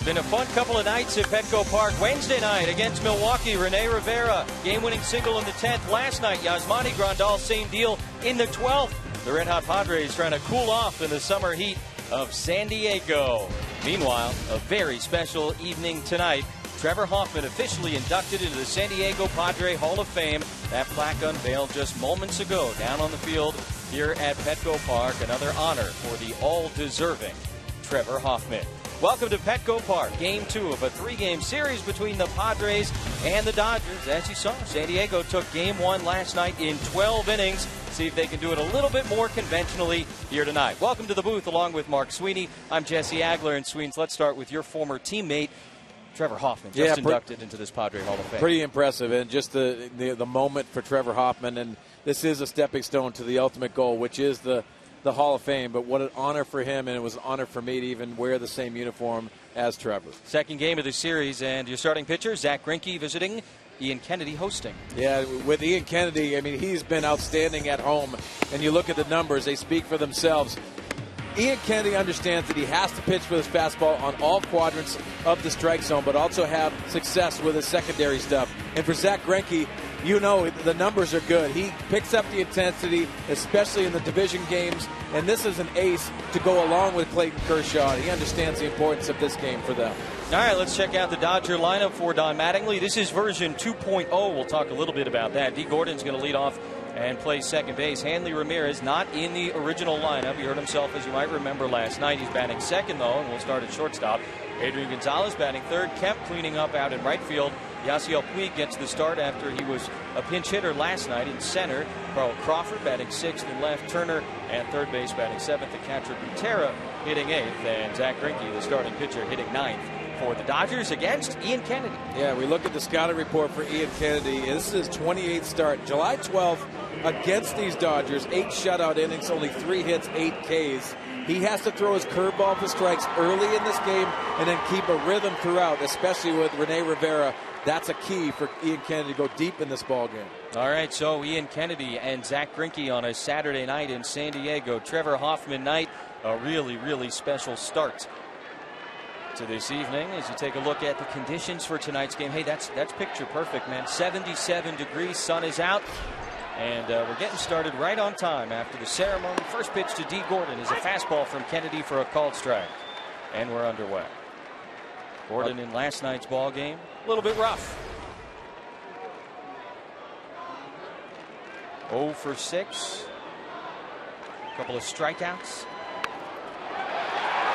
Been a fun couple of nights at Petco Park. Wednesday night against Milwaukee, Rene Rivera, game-winning single in the 10th. Last night, Yasmani Grandal, same deal in the 12th. The red-hot Padres trying to cool off in the summer heat of San Diego. Meanwhile, a very special evening tonight. Trevor Hoffman officially inducted into the San Diego Padre Hall of Fame. That plaque unveiled just moments ago down on the field here at Petco Park. Another honor for the all-deserving Trevor Hoffman. Welcome to Petco Park, Game 2 of a 3-game series between the Padres and the Dodgers. As you saw, San Diego took Game 1 last night in 12 innings. See if they can do it a little bit more conventionally here tonight. Welcome to the booth along with Mark Sweeney. I'm Jesse Agler. And Sweens, let's start with your former teammate, Trevor Hoffman, just inducted into this Padre Hall of Fame. Pretty impressive, and just the moment for Trevor Hoffman. And this is a stepping stone to the ultimate goal, which is the Hall of Fame. But what an honor for him, and it was an honor for me to even wear the same uniform as Trevor. Second game of the series, and your starting pitcher, Zach Greinke, visiting, Ian Kennedy hosting. Yeah, with Ian Kennedy, I mean, he's been outstanding at home, and you look at the numbers, they speak for themselves. Ian Kennedy understands that he has to pitch with his fastball on all quadrants of the strike zone, but also have success with his secondary stuff. And for Zach Greinke, you know the numbers are good. He picks up the intensity, especially in the division games, and this is an ace to go along with Clayton Kershaw. He understands the importance of this game for them. All right, let's check out the Dodger lineup for Don Mattingly. This is version 2.0. We'll talk a little bit about that. D. Gordon's going to lead off and play second base. Hanley Ramirez not in the original lineup. He hurt himself, as you might remember, last night. He's batting second, though, and we'll start at shortstop. Adrian Gonzalez batting third. Kemp cleaning up out in right field. Yasiel Puig gets the start after he was a pinch hitter last night in center. Carl Crawford batting sixth and left. Turner and third base batting seventh. The catcher Butera hitting eighth. And Zach Greinke, the starting pitcher, hitting ninth for the Dodgers against Ian Kennedy. Yeah, we look at the scouting report for Ian Kennedy. This is his 28th start. July 12th against these Dodgers, 8 shutout innings, only 3 hits, 8 Ks. He has to throw his curveball for strikes early in this game and then keep a rhythm throughout, especially with Rene Rivera. That's a key for Ian Kennedy to go deep in this ball game. All right, so Ian Kennedy and Zach Greinke on a Saturday night in San Diego. Trevor Hoffman night, a really, really special start to this evening as you take a look at the conditions for tonight's game. Hey, that's picture perfect, man. 77 degrees, sun is out, and we're getting started right on time after the ceremony. First pitch to D. Gordon is a fastball from Kennedy for a called strike, and we're underway. Gordon in last night's ball game, a little bit rough. 0 for 6, a couple of strikeouts.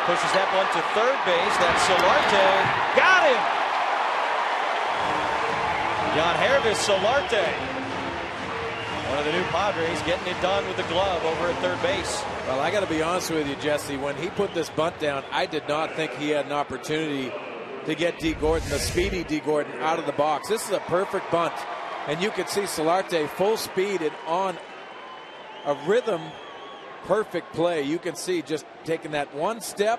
Pushes that one to third base. That's Solarte. Got him! Jan Hervis Solarte. One of the new Padres getting it done with the glove over at third base. Well, I got to be honest with you, Jesse. When he put this bunt down, I did not think he had an opportunity to get D. Gordon, the speedy D. Gordon, out of the box. This is a perfect bunt. And you can see Solarte full speed and on a rhythm. Perfect play. You can see just taking that one step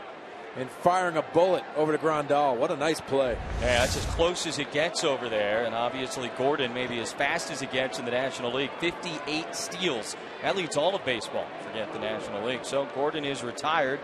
and firing a bullet over to Grandal. What a nice play. Yeah, that's as close as it gets over there. And obviously Gordon maybe as fast as it gets in the National League. 58 steals. That leads all of baseball. Forget the National League. So Gordon is retired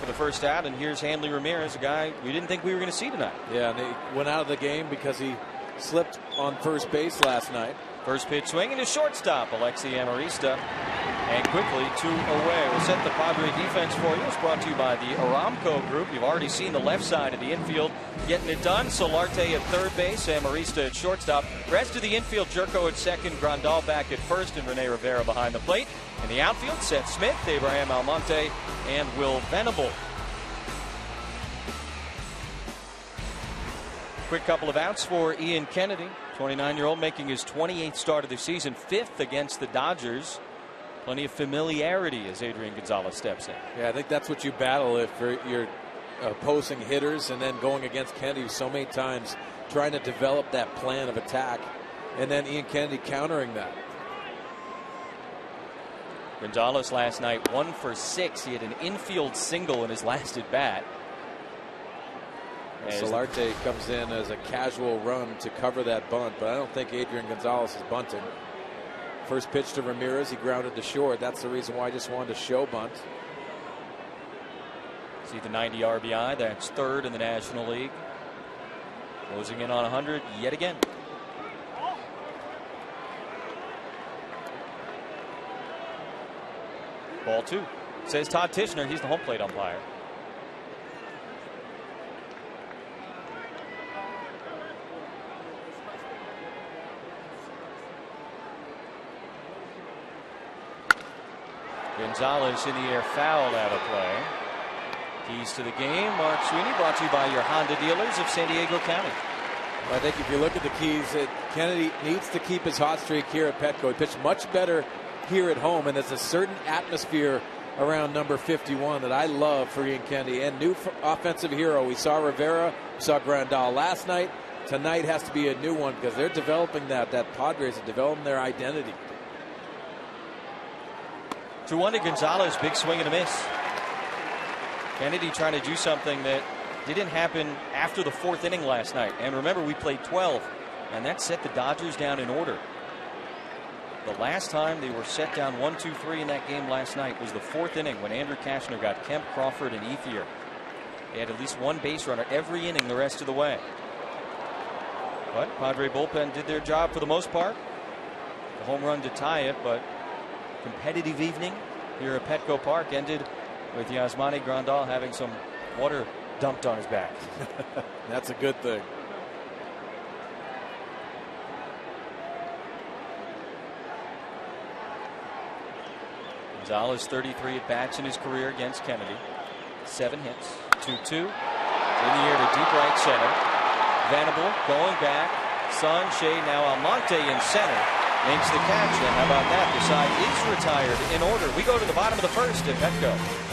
for the first out. And here's Hanley Ramirez, a guy we didn't think we were going to see tonight. Yeah, and he went out of the game because he slipped on first base last night. First pitch swing into shortstop, Alexi Amarista, and quickly 2 away. We'll set the Padre defense for you. It's brought to you by the Aramco Group. You've already seen the left side of the infield getting it done. Solarte at third base, Amarista at shortstop. Rest of the infield, Jerko at second, Grandal back at first, and Rene Rivera behind the plate. In the outfield, Seth Smith, Abraham Almonte, and Will Venable. Quick couple of outs for Ian Kennedy. 29-year-old making his 28th start of the season, 5th against the Dodgers. Plenty of familiarity as Adrian Gonzalez steps in. Yeah, I think that's what you battle if you're opposing hitters and then going against Kennedy so many times, trying to develop that plan of attack, and then Ian Kennedy countering that. Gonzalez last night 1 for 6. He had an infield single in his last at bat. Solarte comes in as a casual run to cover that bunt, but I don't think Adrian Gonzalez is bunting. First pitch to Ramirez, he grounded to short. That's the reason why I just wanted to show bunt. See the 90 RBI. That's third in the National League. Closing in on 100 yet again. Ball 2. Says Todd Tishner. He's the home plate umpire. Gonzalez in the air, fouled out of play. Keys to the game. Mark Sweeney, brought to you by your Honda dealers of San Diego County. I think if you look at the keys, Kennedy needs to keep his hot streak here at Petco. He pitched much better here at home, and there's a certain atmosphere around number 51 that I love for Ian Kennedy. And new offensive hero. We saw Rivera, we saw Grandal last night. Tonight has to be a new one because they're developing that. That Padres are developing their identity. 2-1 to Gonzalez. Big swing and a miss. Kennedy trying to do something that didn't happen after the 4th inning last night. And remember, we played 12, and that set the Dodgers down in order. The last time they were set down 1-2-3 in that game last night was the 4th inning when Andrew Kashner got Kemp, Crawford, and Ethier. They had at least one base runner every inning the rest of the way. But Padre bullpen did their job for the most part. The home run to tie it, but competitive evening here at Petco Park ended with Yasmani Grandal having some water dumped on his back. That's a good thing. Gonzalez 33 at bats in his career against Kennedy. 7 hits. 2-2. In the air to deep right center. Venable going back. Sun, Shea, now Almonte in center. Makes the catch, and how about that? The side is retired in order. We go to the bottom of the 1st at Petco.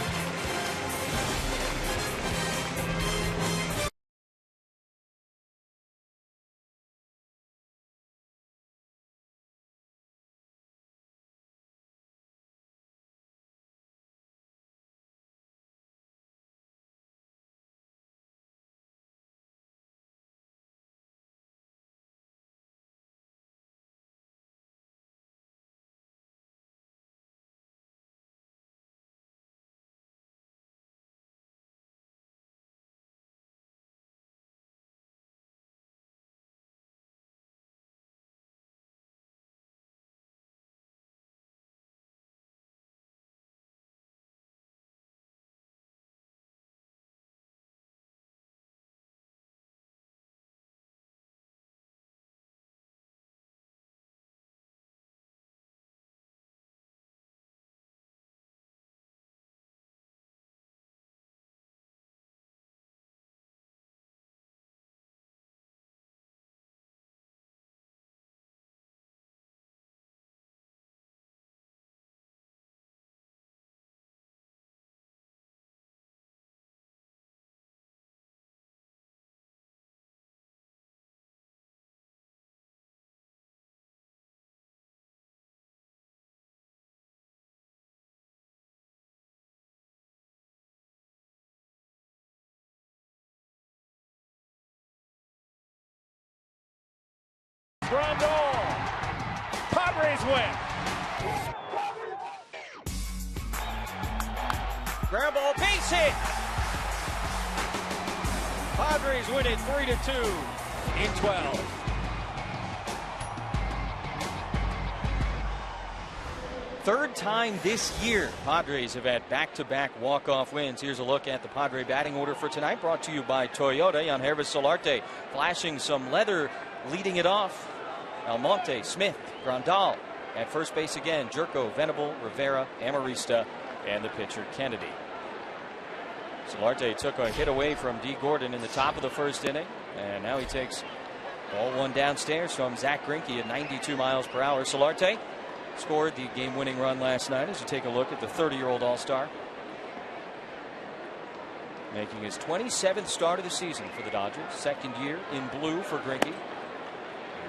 Grandal. Padres win. Ground ball, base hit. Padres win it 3-2 in 12. Third time this year Padres have had back-to-back walk-off wins. Here's a look at the Padre batting order for tonight, brought to you by Toyota. Yangervis Solarte flashing some leather, leading it off. Almonte, Smith, Grandal. At first base again, Jerko, Venable, Rivera, Amarista, and the pitcher Kennedy. Solarte took a hit away from D. Gordon in the top of the 1st inning, and now he takes ball 1 downstairs from Zach Greinke at 92 miles per hour. Solarte scored the game-winning run last night as you take a look at the 30-year-old All-Star. Making his 27th start of the season for the Dodgers. 2nd year in blue for Greinke.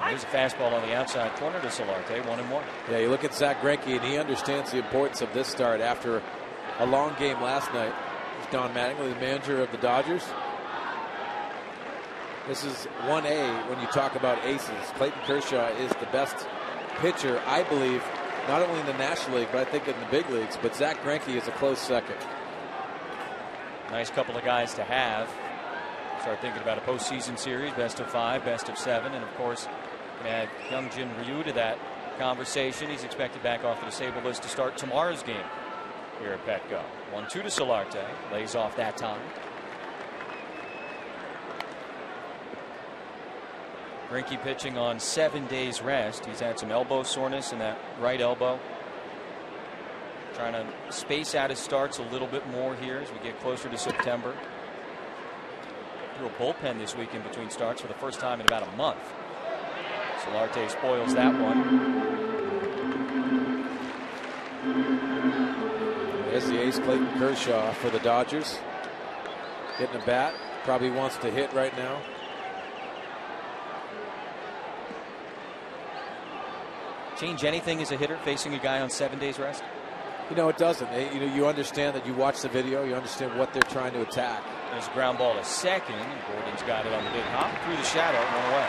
There's a fastball on the outside corner to Solarte, 1-1. Yeah, you look at Zach Greinke, and he understands the importance of this start after a long game last night. It's Don Mattingly, the manager of the Dodgers. This is 1A when you talk about aces. Clayton Kershaw is the best pitcher, I believe, not only in the National League, but I think in the big leagues. But Zach Greinke is a close second. Nice couple of guys to have. Start thinking about a postseason series, best of 5, best of 7, and of course, add young Jin Ryu to that conversation. He's expected back off the disabled list to start tomorrow's game here at Petco. 1-2 to Solarte, lays off that time. Greinke pitching on 7 days rest. He's had some elbow soreness in that right elbow. Trying to space out his starts a little bit more here as we get closer to September. Threw a bullpen this week in between starts for the first time in about a month. Solarte spoils that one. There's the ace, Clayton Kershaw, for the Dodgers. Getting a bat. Probably wants to hit right now. Change anything as a hitter facing a guy on 7 days rest? You know, it doesn't. You understand that you watch the video, you understand what they're trying to attack. There's a ground ball to second, and Gordon's got it on the big hop through the shadow, one away.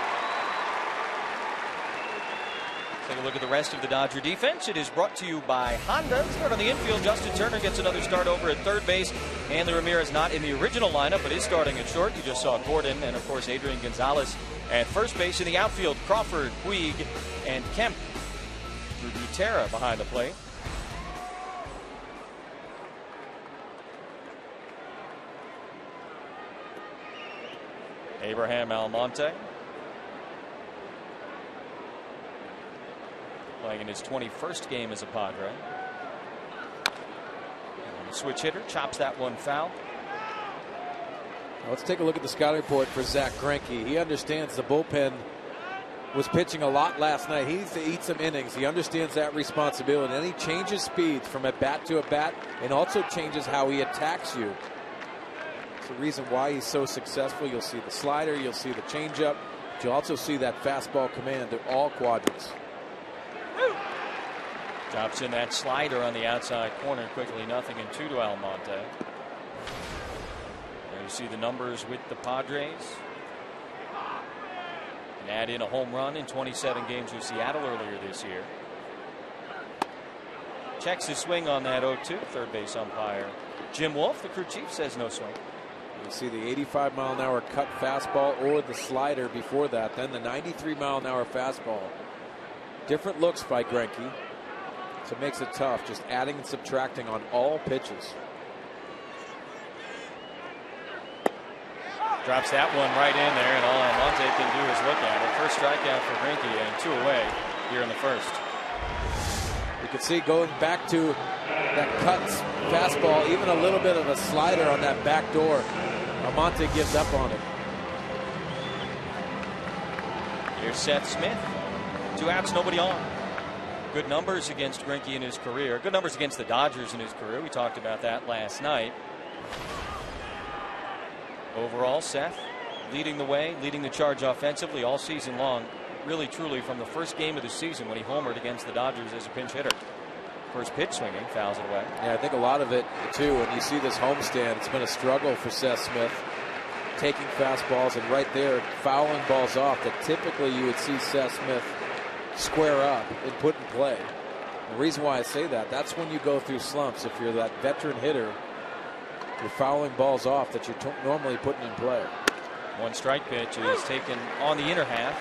Take a look at the rest of the Dodger defense. It is brought to you by Honda. Start on the infield. Justin Turner gets another start over at third base. Hanley Ramirez not in the original lineup, but is starting at short. You just saw Gordon and, of course, Adrian Gonzalez at first base. In the outfield, Crawford, Puig, and Kemp. Drew Butera behind the plate. Abraham Almonte playing in his 21st game as a Padre. And the switch hitter chops that one foul. Now let's take a look at the scouting report for Zach Greinke. He understands the bullpen was pitching a lot last night. He needs to eat some innings. He understands that responsibility, and he changes speeds from at bat to at bat, and also changes how he attacks you. It's the reason why he's so successful. You'll see the slider, you'll see the changeup, but you'll also see that fastball command at all quadrants. Drops in that slider on the outside corner quickly. 0-2 to Almonte. There you see the numbers with the Padres. And add in a home run in 27 games with Seattle earlier this year. Checks his swing on that 0-2. Third base umpire Jim Wolf, the crew chief, says no swing. You see the 85-mile-an-hour cut fastball or the slider before that, then the 93-mile-an-hour fastball. Different looks by Greinke, so it makes it tough just adding and subtracting on all pitches. Drops that one right in there, and all Almonte can do is look at it. First strikeout for Greinke and 2 away here in the first. You can see going back to that cut fastball, even a little bit of a slider on that back door. Almonte gives up on it. Here's Seth Smith. 2 outs, nobody on. Good numbers against Greinke in his career. Good numbers against the Dodgers in his career. We talked about that last night. Overall, Seth leading the way, leading the charge offensively all season long. Really, truly, from the first game of the season when he homered against the Dodgers as a pinch hitter. First pitch swinging, fouls it away. Yeah, I think a lot of it, too, when you see this homestand, it's been a struggle for Seth Smith. Taking fastballs and right there, fouling balls off that typically you would see Seth Smith square up and put in play. The reason why I say that, that's when you go through slumps. If you're that veteran hitter, you're fouling balls off that you're normally putting in play. One strike pitch is taken on the inner half,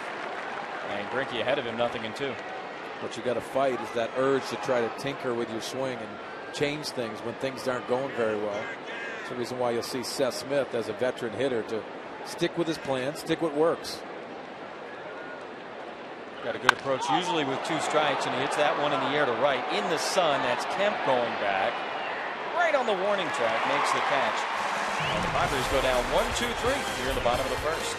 and Greinke ahead of him, 0-2. What you got to fight is that urge to try to tinker with your swing and change things when things aren't going very well. It's the reason why you'll see Seth Smith as a veteran hitter to stick with his plan, stick what works. Got a good approach usually with 2 strikes, and he hits that one in the air to right in the sun. That's Kemp going back right on the warning track, makes the catch, and the Padres go down 1-2-3 here in the bottom of the first.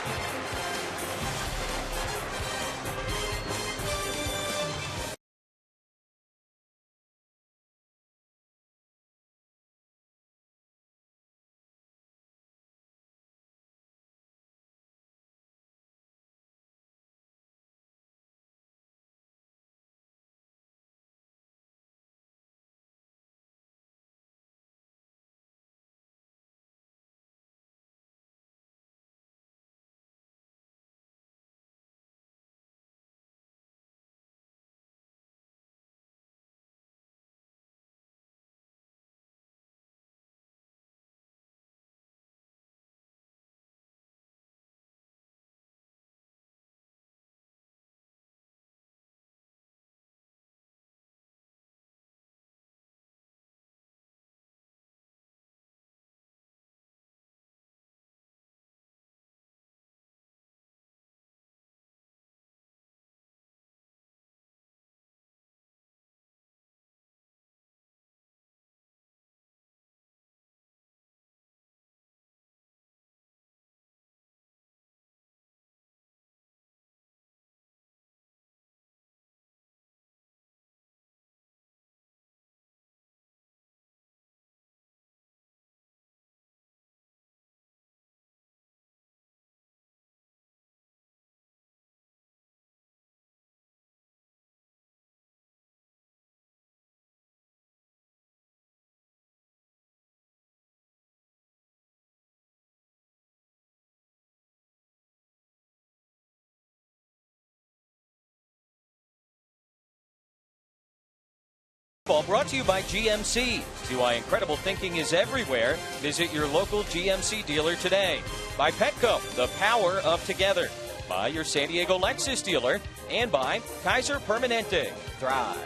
baseball brought to you by GMC. See why incredible thinking is everywhere. Visit your local GMC dealer today. By Petco, the power of together. By your San Diego Lexus dealer. And by Kaiser Permanente. Thrive.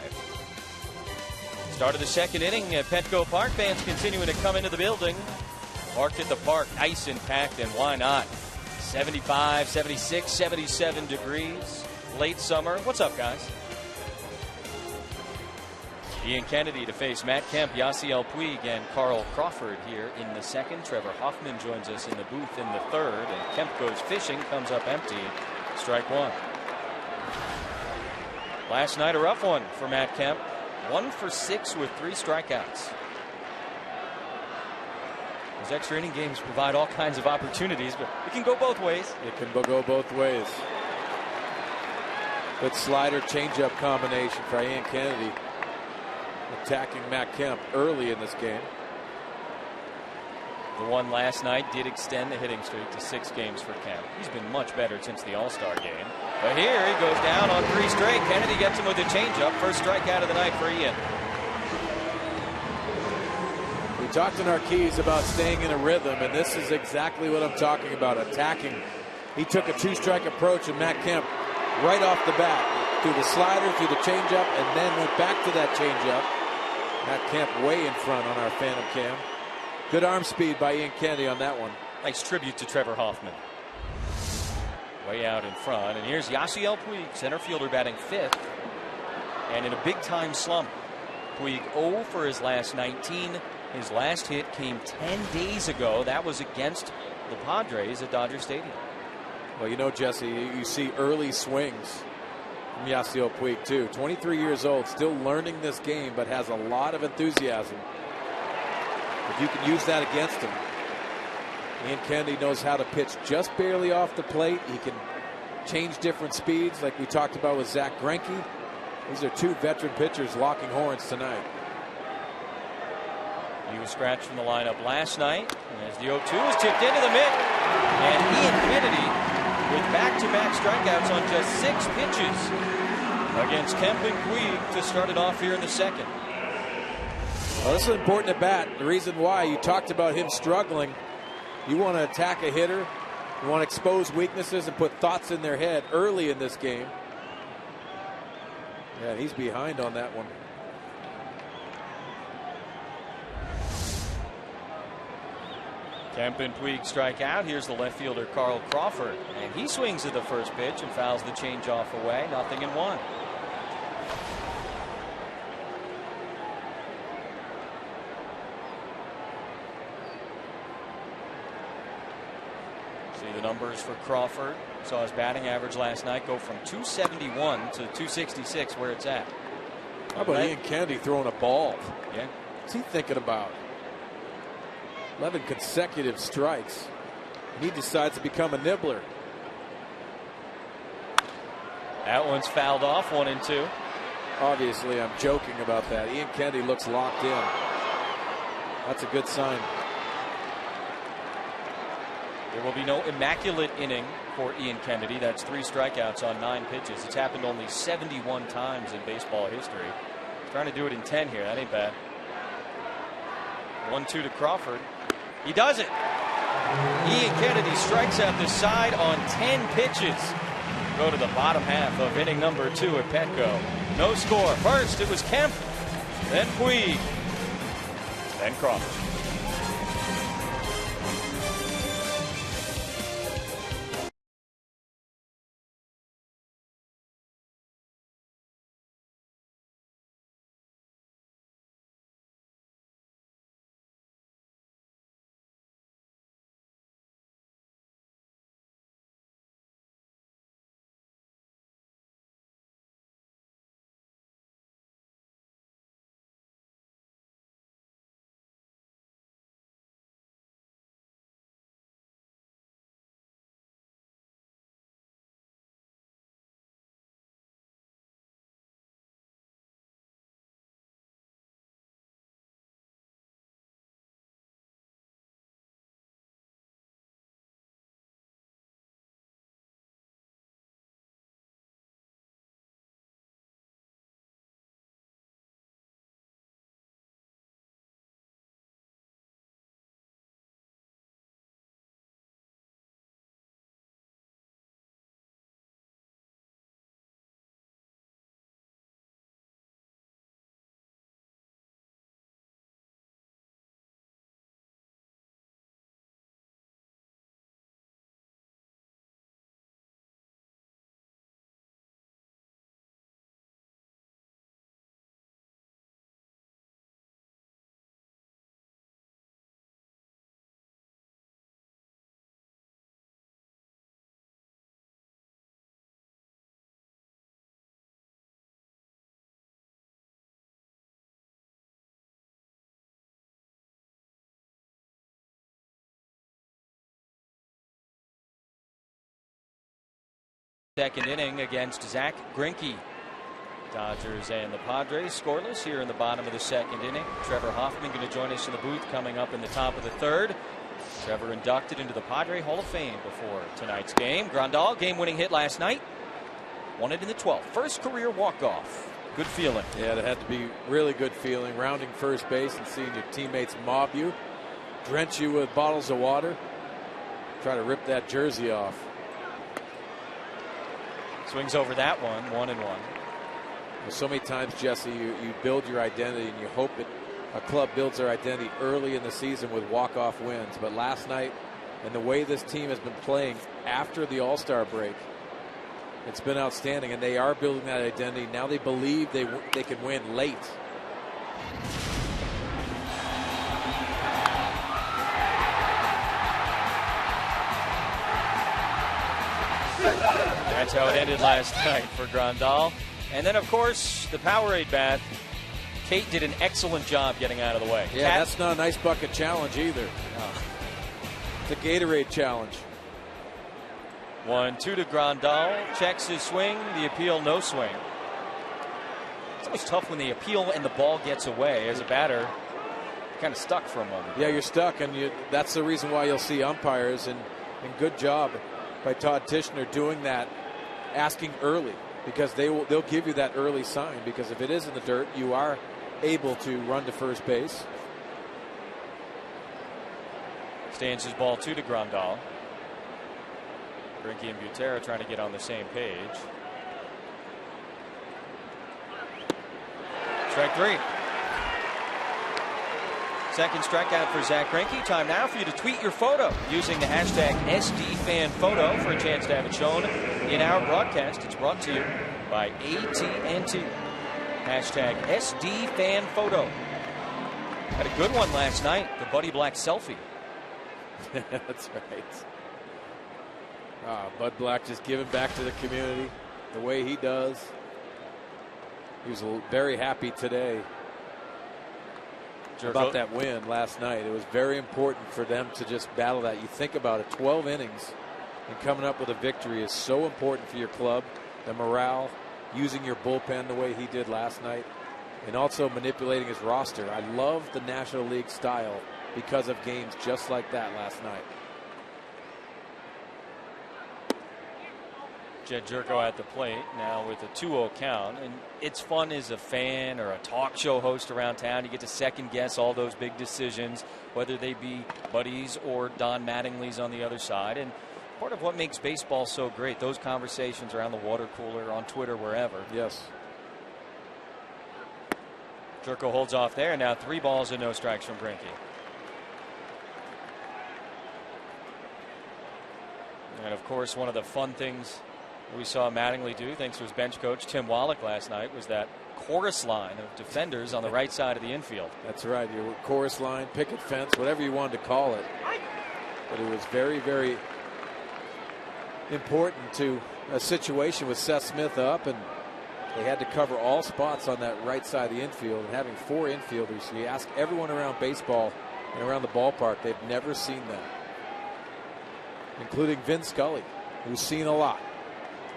Start of the second inning at Petco Park. Fans continuing to come into the building. Parked at the park, nice and packed, and why not? 75, 76, 77 degrees. Late summer. What's up, guys? Ian Kennedy to face Matt Kemp, Yasiel Puig, and Carl Crawford here in the second. Trevor Hoffman joins us in the booth in the third, and Kemp goes fishing, comes up empty. Strike one. Last night, a rough one for Matt Kemp. 1 for 6 with 3 strikeouts. Those extra inning games provide all kinds of opportunities, but it can go both ways. It can go both ways. Good slider changeup combination for Ian Kennedy, attacking Matt Kemp early in this game. The one last night did extend the hitting streak to 6 games for Kemp. He's been much better since the All-Star game. But here he goes down on 3 straight. Kennedy gets him with a changeup. First strikeout of the night for Ian. We talked in our keys about staying in a rhythm, and this is exactly what I'm talking about, attacking. He took a 2-strike approach, and Matt Kemp right off the bat through the slider, through the changeup, and then went back to that changeup. Matt Kemp way in front on our Phantom Cam. Good arm speed by Ian Kennedy on that one. Nice tribute to Trevor Hoffman. Way out in front. And here's Yasiel Puig, center fielder, batting 5th. And in a big-time slump. Puig 0 for his last 19. His last hit came 10 days ago. That was against the Padres at Dodger Stadium. Well, you know, Jesse, you see early swings from Yasiel Puig, too. 23 years old, still learning this game, but has a lot of enthusiasm. If you can use that against him. Ian Kennedy knows how to pitch just barely off the plate. He can change different speeds like we talked about with Zach Greinke. These are 2 veteran pitchers locking horns tonight. He was scratched from the lineup last night. And as the 0-2 is tipped into the mitt. And Ian Kennedy with back-to-back strikeouts on just 6 pitches against Kemp and Puig to start it off here in the second. Well, this is an important at bat. The reason why, you talked about him struggling. You want to attack a hitter. You want to expose weaknesses and put thoughts in their head early in this game. Yeah, he's behind on that one. Kemp and Puig strike out. Here's the left fielder Carl Crawford, and he swings at the first pitch and fouls the changeup away. 0-1. See the numbers for Crawford. Saw his batting average last night go from 271 to 266, where it's at. How about Ian Kennedy throwing a ball? Yeah. What's he thinking about? 11 consecutive strikes. And he decides to become a nibbler. That one's fouled off, 1-2. Obviously, I'm joking about that. Ian Kennedy looks locked in. That's a good sign. There will be no immaculate inning for Ian Kennedy. That's 3 strikeouts on 9 pitches. It's happened only 71 times in baseball history. He's trying to do it in 10 here. That ain't bad. 1-2 to Crawford. He does it. Ian Kennedy strikes out the side on 10 pitches. Go to the bottom half of inning number 2 at Petco. No score. First it was Kemp, then Puig, then Crawford. second inning against Zach Greinke. Dodgers and the Padres scoreless here in the bottom of the second inning. Trevor Hoffman going to join us in the booth coming up in the top of the third. Trevor inducted into the Padre Hall of Fame before tonight's game. Grandal, game-winning hit last night. Won it in the 12th. First career walk-off. Good feeling. Yeah, that had to be really good feeling. Rounding first base and seeing your teammates mob you, drench you with bottles of water, try to rip that jersey off. Swings over that one, 1-1. Well, so many times, Jesse, you build your identity and you hope that a club builds their identity early in the season with walk-off wins. But last night, and the way this team has been playing after the All-Star break, it's been outstanding, and they are building that identity. Now they believe they can win late. That's how it ended last night for Grandal. And then, of course, the Powerade bath. Kate did an excellent job getting out of the way. Yeah, that's not an ice bucket challenge either. No. It's a Gatorade challenge. 1-2 to Grandal. Checks his swing. The appeal, no swing. It's always tough when they appeal and the ball gets away. As a batter, you're kind of stuck for a moment. Yeah, you're stuck, and that's the reason why you'll see umpires, and good job by Todd Tishner doing that, asking early, because they'll give you that early sign, because if it is in the dirt, you are able to run to first base. Stands his ball 2 to Grandal. Greinke and Butera trying to get on the same page. Strike 3. Second strikeout for Zach Greinke. Time now for you to tweet your photo using the hashtag SDFanPhoto for a chance to have it shown in our broadcast. It's brought to you by AT&T. Hashtag SDFanPhoto. Had a good one last night, the Buddy Black selfie. That's right. Bud Black just giving back to the community the way he does. He was very happy today about that win last night. It was very important for them to just battle that. You think about it, 12 innings and coming up with a victory is so important for your club. The morale, using your bullpen the way he did last night, and also manipulating his roster. I love the National League style because of games just like that last night. Jed Jerko at the plate now with a 2-0 count, and it's fun as a fan or a talk show host around town. You get to second guess all those big decisions, whether they be Buddy's or Don Mattingly's on the other side. And part of what makes baseball so great, those conversations around the water cooler, on Twitter, wherever. Yes. Jerko holds off there. Now 3 balls and no strikes from Greinke. And of course, one of the fun things we saw Mattingly do, thanks to his bench coach Tim Wallach last night, was that chorus line of defenders on the right side of the infield. That's right. Your chorus line, picket fence, whatever you wanted to call it. But it was very, very important to a situation with Seth Smith up, and they had to cover all spots on that right side of the infield. And having 4 infielders, you ask everyone around baseball and around the ballpark, they've never seen that, including Vin Scully, who's seen a lot.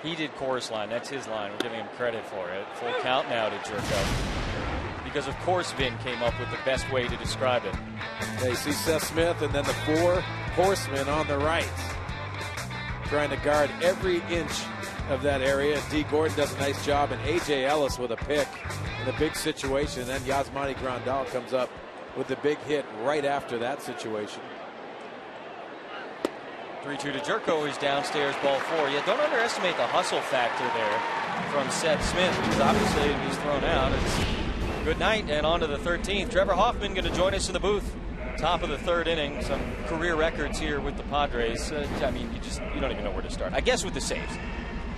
He did chorus line. That's his line. We're giving him credit for it. Full count now to Jerko, because of course Vin came up with the best way to describe it. They see Seth Smith and then the 4 horsemen on the right, trying to guard every inch of that area. D. Gordon does a nice job, and A.J. Ellis with a pick in a big situation. And then Yasmani Grandal comes up with the big hit right after that situation. 3-2 to Jerko. He's downstairs, ball 4. Yeah, don't underestimate the hustle factor there from Seth Smith, because obviously if he's thrown out, it's good night. And on to the 13th. Trevor Hoffman going to join us in the booth. Top of the 3rd inning. Some career records here with the Padres. I mean, you don't even know where to start. I guess with the saves.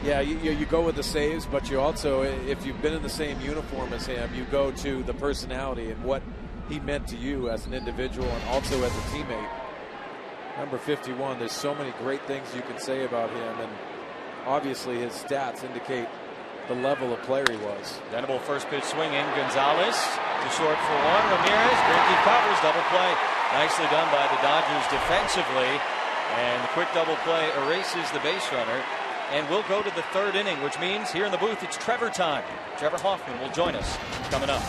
Yeah, you go with the saves, but you also, if you've been in the same uniform as him, you go to the personality and what he meant to you as an individual and also as a teammate. Number 51, there's so many great things you can say about him, and obviously his stats indicate the level of player he was. Venable first pitch swing in. Gonzalez to short for 1. Ramirez, Greinke covers, double play. Nicely done by the Dodgers defensively, and the quick double play erases the base runner. and we'll go to the third inning, which means here in the booth it's Trevor time. Trevor Hoffman will join us coming up.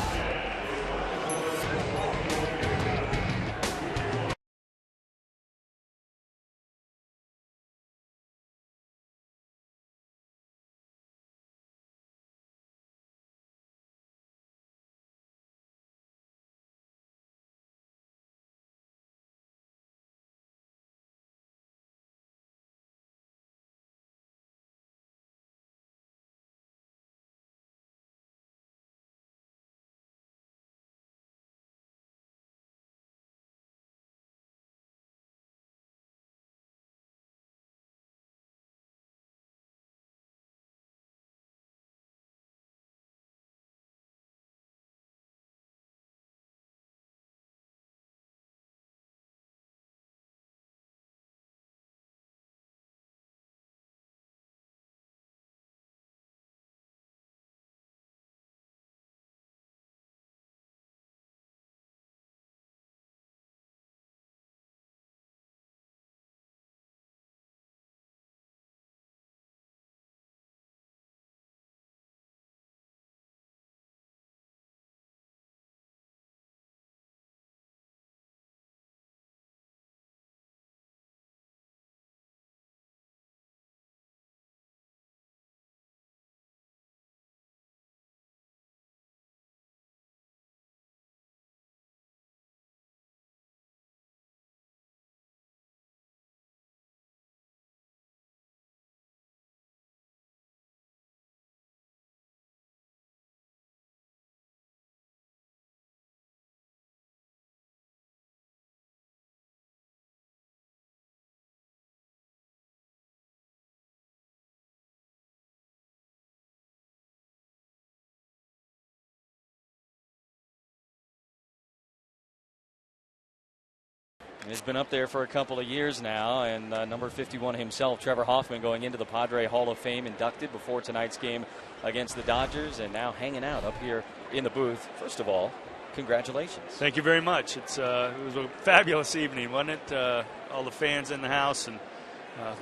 He's been up there for a couple of years now, and number 51 himself, Trevor Hoffman, going into the Padre Hall of Fame, inducted before tonight's game against the Dodgers, and now hanging out up here in the booth. First of all, congratulations. Thank you very much. It was a fabulous evening, wasn't it? All the fans in the house, and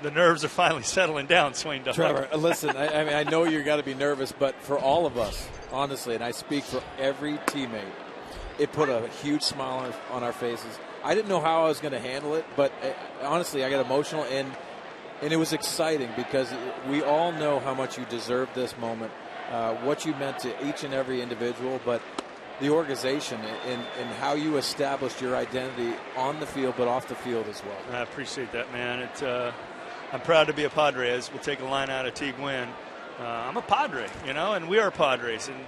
the nerves are finally settling down, Swain Dog. Trevor, listen, I mean, I know you've got to be nervous, but for all of us, honestly, and I speak for every teammate, it put a huge smile on our faces. I didn't know how I was going to handle it, but honestly, I got emotional, and it was exciting because we all know how much you deserve this moment, what you meant to each and every individual, but the organization and how you established your identity on the field but off the field as well. I appreciate that, man. I'm proud to be a Padres. We'll take a line out of Teague Wynn. I'm a Padre, and we are Padres, and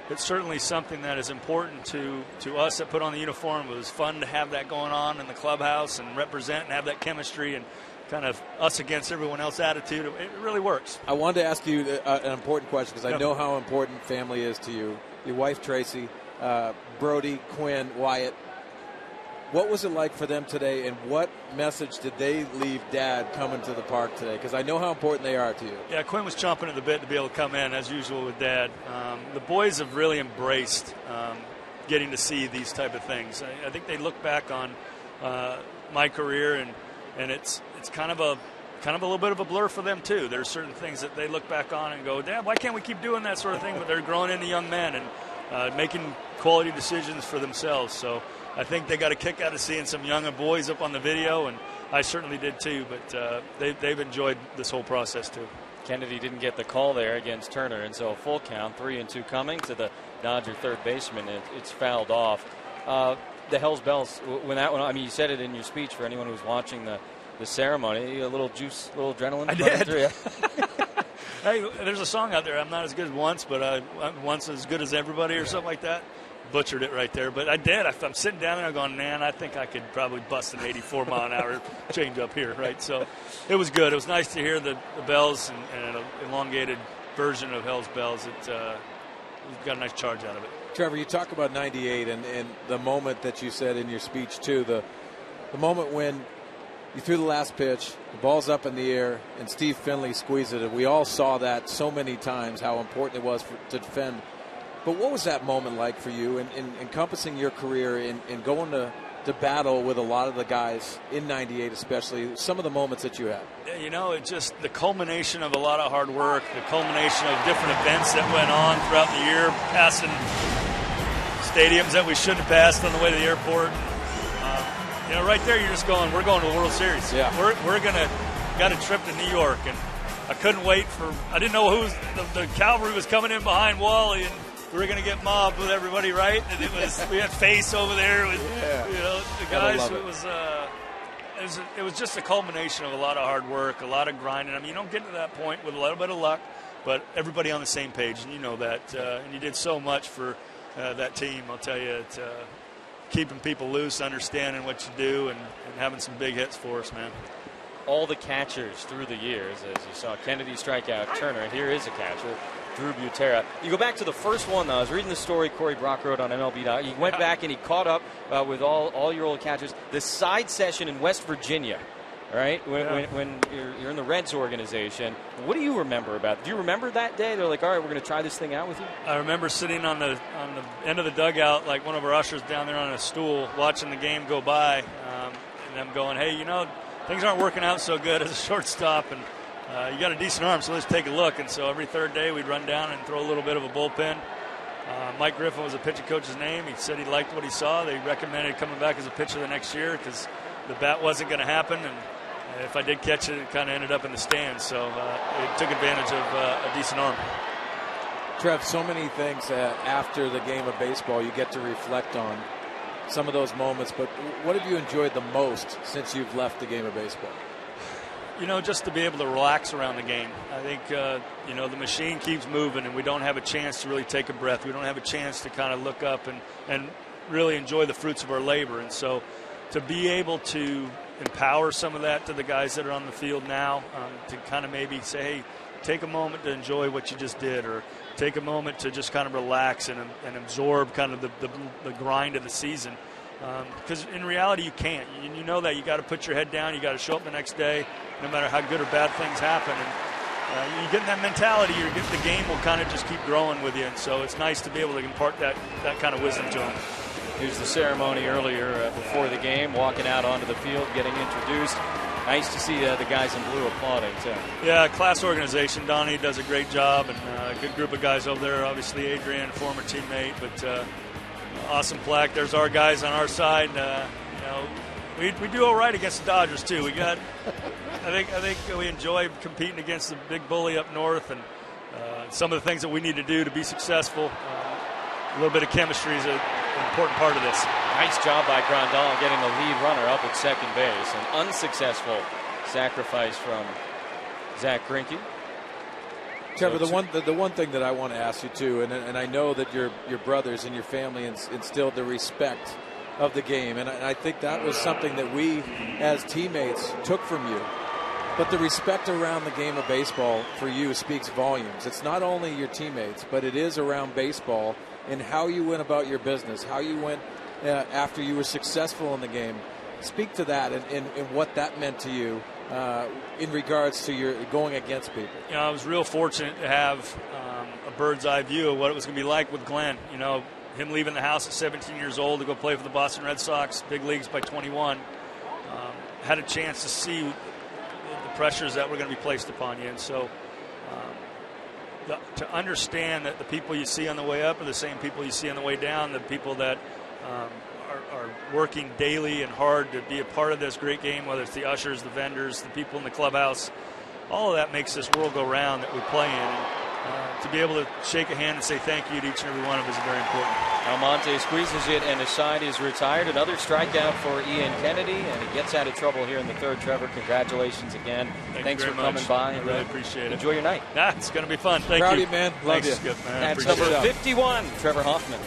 it's certainly something that is important to us that put on the uniform. It was fun to have that going on in the clubhouse and represent and have that chemistry and kind of us against everyone else attitude. It really works. I wanted to ask you an important question because I know how important family is to you. Your wife, Tracy, Brody, Quinn, Wyatt. What was it like for them today, and what message did they leave Dad coming to the park today? Because I know how important they are to you. Yeah, Quinn was chomping at the bit to be able to come in, as usual with Dad. The boys have really embraced getting to see these type of things. I think they look back on my career, and it's kind of a little bit of a blur for them too. There's certain things that they look back on and go, Dad, why can't we keep doing that sort of thing? But they're growing into young men and making quality decisions for themselves. So I think they got a kick out of seeing some younger boys up on the video, and I certainly did too. But they've enjoyed this whole process too. Kennedy didn't get the call there against Turner, and so a full count, 3-2 coming to the Dodger third baseman. It's fouled off. The Hell's Bells, when that one, I mean, you said it in your speech for anyone who's watching the ceremony, a little juice, a little adrenaline. I did. Hey, there's a song out there, I'm not as good as once, but I'm once as good as everybody or something like that. Butchered it right there, but I did. I'm sitting down there going, man, I think I could probably bust an 84-mile-an-hour change up here, right? So it was good. It was nice to hear the bells and an elongated version of Hell's Bells. It got a nice charge out of it. Trevor, you talk about 98 and the moment that you said in your speech, too, the moment when you threw the last pitch, the ball's up in the air, and Steve Finley squeezed it. We all saw that so many times, how important it was to defend. But what was that moment like for you in encompassing your career and going to to battle with a lot of the guys in '98, especially some of the moments that you had? Yeah, you know, it's just the culmination of a lot of hard work, the culmination of different events that went on throughout the year, passing stadiums that we shouldn't have passed on the way to the airport. You know, right there, you're just going, we're going to the World Series. Yeah. We're got a trip to New York, and I couldn't wait I didn't know the cavalry was coming in behind Wally, and we were going to get mobbed with everybody, right? And we had Face over there with, you know, the guys. It was just a culmination of a lot of hard work, a lot of grinding. I mean, you don't get to that point with a little bit of luck, but everybody on the same page, and you know that. And you did so much for that team. I'll tell you, keeping people loose, understanding what you do, and having some big hits for us, man. All the catchers through the years, as you saw Kennedy strike out Turner, and here is a catcher, Drew Butera. You go back to the first one, though. I was reading the story Corey Brock wrote on MLB. He went back and he caught up with all your old catchers. The side session in West Virginia, right? When you're in the Reds organization, what do you remember about it? Do you remember that day? They're like, all right, we're going to try this thing out with you? I remember sitting on the end of the dugout, like one of our ushers down there on a stool, watching the game go by, and them going, hey, you know, things aren't working out so good as a shortstop, and you got a decent arm, so let's take a look. And so every third day we'd run down and throw a little bit of a bullpen. Mike Griffin was the pitching coach's name. He said he liked what he saw. They recommended coming back as a pitcher the next year because the bat wasn't going to happen, and if I did catch it, it kind of ended up in the stands. So it took advantage of a decent arm. Trev, so many things after the game of baseball you get to reflect on some of those moments, but what have you enjoyed the most since you've left the game of baseball? You know, just to be able to relax around the game. I think, you know, the machine keeps moving and we don't have a chance to really take a breath. We don't have a chance to kind of look up and really enjoy the fruits of our labor. And so to be able to empower some of that to the guys that are on the field now, to kind of maybe say, hey, take a moment to enjoy what you just did, or take a moment to just kind of relax and absorb kind of the grind of the season. Because in reality, you can't. You know that. You got to put your head down. You got to show up the next day, no matter how good or bad things happen. And you get in that mentality, the game will kind of just keep growing with you. And so it's nice to be able to impart that kind of wisdom to them. Here's the ceremony earlier before the game, walking out onto the field, getting introduced. Nice to see the guys in blue applauding, too. Yeah, class organization. Donnie does a great job, and a good group of guys over there. Obviously, Adrian, former teammate, but awesome plaque. There's our guys on our side. You know, we do all right against the Dodgers, too. We got, I think we enjoy competing against the big bully up north, and some of the things that we need to do to be successful. A little bit of chemistry is an important part of this. Nice job by Grandal getting the lead runner up at second base. An unsuccessful sacrifice from Zach Greinke. Trevor, the one thing that I want to ask you too, and I know that your brothers and your family instilled the respect of the game, and I think that was something that we as teammates took from you. But the respect around the game of baseball for you speaks volumes. It's not only your teammates, but it is around baseball and how you went about your business, how you went after you were successful in the game. Speak to that and what that meant to you in regards to your going against people. You know, I was real fortunate to have a bird's eye view of what it was going to be like with Glenn. You know, him leaving the house at 17 years old to go play for the Boston Red Sox, big leagues by 21. Had a chance to see the pressures that were going to be placed upon you. And so to understand that the people you see on the way up are the same people you see on the way down, the people that are working daily and hard to be a part of this great game, whether it's the ushers, the vendors, the people in the clubhouse, all of that makes this world go round that we play in. And to be able to shake a hand and say thank you to each and every one of us is very important. Almonte squeezes it, and his side is retired. Another strikeout for Ian Kennedy, and he gets out of trouble here in the third. Trevor, congratulations again. Thanks for much. coming by. I really appreciate it. Enjoy your night. It's going to be fun. Thank Proud you. of you, man. Love Thanks, you. Skip, man. That's Appreciate number it. 51, Trevor Hoffman.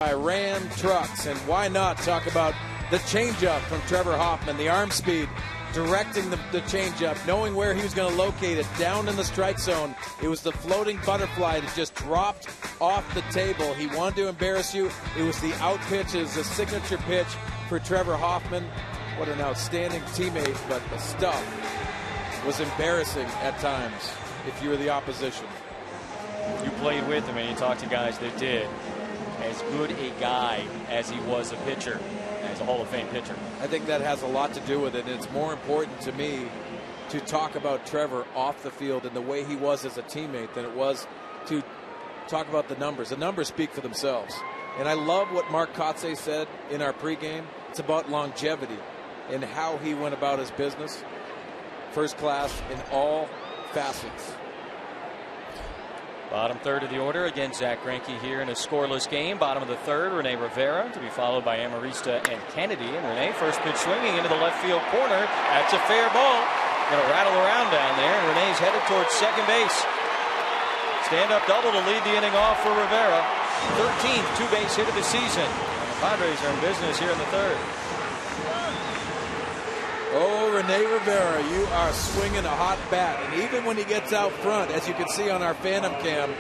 I ran trucks, and why not talk about the changeup from Trevor Hoffman, the arm speed, directing the changeup, knowing where he was going to locate it, down in the strike zone. It was the floating butterfly that just dropped off the table. He wanted to embarrass you. It was the out pitch, the signature pitch for Trevor Hoffman. What an outstanding teammate, but the stuff was embarrassing at times if you were the opposition. You played with him and you talked to guys that did. As good a guy as he was a pitcher, as a Hall of Fame pitcher. I think that has a lot to do with it, and it's more important to me to talk about Trevor off the field and the way he was as a teammate than it was to talk about the numbers. The numbers speak for themselves. And I love what Mark Kotze said in our pregame. It's about longevity and how he went about his business. First class in all facets. Bottom third of the order against Zach Greinke here in a scoreless game. Bottom of the third, Rene Rivera to be followed by Amarista and Kennedy. And Rene, first pitch swinging into the left field corner. That's a fair ball. Going to rattle around down there. And Rene's headed towards second base. Stand-up double to lead the inning off for Rivera. 13th two-base hit of the season. And the Padres are in business here in the third. Oh, Rene Rivera, you are swinging a hot bat. And even when he gets out front, as you can see on our Phantom Cam,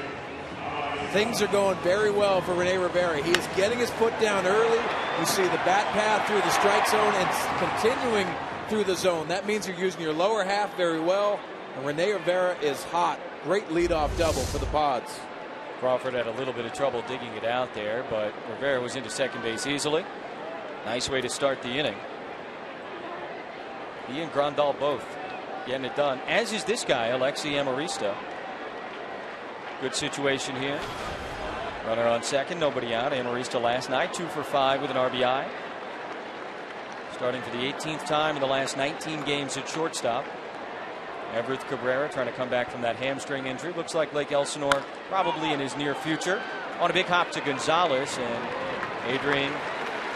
things are going very well for Rene Rivera. He is getting his foot down early. You see the bat path through the strike zone and continuing through the zone. That means you're using your lower half very well. And Rene Rivera is hot. Great leadoff double for the Pods. Crawford had a little bit of trouble digging it out there, but Rivera was into second base easily. Nice way to start the inning. He and Grandal both getting it done, as is this guy, Alexi Amarista. Good situation here. Runner on second, nobody out. Amarista last night, 2 for 5 with an RBI. Starting for the 18th time in the last 19 games at shortstop. Everett Cabrera trying to come back from that hamstring injury. Looks like Lake Elsinore probably in his near future. On a big hop to Gonzalez, and Adrian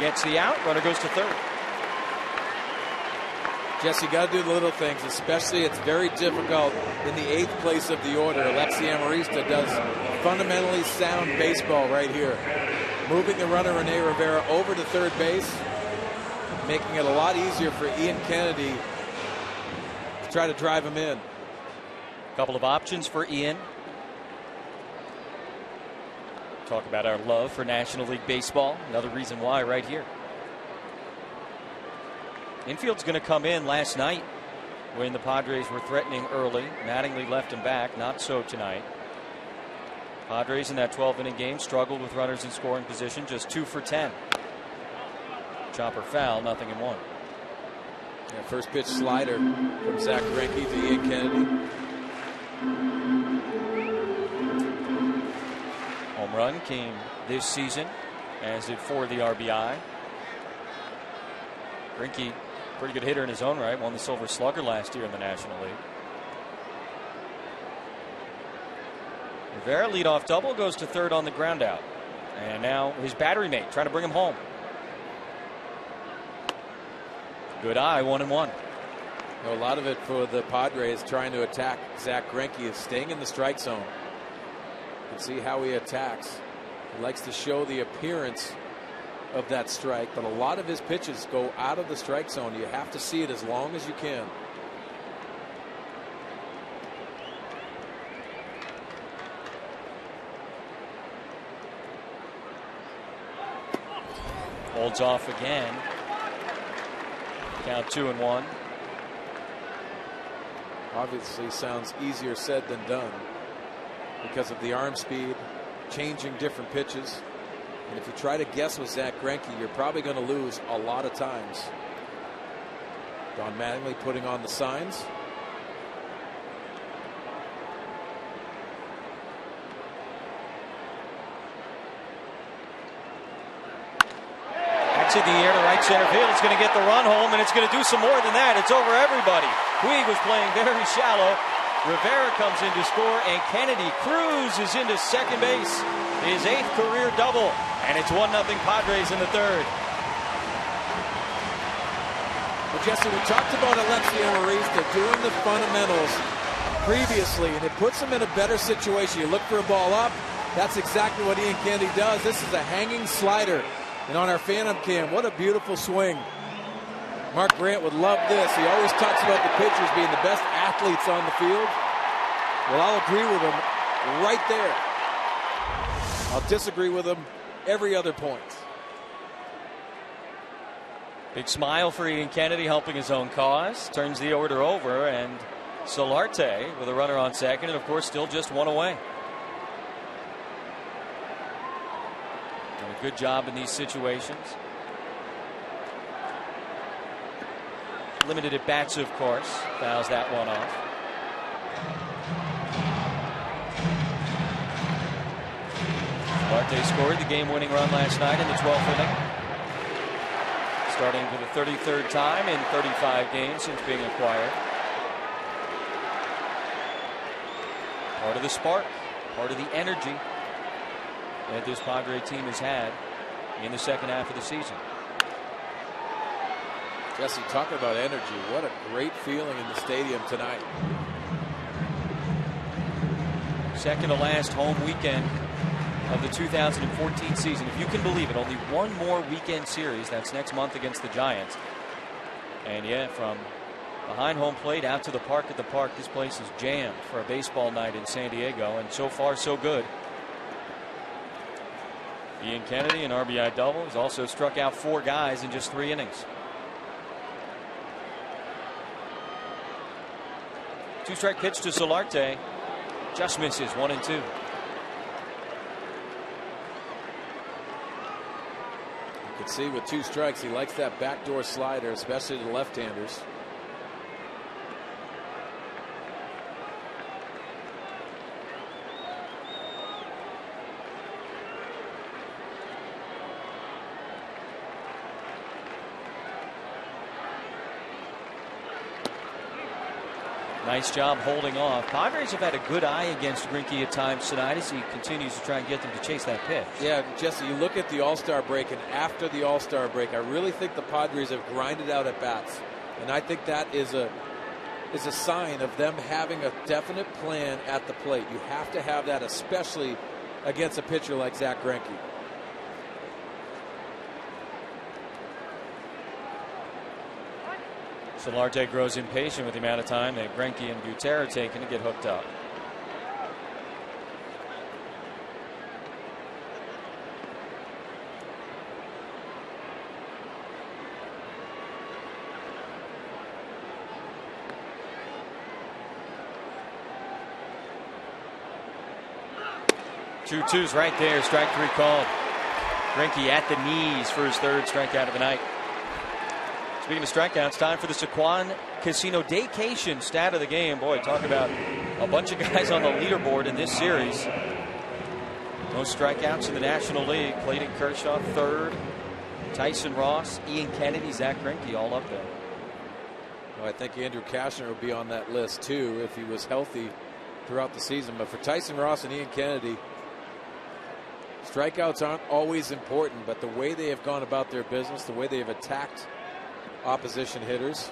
gets the out. Runner goes to third. Jesse, you got to do the little things, especially it's very difficult in the 8th place of the order. Alexi Amarista does fundamentally sound baseball right here. Moving the runner Rene Rivera over to third base, making it a lot easier for Ian Kennedy to try to drive him in. A couple of options for Ian. Talk about our love for National League Baseball. Another reason why right here. Infield's going to come in last night when the Padres were threatening early. Mattingly left him back. Not so tonight. Padres in that 12-inning game struggled with runners in scoring position. Just 2 for 10. Chopper foul, 0-1. Yeah, first pitch slider from Zach Greinke to Ian Kennedy. Home run came this season, as did 4 of the RBI. Greinke, pretty good hitter in his own right, won the Silver Slugger last year in the National League. Rivera leadoff double, goes to third on the ground out. And now his battery mate trying to bring him home. Good eye, 1-1. A lot of it for the Padres trying to attack Zach Greinke is staying in the strike zone. You can see how he attacks. He likes to show the appearance of that strike, but a lot of his pitches go out of the strike zone. You have to see it as long as you can. Holds off again. Count 2-1. Obviously sounds easier said than done because of the arm speed, changing different pitches. And if you try to guess with Zach Greinke, you're probably going to lose a lot of times. Don Mattingly putting on the signs. That's in the air to right center field. It's going to get the run home, and it's going to do some more than that. It's over everybody. Puig was playing very shallow. Rivera comes in to score, and Kennedy cruises into second base. His 8th career double, and it's 1-0 Padres in the third. Well, Jesse, we talked about Alexi Amarista doing the fundamentals previously, and it puts him in a better situation. You look for a ball up, That's exactly what Ian Kennedy does. This is a hanging slider. And on our Phantom Cam, what a beautiful swing. Mark Grant would love this. He always talks about the pitchers being the best athletes on the field. Well, I'll agree with him right there. I'll disagree with him every other point. Big smile for Ian Kennedy, helping his own cause. Turns the order over, and Solarte with a runner on second, and of course still just one away. Doing a good job in these situations. Limited at bats, of course. Fouls that one off. Solarte scored the game-winning run last night in the 12th inning. Starting for the 33rd time in 35 games since being acquired. Part of the spark, part of the energy that this Padre team has had in the second half of the season. Jesse, talking about energy, what a great feeling in the stadium tonight. Second to last home weekend of the 2014 season. If you can believe it, only one more weekend series. That's next month against the Giants. And yeah, from behind home plate out to the park at the park, this place is jammed for a baseball night in San Diego, and so far so good. Ian Kennedy, an RBI double, has also struck out 4 guys in just 3 innings. 2-strike pitch to Solarte. Just misses, 1-2. You can see with 2 strikes, he likes that backdoor slider, especially to left-handers. Nice job holding off. Padres have had a good eye against Greinke at times tonight as he continues to try and get them to chase that pitch. Yeah, Jesse, you look at the All-Star break, and after the All-Star break, I really think the Padres have grinded out at bats. And I think that is a sign of them having a definite plan at the plate. You have to have that, especially against a pitcher like Zach Greinke. Solarte grows impatient with the amount of time that Greinke and Buter are taking to get hooked up. Two twos right there. Strike 3 called. Greinke at the knees for his 3rd strikeout of the night. Speaking of strikeouts, time for the Saquon Casino Daycation stat of the game. Boy, talk about a bunch of guys on the leaderboard in this series. Most strikeouts in the National League. Clayton Kershaw 3rd. Tyson Ross, Ian Kennedy, Zach Greinke all up there. Well, I think Andrew Kashner would be on that list too if he was healthy throughout the season. But for Tyson Ross and Ian Kennedy, strikeouts aren't always important, but the way they have gone about their business, the way they have attacked opposition hitters,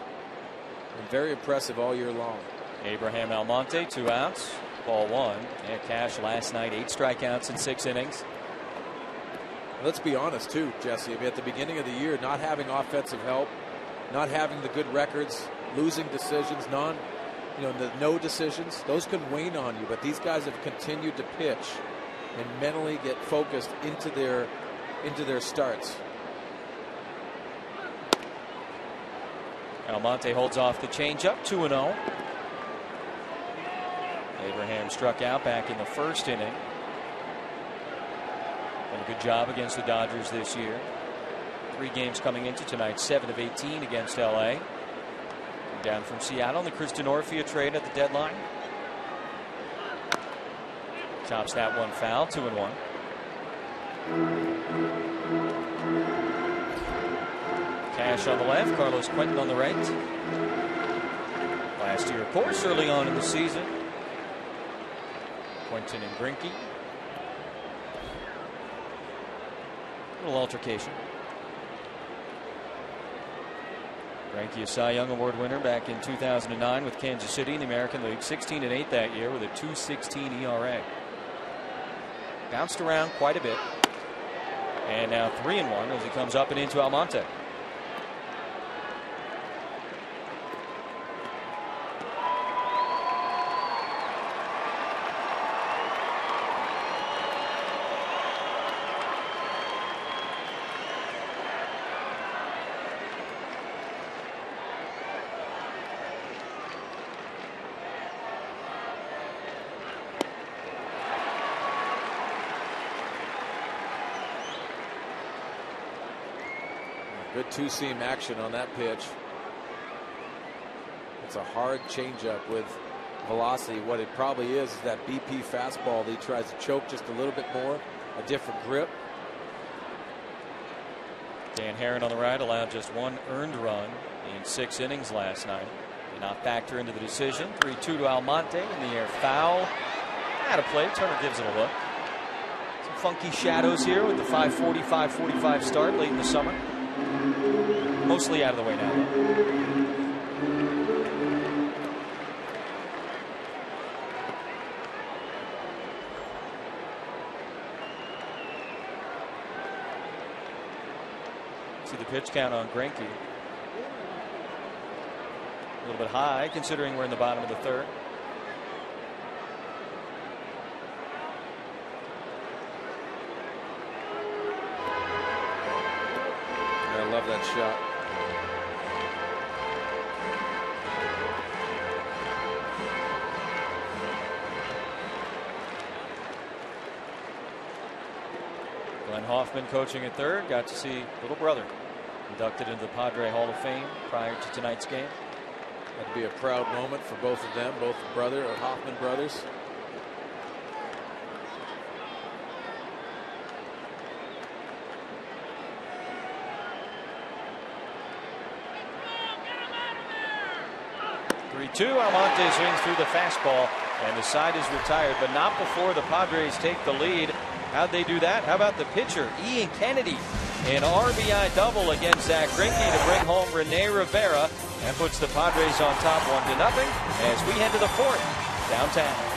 and very impressive all year long. Abraham Almonte, 2 outs, ball 1. And Cash last night, 8 strikeouts in 6 innings. Let's be honest too, Jesse. I mean, at the beginning of the year, not having offensive help, not having the good records, losing decisions, no decisions, those can wane on you. But these guys have continued to pitch and mentally get focused into their starts. Almonte holds off the changeup, 2-0. Abraham struck out back in the 1st inning. Done a good job against the Dodgers this year. 3 games coming into tonight, 7 of 18 against LA. Down from Seattle in the Kristen Orfia trade at the deadline. Chops that one foul, 2-1. Cash on the left, Carlos Quentin on the right. Last year, of course, early on in the season. Quentin and Greinke. Little altercation. Greinke, a Cy Young Award winner back in 2009 with Kansas City in the American League. 16-8 that year with a 2.16 ERA. bounced around quite a bit. And now 3-1 as he comes up and into Almonte. Good two-seam action on that pitch. It's a hard changeup with velocity. What it probably is that BP fastball that he tries to choke just a little bit more, a different grip. Dan Herron on the right allowed just 1 earned run in 6 innings last night. Did not factor into the decision. 3-2 to Almonte in the air foul. Out of play. Turner gives it a look. Some funky shadows here with the 5:40, 5:45 start late in the summer. Mostly out of the way now. See the pitch count on Greinke. A little bit high considering we're in the bottom of the 3rd. I love that shot. Glenn Hoffman coaching at 3rd. Got to see little brother inducted into the Padre Hall of Fame prior to tonight's game. That'd be a proud moment for both of them, both the Hoffman brothers. Almonte swings through the fastball, and the side is retired, but not before the Padres take the lead. How'd they do that? How about the pitcher, Ian Kennedy, an RBI double against Zach Greinke to bring home Rene Rivera, and puts the Padres on top 1-0 as we head to the 4th downtown.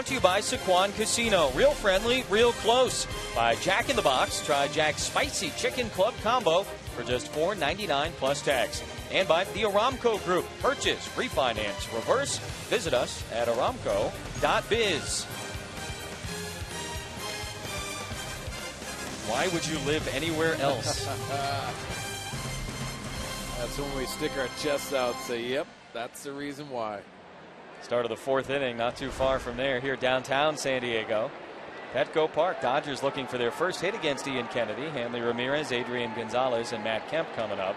Brought to you by Sequan Casino. Real friendly, real close. By Jack in the Box. Try Jack's Spicy Chicken Club Combo for just $4.99 plus tax. And by the Aramco Group. Purchase, refinance, reverse. Visit us at aramco.biz. Why would you live anywhere else? That's when we stick our chests out and say, yep, that's the reason why. Start of the 4th inning, not too far from there, here downtown San Diego. Petco Park, Dodgers looking for their first hit against Ian Kennedy. Hanley Ramirez, Adrian Gonzalez, and Matt Kemp coming up.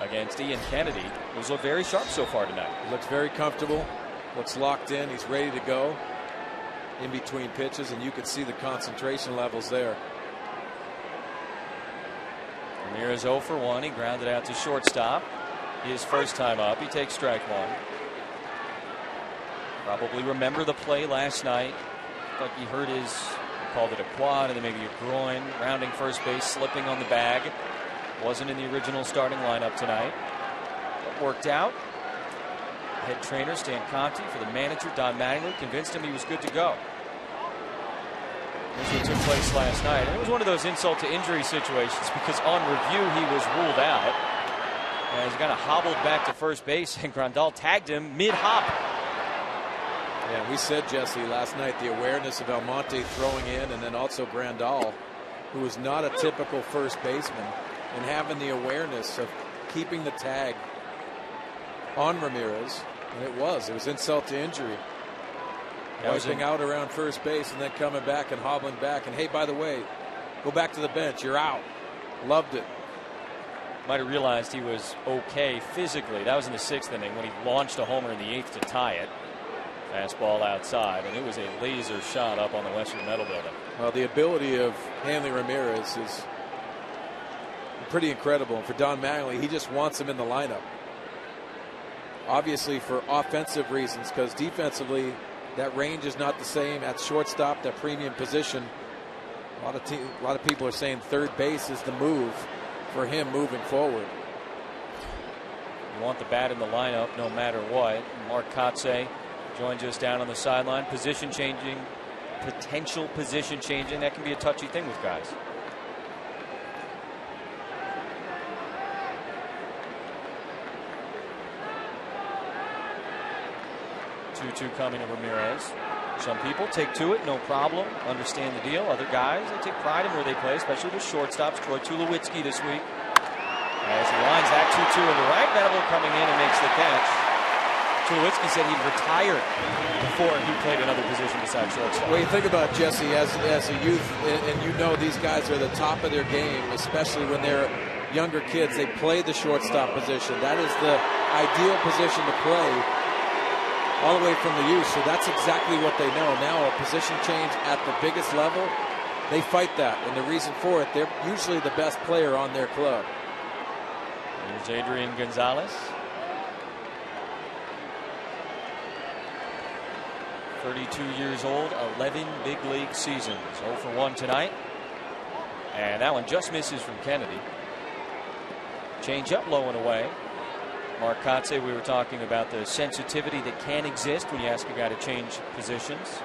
against Ian Kennedy, who's looked very sharp so far tonight. He looks very comfortable, looks locked in, he's ready to go in between pitches, and you can see the concentration levels there. Ramirez 0 for 1. He grounded out to shortstop. His first time up. He takes strike one. Probably remember the play last night. Thought he hurt his, called it a quad and then maybe a groin. Rounding first base, slipping on the bag. Wasn't in the original starting lineup tonight. But worked out. Head trainer Stan Conti for the manager Don Mattingly convinced him he was good to go. Here's what took place last night. And it was one of those insult to injury situations because on review he was ruled out. And he's kind of hobbled back to first base, and Grandal tagged him mid-hop. Yeah, we said, Jesse, last night the awareness of Almonte throwing in, and then also Grandal, who is not a typical first baseman, and having the awareness of keeping the tag on Ramirez. And it was insult to injury. Wiping out around first base and then coming back and hobbling back. And hey, by the way, go back to the bench. You're out. Loved it. Might have realized he was okay physically. That was in the 6th inning when he launched a homer in the 8th to tie it. Fastball outside, and it was a laser shot up on the Western Metal Building. Well, the ability of Hanley Ramirez is pretty incredible. And for Don Mattingly, he just wants him in the lineup. Obviously for offensive reasons, because defensively that range is not the same at shortstop, that premium position. A lot of people are saying third base is the move for him moving forward. You want the bat in the lineup no matter what. Mark Kotze joins us down on the sideline. Position changing, potential position changing. That can be a touchy thing with guys. 2-2 coming to Ramirez. Some people take to it, no problem, understand the deal. Other guys, they take pride in where they play, especially the shortstops. Troy Tulowitzki this week. As he lines that 2-2 into right, Venable coming in and makes the catch. Tulowitzki said he'd retired before he played another position besides shortstop. Well, you think about Jesse as a youth, and you know these guys are the top of their game, especially when they're younger kids. They play the shortstop position. That is the ideal position to play all the way from the youth. So that's exactly what they know. Now a position change at the biggest level, they fight that. And the reason for it, they're usually the best player on their club. Here's Adrian Gonzalez. 32 years old, 11 big league seasons. 0 for 1 tonight. And that one just misses from Kennedy. Change up low and away. Mark Kotze, we were talking about the sensitivity that can exist when you ask a guy to change positions.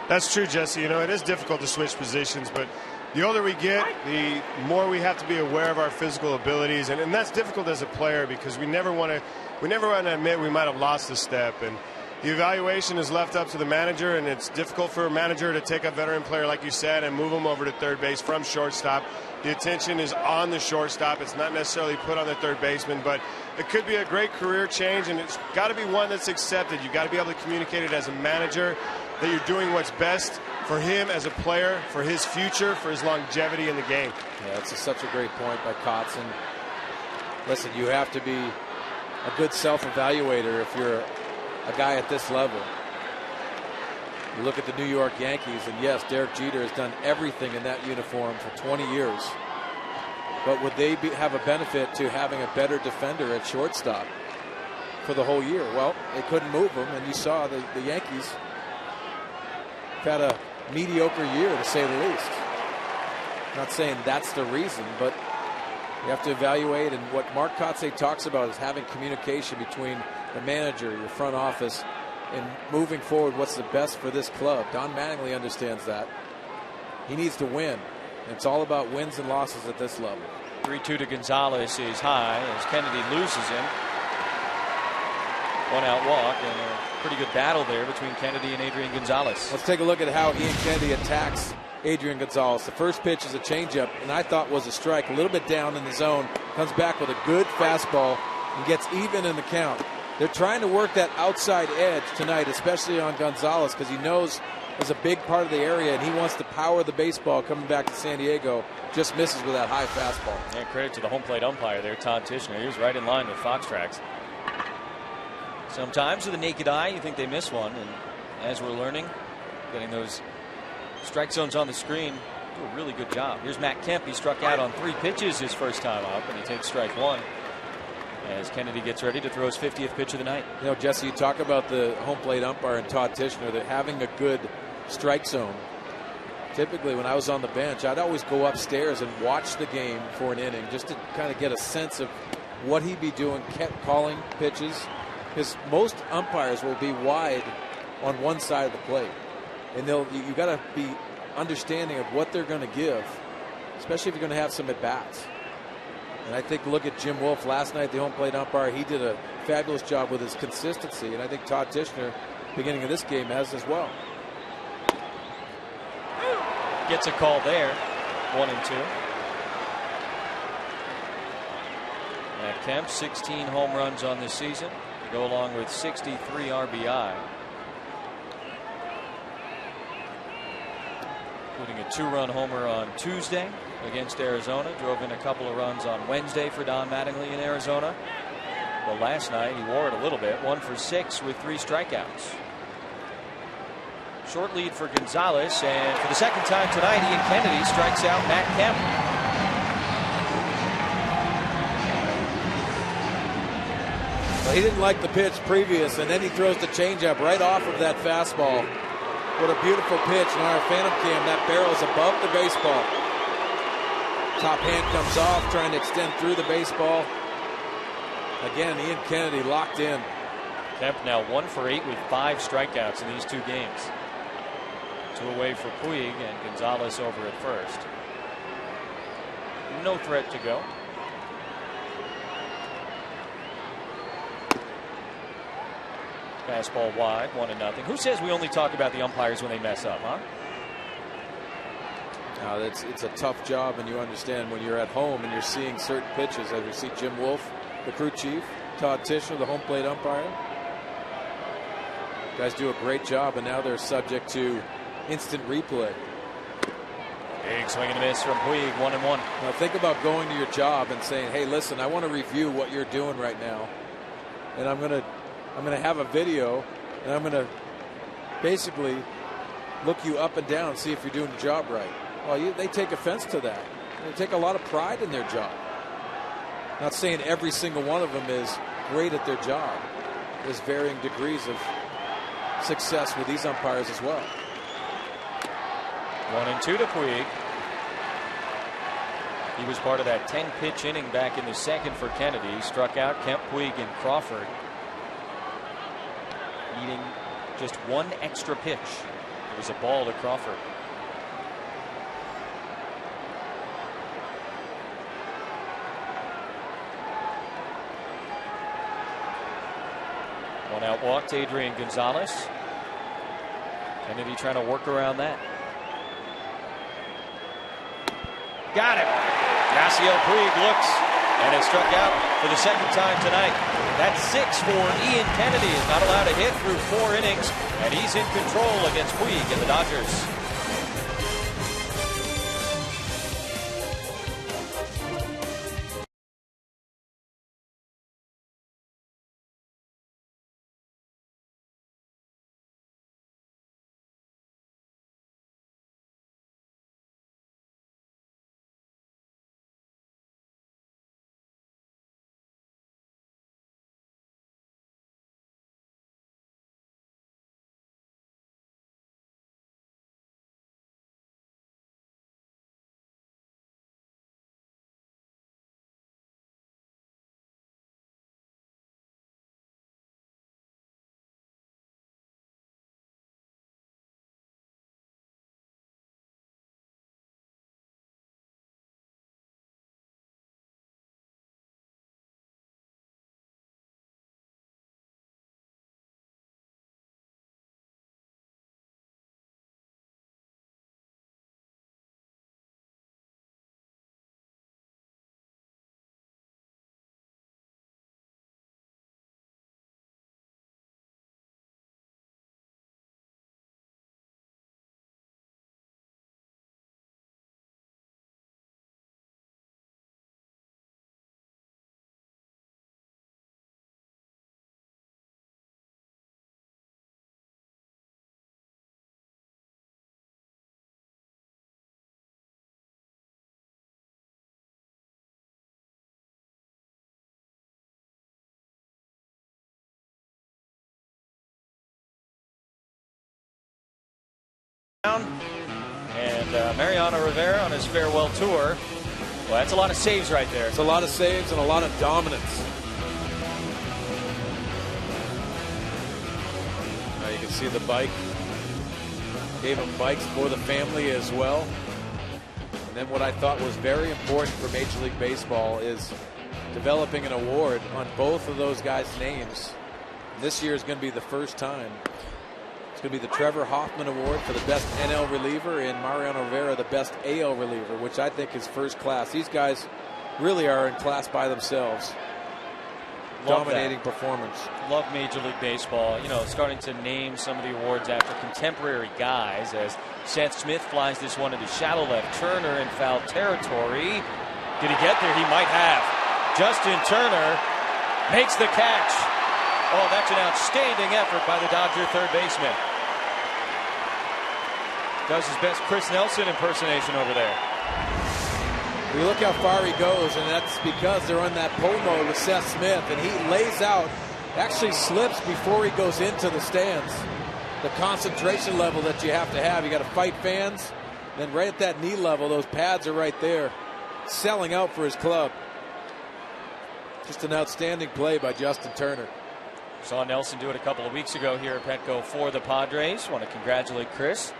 That's true, Jesse. You know, it is difficult to switch positions, but the older we get, the more we have to be aware of our physical abilities, and that's difficult as a player because we never want to admit we might have lost a step. And the evaluation is left up to the manager, and it's difficult for a manager to take a veteran player, like you said, and move him over to third base from shortstop. The attention is on the shortstop. It's not necessarily put on the third baseman, but it could be a great career change, and it's got to be one that's accepted. You've got to be able to communicate it as a manager that you're doing what's best for him as a player, for his future, for his longevity in the game. Yeah, that's such a great point by Kotzen. Listen, you have to be a good self-evaluator if you're a guy at this level. You look at the New York Yankees, and yes, Derek Jeter has done everything in that uniform for 20 years. But would they have a benefit to having a better defender at shortstop for the whole year? Well, they couldn't move him, and you saw the Yankees have had a mediocre year, to say the least. Not saying that's the reason, but you have to evaluate, and what Mark Kotze talks about is having communication between the manager, your front office, and moving forward what's the best for this club. Don Mattingly understands that. He needs to win. It's all about wins and losses at this level. 3-2 to Gonzalez is high as Kennedy loses him. 1 out walk, and a pretty good battle there between Kennedy and Adrian Gonzalez. Let's take a look at how Ian Kennedy attacks Adrian Gonzalez. The first pitch is a changeup, and I thought was a strike, a little bit down in the zone. Comes back with a good fastball and gets even in the count. They're trying to work that outside edge tonight, especially on Gonzalez, because he knows is a big part of the area, and he wants to power the baseball coming back to San Diego. Just misses with that high fastball. Yeah, credit to the home plate umpire there, Todd Tishner. He was right in line with Fox Tracks. Sometimes with the naked eye, you think they miss one, and as we're learning, getting those strike zones on the screen, do a really good job. Here's Matt Kemp. He struck out on 3 pitches his first time up, and he takes strike 1 as Kennedy gets ready to throw his 50th pitch of the night. You know, Jesse, you talk about the home plate umpire and Todd Tishner, that having a good strike zone. Typically, when I was on the bench, I'd always go upstairs and watch the game for an inning just to kind of get a sense of what he'd be doing, kept calling pitches. Because most umpires will be wide on one side of the plate, and you got to be understanding of what they're going to give, especially if you're going to have some at bats. And I think look at Jim Wolf last night, the home plate umpire. He did a fabulous job with his consistency, and I think Todd Tishner, beginning of this game, has as well. Gets a call there, 1-2. Matt Kemp, 16 home runs on this season, to go along with 63 RBI. Including a 2-run homer on Tuesday against Arizona. Drove in a couple of runs on Wednesday for Don Mattingly in Arizona. But last night he wore it a little bit. 1 for 6 with 3 strikeouts. Short lead for Gonzalez, and for the second time tonight, Ian Kennedy strikes out Matt Kemp. Well, he didn't like the pitch previous, and then he throws the changeup right off of that fastball. What a beautiful pitch. And our Phantom Cam, that barrel is above the baseball. Top hand comes off, trying to extend through the baseball. Again, Ian Kennedy locked in. Kemp now 1 for 8 with 5 strikeouts in these 2 games. 2 away for Puig, and Gonzalez over at first. No threat to go. Fastball wide, 1-0. Who says we only talk about the umpires when they mess up, huh? Now it's a tough job, and you understand when you're at home and you're seeing certain pitches, as we see Jim Wolf, the crew chief, Todd Tishner, the home plate umpire. Guys do a great job, and now they're subject to instant replay. Big swing and a miss from Puig, 1-1. Now think about going to your job and saying, hey, listen, I want to review what you're doing right now, and I'm going to have a video, and I'm going to basically look you up and down, see if you're doing the job right. Well, they take offense to that. They take a lot of pride in their job. Not saying every single one of them is great at their job. There's varying degrees of success with these umpires as well. 1-2 to Puig. He was part of that 10-pitch inning back in the second for Kennedy. He struck out Kemp, Puig, and Crawford, needing just 1 extra pitch. It was a ball to Crawford. One out walk to Adrian Gonzalez. Kennedy trying to work around that. Got him. Yasiel Puig looks and is struck out for the second time tonight. That's 6 for Ian Kennedy. Is not allowed to hit through 4 innings, and he's in control against Puig and the Dodgers. And Mariano Rivera on his farewell tour. Well, that's a lot of saves right there. It's a lot of saves and a lot of dominance. Now you can see the bike. Gave him bikes for the family as well. And then what I thought was very important for Major League Baseball is developing an award on both of those guys' names. And this year is going to be the first time. It's going to be the Trevor Hoffman Award for the best NL reliever and Mariano Rivera the best AL reliever, which I think is first class. These guys really are in class by themselves. Dominating performance. Love Major League Baseball. You know, starting to name some of the awards after contemporary guys as Seth Smith flies this one into shallow left. Turner in foul territory. Did he get there? He might have. Justin Turner makes the catch. Oh, that's an outstanding effort by the Dodger third baseman. Does his best Chris Nelson impersonation over there. We look how far he goes, and that's because they're on that pull mode with Seth Smith, and he lays out, actually slips before he goes into the stands. The concentration level that you have to have. You got to fight fans. Then right at that knee level, those pads are right there, selling out for his club. Just an outstanding play by Justin Turner. Saw Nelson do it a couple of weeks ago here at Petco for the Padres. Want to congratulate Chris.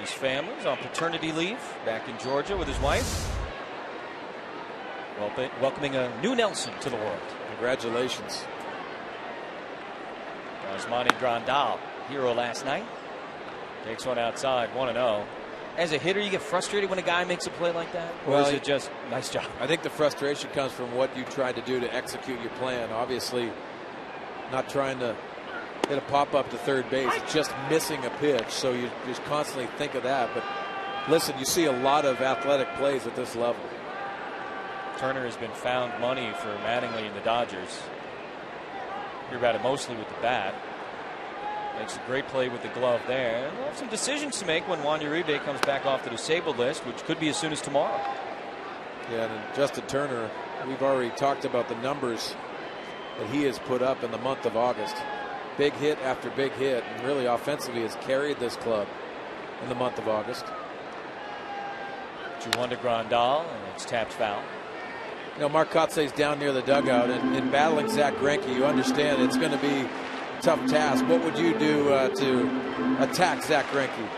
His family's on paternity leave back in Georgia with his wife. Welcoming a new Nelson to the world. Congratulations. Yasmani Grandal, hero last night. Takes one outside, 1-0. As a hitter, you get frustrated when a guy makes a play like that? Or is it just nice job? I think the frustration comes from what you tried to do to execute your plan. Obviously, not trying to hit a pop-up to third base, just missing a pitch. So you just constantly think of that. But listen, you see a lot of athletic plays at this level. Turner has been found money for Mattingly and the Dodgers. Hear about it mostly with the bat. Makes a great play with the glove there. And we'll have some decisions to make when Juan Uribe comes back off the disabled list, which could be as soon as tomorrow. Yeah, and Justin Turner, we've already talked about the numbers that he has put up in the month of August. Big hit after big hit, and really offensively has carried this club in the month of August. 2-1 to Grandal, and it's tapped foul. You know, Mark Kotze's down near the dugout, and in battling Zach Greinke, you understand it's going to be a tough task. What would you do to attack Zach Greinke?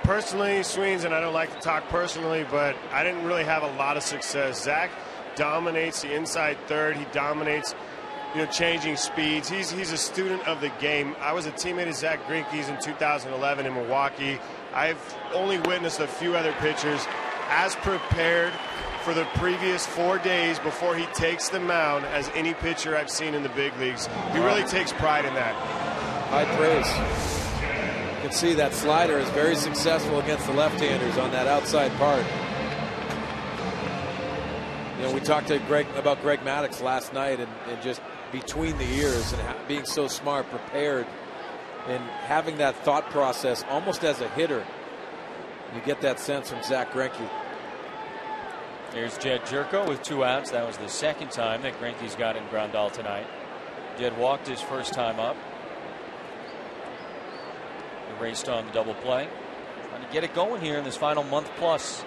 Personally, Sweens, and I don't like to talk personally, but I didn't really have a lot of success. Zach dominates the inside third. He dominates, changing speeds. He's a student of the game. I was a teammate of Zach Greinke's in 2011 in Milwaukee. I've only witnessed a few other pitchers as prepared for the previous 4 days before he takes the mound as any pitcher I've seen in the big leagues. He really takes pride in that. High praise. You can see that slider is very successful against the left-handers on that outside part. We talked to about Greg Maddux last night, and just between the ears and being so smart, prepared, and having that thought process almost as a hitter. You get that sense from Zach Greinke. There's Jed Jerko with 2 outs. That was the second time that Greinke's got in Grandal tonight. Jed walked his first time up. He raced on the double play. Trying to get it going here in this final month plus.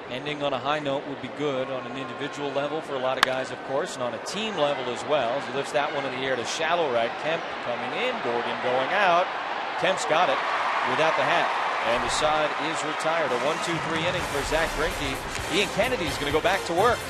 Ending on a high note would be good on an individual level for a lot of guys, of course, and on a team level as well. As he lifts that one in the air to shallow right. Kemp coming in, Gordon going out. Kemp's got it without the hat, and the side is retired. A 1-2-3 inning for Zach Greinke. Ian Kennedy's going to go back to work.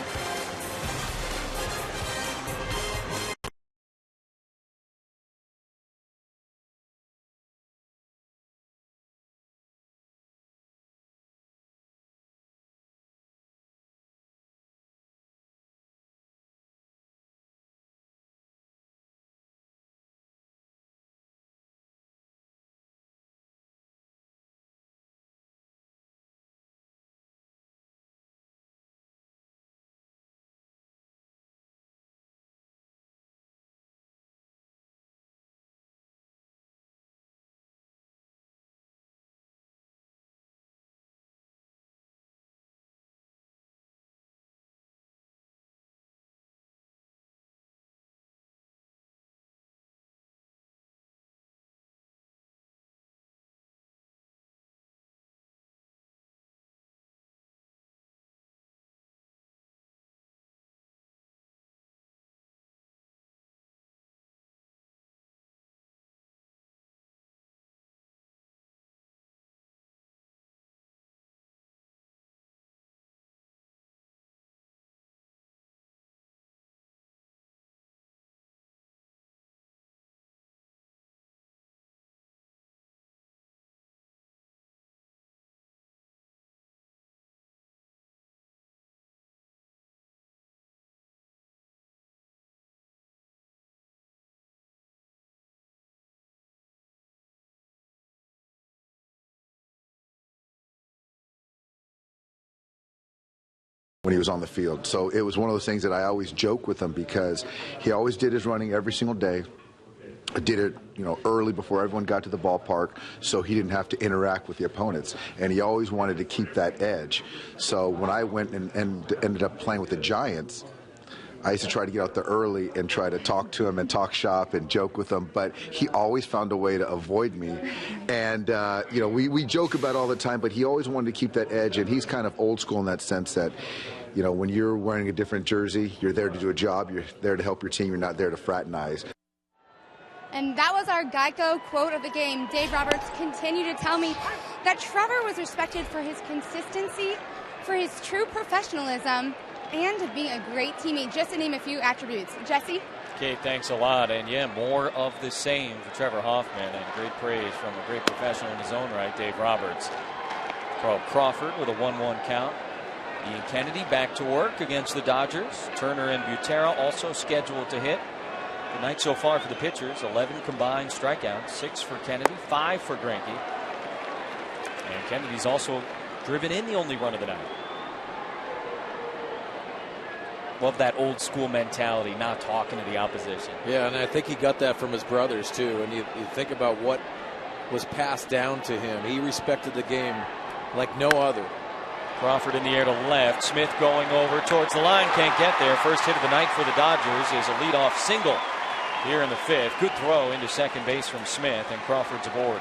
when he was on the field. So it was one of those things that I always joke with him, because he always did his running every single day. Did it, early before everyone got to the ballpark, so he didn't have to interact with the opponents. And he always wanted to keep that edge. So when I went and ended up playing with the Giants, I used to try to get out there early and try to talk to him and talk shop and joke with him, but he always found a way to avoid me. And, we joke about it all the time, but he always wanted to keep that edge, and he's kind of old school in that sense that, when you're wearing a different jersey, you're there to do a job, you're there to help your team, you're not there to fraternize. And that was our Geico quote of the game. Dave Roberts continued to tell me that Trevor was respected for his consistency, for his true professionalism, and being a great teammate, just to name a few attributes. Jesse? Okay, thanks a lot. And yeah, more of the same for Trevor Hoffman, and great praise from a great professional in his own right, Dave Roberts. Carl Crawford with a 1-1 count. Ian Kennedy back to work against the Dodgers. Turner and Butera also scheduled to hit. The night so far for the pitchers, 11 combined strikeouts, 6 for Kennedy, 5 for Greinke. And Kennedy's also driven in the only run of the night. Love that old school mentality, not talking to the opposition. Yeah, and I think he got that from his brothers too. And you think about what was passed down to him. He respected the game like no other. Crawford in the air to left. Smith going over towards the line. Can't get there. First hit of the night for the Dodgers is a leadoff single here in the 5th. Good throw into second base from Smith, and Crawford's aboard.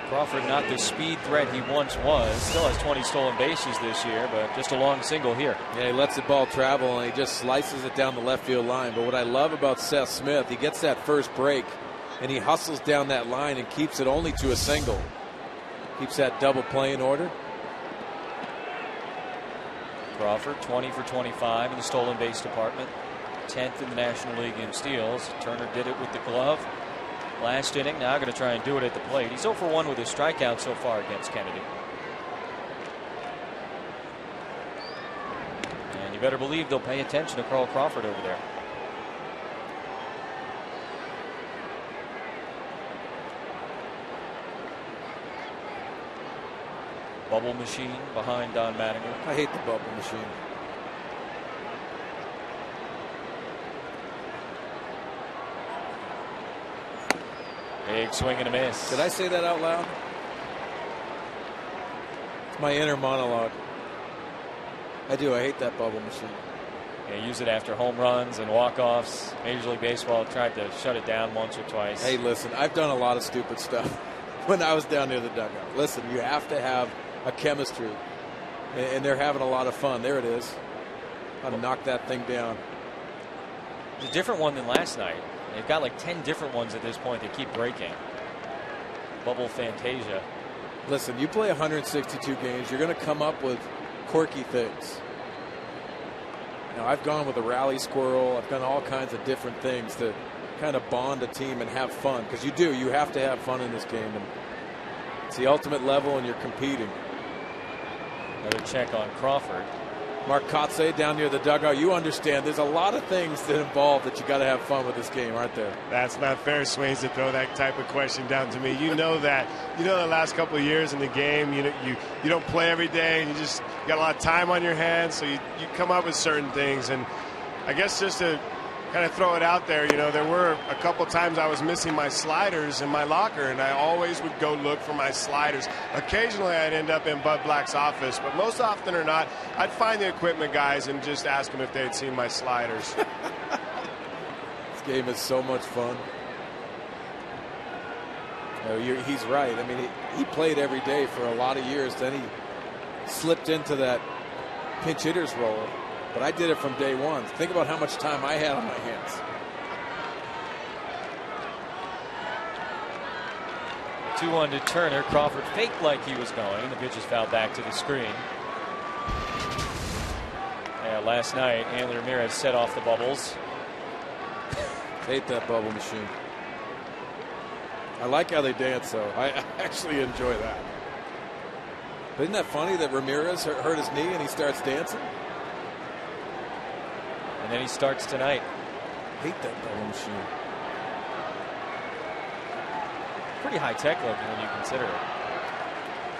Crawford not the speed threat he once was. Still has 20 stolen bases this year, but just a long single here. Yeah, he lets the ball travel and he just slices it down the left field line. But what I love about Seth Smith, he gets that first break and he hustles down that line and keeps it only to a single. Keeps that double play in order. Crawford 20 for 25 in the stolen base department. 10th in the National League in steals. Turner did it with the glove last inning. Now going to try and do it at the plate. He's 0 for 1 with his strikeout so far against Kennedy. And you better believe they'll pay attention to Carl Crawford over there. Bubble machine behind Don Mattingly. I hate the bubble machine. Big swing and a miss. Did I say that out loud? It's my inner monologue. I do. I hate that bubble machine. Yeah, use it after home runs and walk-offs. Major League Baseball tried to shut it down once or twice. Hey, listen, I've done a lot of stupid stuff when I was down near the dugout. Listen, you have to have a chemistry, and they're having a lot of fun. There it is. How to knock that thing down. It's a different one than last night. They've got like 10 different ones at this point that keep breaking. Bubble Fantasia. Listen, you play 162 games, you're going to come up with quirky things. Now, I've gone with a rally squirrel. I've done all kinds of different things to kind of bond a team and have fun. Because you have to have fun in this game. And it's the ultimate level, and you're competing. Another check on Crawford. Mark Kotze down near the dugout. You understand there's a lot of things that involve that you got to have fun with this game, aren't there? That's not fair, Swains, to throw that type of question down to me. You know that. You know the last couple of years in the game, you don't play every day, and you got a lot of time on your hands, so you come up with certain things. And I guess just to kind of throw it out there, there were a couple times I was missing my sliders in my locker, and I always would go look for my sliders. Occasionally I'd end up in Bud Black's office, but most often or not, I'd find the equipment guys and just ask them if they'd seen my sliders. This game is so much fun. He's right. I mean, he played every day for a lot of years. Then he slipped into that pinch hitter's role. But I did it from day one. Think about how much time I had on my hands. 2-1 to Turner. Crawford faked like he was going. The pitch is fouled back to the screen. Yeah, last night, Hanley Ramirez set off the bubbles. Hate that bubble machine. I like how they dance, though. I actually enjoy that. But isn't that funny that Ramirez hurt his knee and he starts dancing? And then he starts tonight. Hate that bubble machine. pretty high tech looking when you consider it.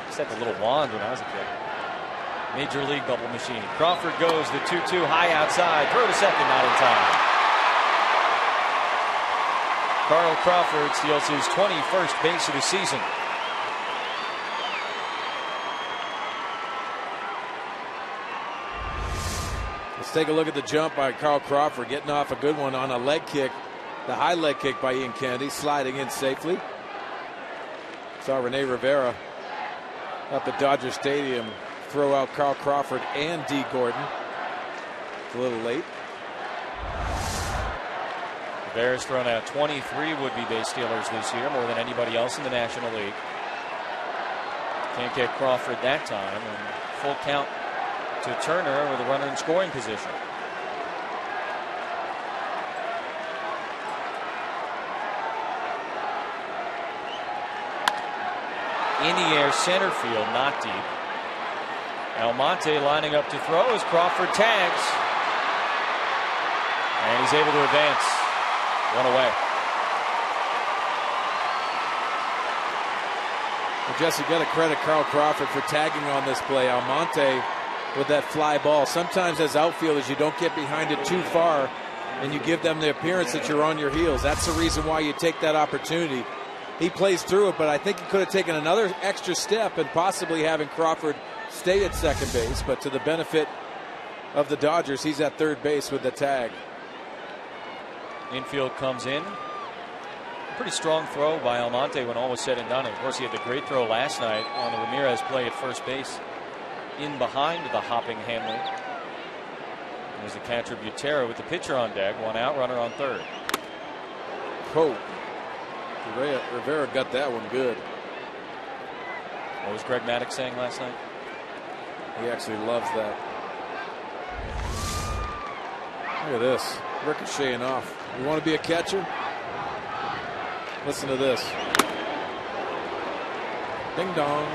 Just had the little wand when I was a kid. Major League bubble machine. Crawford goes the 2-2 high outside. Throw to second, not in time. Carl Crawford steals his 21st base of the season. Let's take a look at the jump by Carl Crawford, getting off a good one on a leg kick. The high leg kick by Ian Kennedy, sliding in safely. Saw Rene Rivera up at Dodger Stadium throw out Carl Crawford and D. Gordon. It's a little late. Rivera's thrown out 23 would-be base stealers this year, more than anybody else in the National League. Can't get Crawford that time, and full count to Turner with a runner in scoring position. In the air, center field, not deep. Almonte lining up to throw as Crawford tags. And he's able to advance. One away. Well, Jesse, got to credit Carl Crawford for tagging on this play. Almonte with that fly ball. Sometimes as outfielders, you don't get behind it too far, and you give them the appearance that you're on your heels. That's the reason why you take that opportunity. He plays through it, but I think he could have taken another extra step and possibly having Crawford stay at second base. But to the benefit of the Dodgers, he's at third base with the tag. Infield comes in. Pretty strong throw by Almonte when all was said and done. And of course, he had the great throw last night on the Ramirez play at first base, in behind the hopping Hanley. There's the catcher Butera with the pitcher on deck. One out, runner on third. Oh, Rivera got that one good. What was Greg Maddux saying last night? He actually loves that. Look at this, ricocheting off. You want to be a catcher? Listen to this. Ding dong.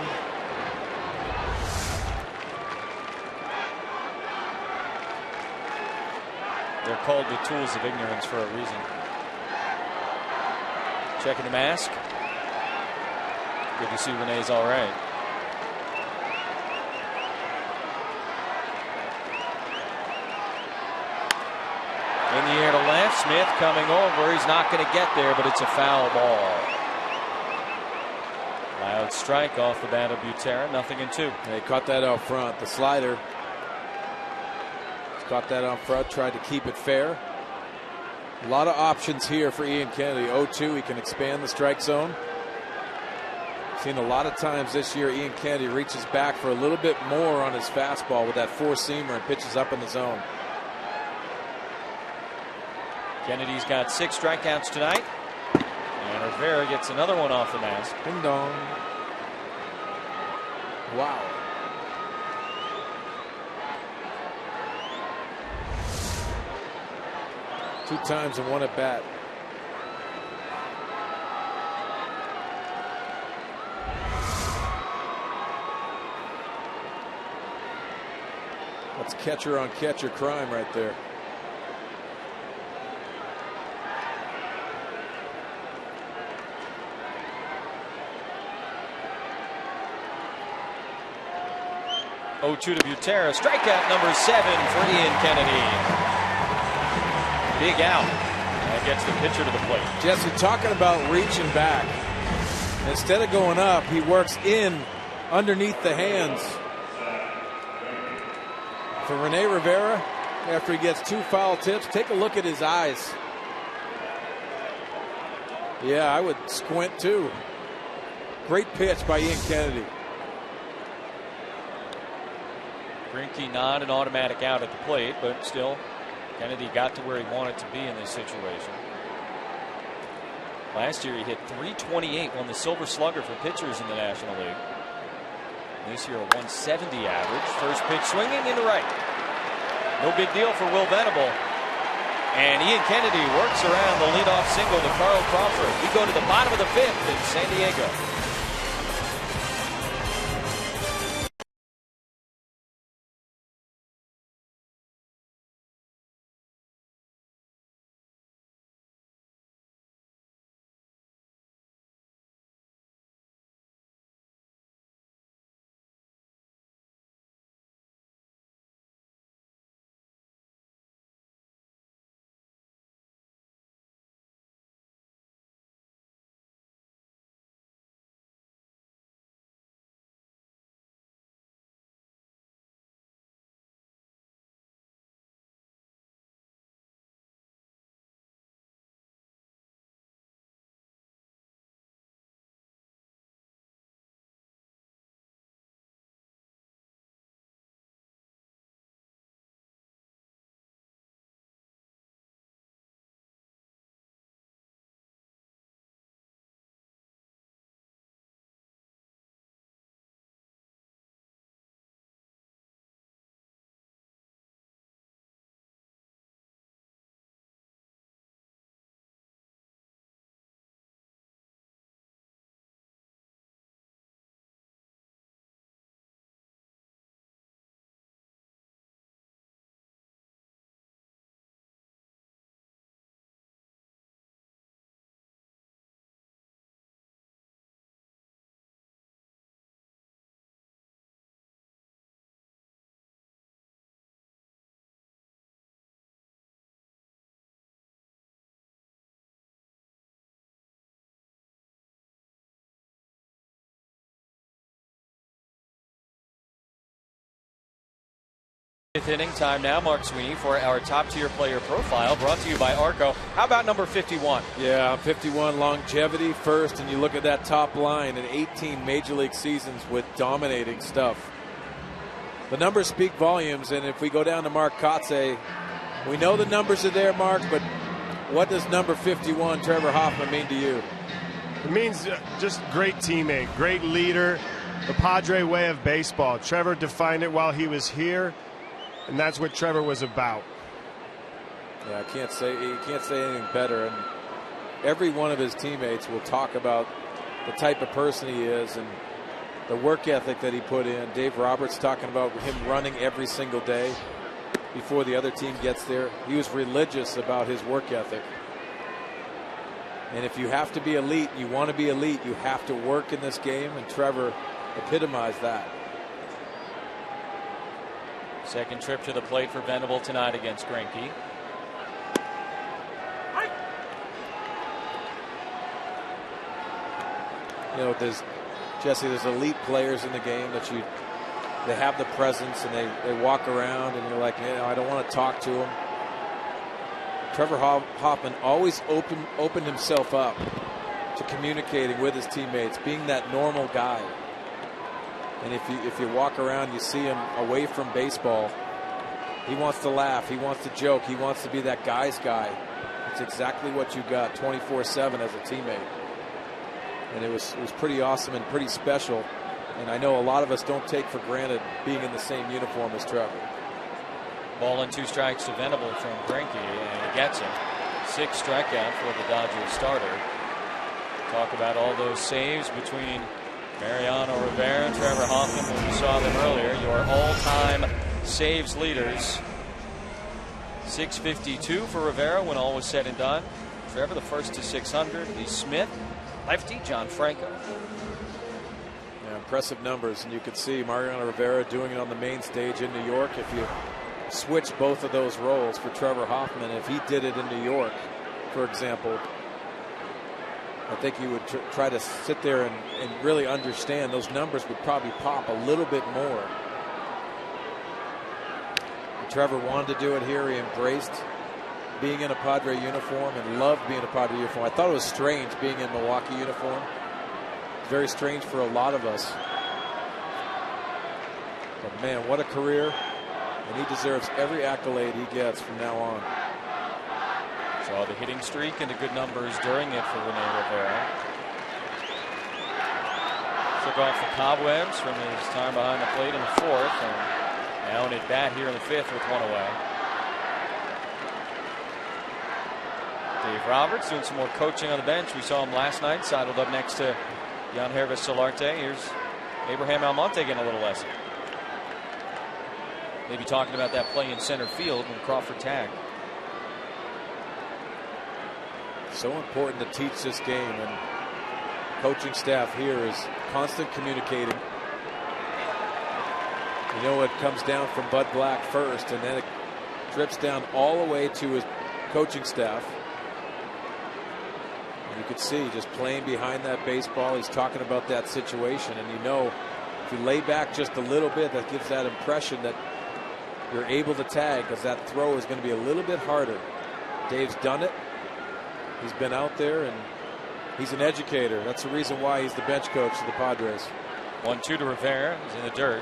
They're called the tools of ignorance for a reason. Checking the mask. Good to see Renee's all right. In the air to left. Smith coming over. He's not going to get there, but it's a foul ball. Loud strike off the bat of Butera. 0-2. They caught that out front. The slider. Caught that out front. Tried to keep it fair. A lot of options here for Ian Kennedy. 0-2. He can expand the strike zone. Seen a lot of times this year Ian Kennedy reaches back for a little bit more on his fastball with that four-seamer and pitches up in the zone. Kennedy's got 6 strikeouts tonight. And Rivera gets another one off the mask. Ding dong. Wow. Two times in one at bat. That's catcher on catcher crime right there. Oh, 2 to Butera. Strikeout number 7 for Ian Kennedy. Big out. That gets the pitcher to the plate. Jesse, talking about reaching back. Instead of going up, he works in underneath the hands. For Rene Rivera, after he gets 2 foul tips, take a look at his eyes. Yeah, I would squint too. Great pitch by Ian Kennedy. Greinke not an automatic out at the plate, but still Kennedy got to where he wanted to be in this situation. Last year he hit .328, won the Silver Slugger for pitchers in the National League. This year a .170 average. First pitch swinging into right. No big deal for Will Venable. And Ian Kennedy works around the leadoff single to Carl Crawford. We go to the bottom of the 5th in San Diego. Fifth inning time now, Mark Sweeney, for our top-tier player profile, brought to you by Arco. How about number 51? Yeah, 51, longevity first, and you look at that top line in 18 Major League seasons with dominating stuff. The numbers speak volumes, and if we go down to Mark Kotsay, we know the numbers are there, Mark, but what does number 51, Trevor Hoffman, mean to you? It means just great teammate, great leader, the Padre way of baseball. Trevor defined it while he was here, and that's what Trevor was about. Yeah, you can't say anything better. And every one of his teammates will talk about the type of person he is and the work ethic that he put in. Dave Roberts talking about him running every single day before the other team gets there. He was religious about his work ethic. And if you have to be elite, you want to be elite, you have to work in this game, and Trevor epitomized that. Second trip to the plate for Venable tonight against Greinke. You know, Jesse, there's elite players in the game that they have the presence and they walk around and you're like, you know, I don't want to talk to them. Trevor Hoffman always opened himself up to communicating with his teammates, being that normal guy. And if you walk around, you see him away from baseball, he wants to laugh, he wants to joke, he wants to be that guy's guy. It's exactly what you got 24/7 as a teammate. And it was pretty awesome and pretty special. And I know a lot of us don't take for granted being in the same uniform as Trevor. Ball and 2 strikes to Venable from Greinke, and he gets him. 6 strikeout for the Dodgers starter. Talk about all those saves between Mariano Rivera and Trevor Hoffman when we saw them earlier. Your all-time saves leaders. 652 for Rivera when all was said and done. Trevor the first to 600. Lee Smith, lefty, John Franco. Yeah, impressive numbers, and you could see Mariano Rivera doing it on the main stage in New York. If you switch both of those roles for Trevor Hoffman, if he did it in New York, for example, I think he would try to sit there and really understand those numbers would probably pop a little bit more. And Trevor wanted to do it here. He embraced being in a Padre uniform and loved being in a Padre uniform. I thought it was strange being in Milwaukee uniform. Very strange for a lot of us. But man, what a career. And he deserves every accolade he gets from now on. Saw the hitting streak and the good numbers during it for Rene Rivera. Took off the cobwebs from his time behind the plate in the 4th, and now in at bat here in the 5th with 1 away. Dave Roberts doing some more coaching on the bench. We saw him last night, sidled up next to Jan Hervis Solarte. Here's Abraham Almonte getting a little lesson. Maybe talking about that play in center field when Crawford tagged. So important to teach this game, and coaching staff here is constant communicating. You know, it comes down from Bud Black first, and then it drips down all the way to his coaching staff. And you can see just playing behind that baseball, he's talking about that situation, and you know, if you lay back just a little bit, that gives that impression that you're able to tag, because that throw is going to be a little bit harder. Dave's done it. He's been out there, and he's an educator. That's the reason why he's the bench coach of the Padres. 1-2 to Rivera. He's in the dirt.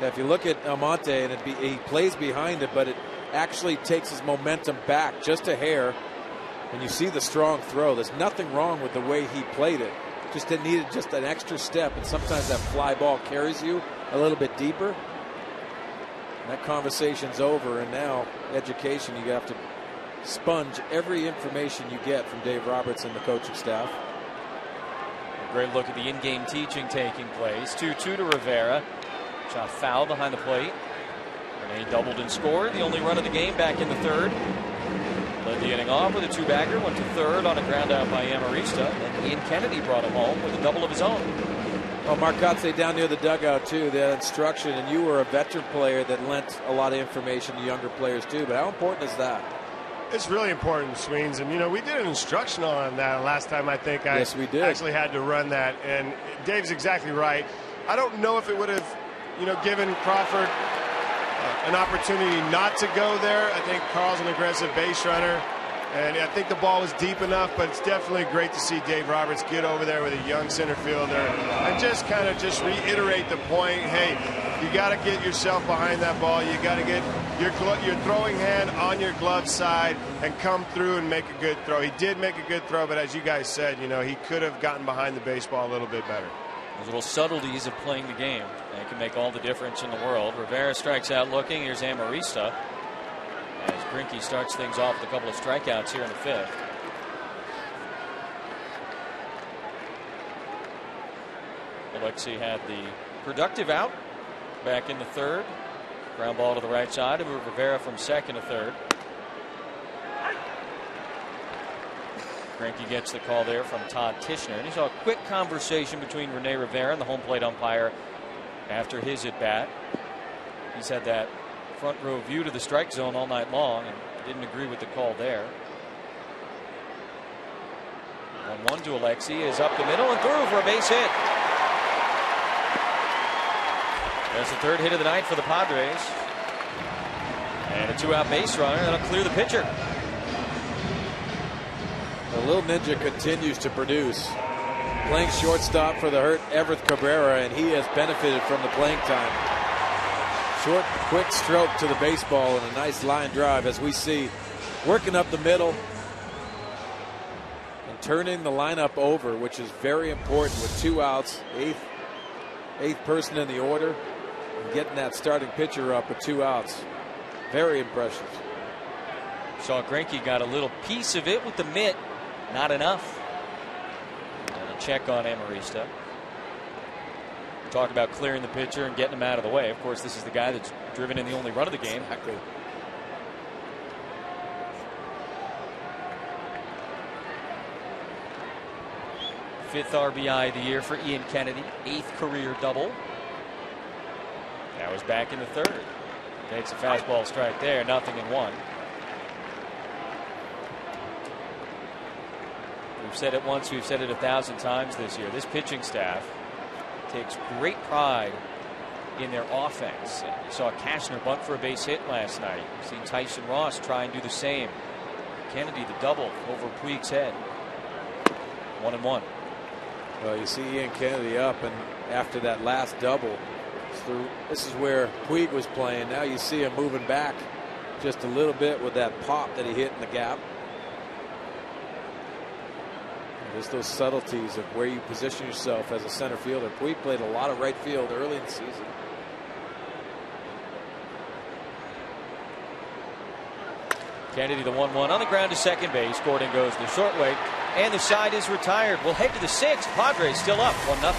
Yeah, if you look at Almonte, and he plays behind it, but it actually takes his momentum back just a hair. And you see the strong throw. There's nothing wrong with the way he played it. Just it needed just an extra step, and sometimes that fly ball carries you a little bit deeper. And that conversation's over, and now education, you have to sponge every information you get from Dave Roberts and the coaching staff. A great look at the in-game teaching taking place. 2-2 to Rivera. Shot foul behind the plate. Rene doubled and scored. The only run of the game back in the 3rd. Led the inning off with a 2-bagger. Went to 3rd on a ground out by Amarista. And Ian Kennedy brought him home with a double of his own. Well, Mark Kotsay down near the dugout too, that instruction, and you were a veteran player that lent a lot of information to younger players too, but how important is that? It's really important, Sweens, and you know, we did an instructional on that last time. I think yes, we did. Actually had to run that, and Dave's exactly right. I don't know if it would have given Crawford an opportunity not to go there. I think Carl's an aggressive base runner, and I think the ball was deep enough, but it's definitely great to see Dave Roberts get over there with a young center fielder and just kind of reiterate the point. Hey, you got to get yourself behind that ball. You got to get your throwing hand on your glove side and come through and make a good throw. He did make a good throw, but as you guys said, he could have gotten behind the baseball a little bit better. Those little subtleties of playing the game, and can make all the difference in the world. Rivera strikes out looking. Here's Amarista as Greinke starts things off with a couple of strikeouts here in the fifth. Alexi had the productive out back in the third. Ground ball to the right side to move Rivera from second to third. Greinke gets the call there from Todd Tishner. And you saw a quick conversation between Rene Rivera and the home plate umpire after his at bat. He's had that front row view to the strike zone all night long and didn't agree with the call there. 1-1 to Alexi is up the middle and through for a base hit. There's the third hit of the night for the Padres. And a 2-out base runner that'll clear the pitcher. The little ninja continues to produce. Playing shortstop for the hurt Everett Cabrera, and he has benefited from the playing time. Short, quick stroke to the baseball and a nice line drive, as we see, working up the middle and turning the lineup over, which is very important with 2 outs, eighth person in the order, and getting that starting pitcher up with 2 outs. Very impressive. Saw Greinke got a little piece of it with the mitt. Not enough. And a check on Amarista. Talk about clearing the pitcher and getting him out of the way. Of course, this is the guy that's driven in the only run of the game. Exactly. Fifth RBI of the year for Ian Kennedy. 8th career double. Now he's back in the third. Takes a fastball strike there. 0-1. We've said it once, we've said it 1,000 times this year. This pitching staff takes great pride in their offense. You saw Cashner bunt for a base hit last night. You've seen Tyson Ross try and do the same. Kennedy the double over Puig's head. 1-1. Well, you see Ian Kennedy up, and after that last double, this is where Puig was playing. Now you see him moving back just a little bit with that pop that he hit in the gap. Just those subtleties of where you position yourself as a center fielder. Puig played a lot of right field early in the season. Kennedy the 1-1 on the ground to second base. Gordon goes the short way, and the side is retired. We'll head to the 6th. Padres still up 1-0.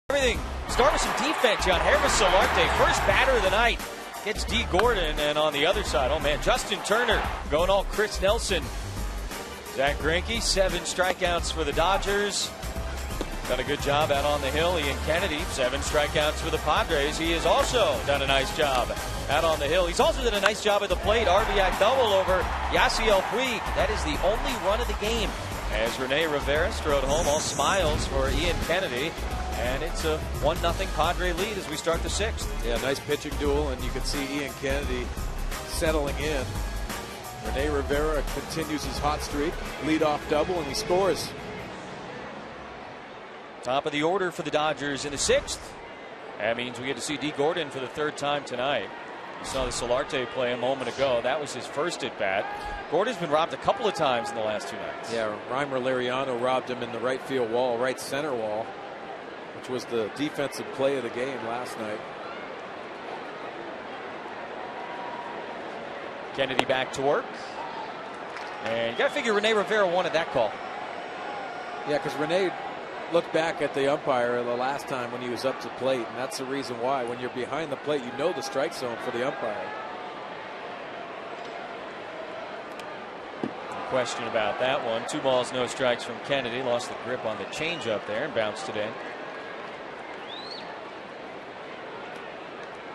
Everything. Start with some defense. Jan Hermes Solarte, first batter of the night. It's D. Gordon, and on the other side, oh man, Justin Turner going all Chris Nelson. Zach Greinke, 7 strikeouts for the Dodgers. Done a good job out on the hill. Ian Kennedy, 7 strikeouts for the Padres. He has also done a nice job out on the hill. He's also done a nice job at the plate. RBI double over Yasiel Puig. That is the only run of the game, as Rene Rivera strode home. All smiles for Ian Kennedy. And it's a 1-0 Padre lead as we start the 6th. Yeah, nice pitching duel, and you can see Ian Kennedy settling in. Rene Rivera continues his hot streak. Leadoff double, and he scores. Top of the order for the Dodgers in the 6th. That means we get to see D. Gordon for the 3rd time tonight. You saw the Solarte play a moment ago. That was his first at bat. Gordon's been robbed a couple of times in the last 2 nights. Yeah, Reimer Liriano robbed him in the right field wall, right center wall, which was the defensive play of the game last night. Kennedy back to work. And you got to figure Rene Rivera wanted that call. Yeah, because Rene looked back at the umpire the last time when he was up to plate, and that's the reason why. When you're behind the plate, you know the strike zone for the umpire. No question about that one. 2 balls, no strikes from Kennedy. Lost the grip on the changeup there and bounced it in.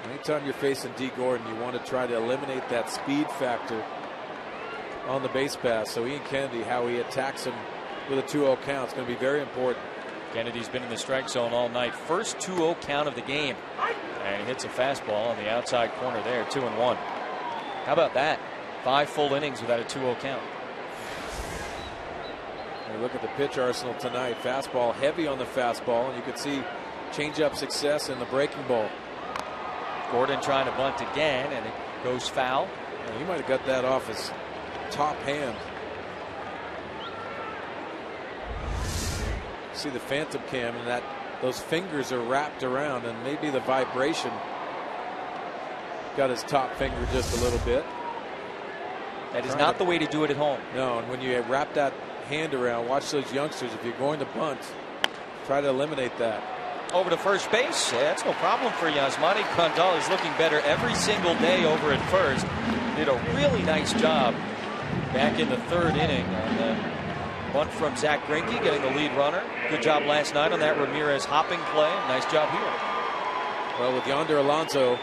Anytime you're facing D. Gordon, you want to try to eliminate that speed factor on the base pass. So Ian Kennedy, how he attacks him with a 2-0 count is going to be very important. Kennedy's been in the strike zone all night. First 2-0 count of the game. And he hits a fastball on the outside corner there, 2-1. How about that? 5 full innings without a 2-0 count. And look at the pitch arsenal tonight. Fastball heavy on the fastball, and you can see changeup success in the breaking ball. Gordon trying to bunt again, and it goes foul. And he might have got that off his top hand. See the phantom cam, and that those fingers are wrapped around, and maybe the vibration got his top finger just a little bit. That is not the way to do it at home. No, and when you wrap that hand around, watch those youngsters. If you're going to bunt, try to eliminate that. Over to first base. Yeah, that's no problem for Yasmani Grandal. He's looking better every single day over at first. Did a really nice job back in the 3rd inning on the bunt from Zach Greinke, getting the lead runner. Good job last night on that Ramirez hopping play. Nice job here. Well, with Yonder Alonso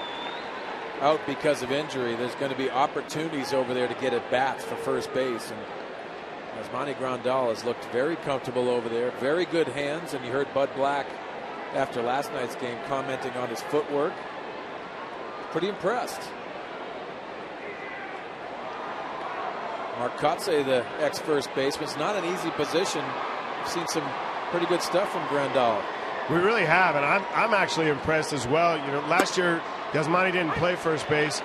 out because of injury, there's going to be opportunities over there to get at bats for first base. And Yasmani Grandal has looked very comfortable over there. Very good hands, and you heard Bud Black after last night's game commenting on his footwork. Pretty impressed. Mark Kotze, the ex-first baseman, not an easy position. We've seen some pretty good stuff from Grandal. We really have, and I'm actually impressed as well. You know, last year Yasmani didn't play first base.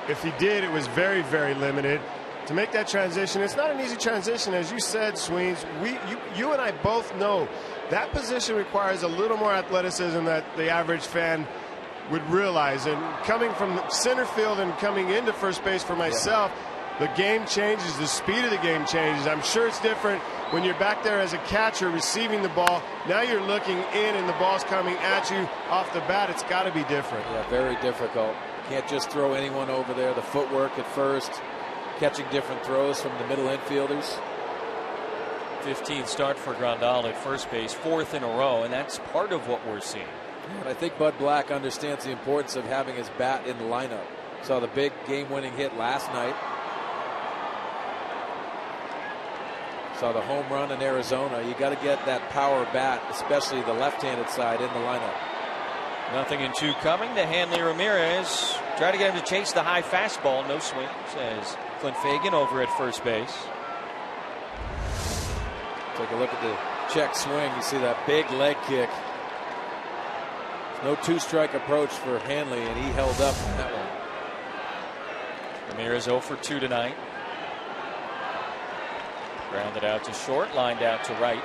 If he did, it was very, very limited. To make that transition, it's not an easy transition, as you said, Sweens. You and I both know that position requires a little more athleticism that the average fan would realize. And coming from center field and coming into first base for myself, the game changes, the speed of the game changes. I'm sure it's different when you're back there as a catcher receiving the ball. Now you're looking in and the ball's coming at you off the bat. It's got to be different. Yeah, very difficult. Can't just throw anyone over there. The footwork at first, catching different throws from the middle infielders. 15th start for Grandal at first base, 4th in a row, and that's part of what we're seeing. I think Bud Black understands the importance of having his bat in the lineup. Saw the big game-winning hit last night. Saw the home run in Arizona. You got to get that power bat, especially the left-handed side, in the lineup. 0-2 coming to Hanley Ramirez. Try to get him to chase the high fastball. No swing, says Clint Fagan over at first base. Take a look at the check swing. You see that big leg kick. No 2-strike approach for Hanley, and he held up on that one. Ramirez 0 for 2 tonight. Grounded out to short, lined out to right.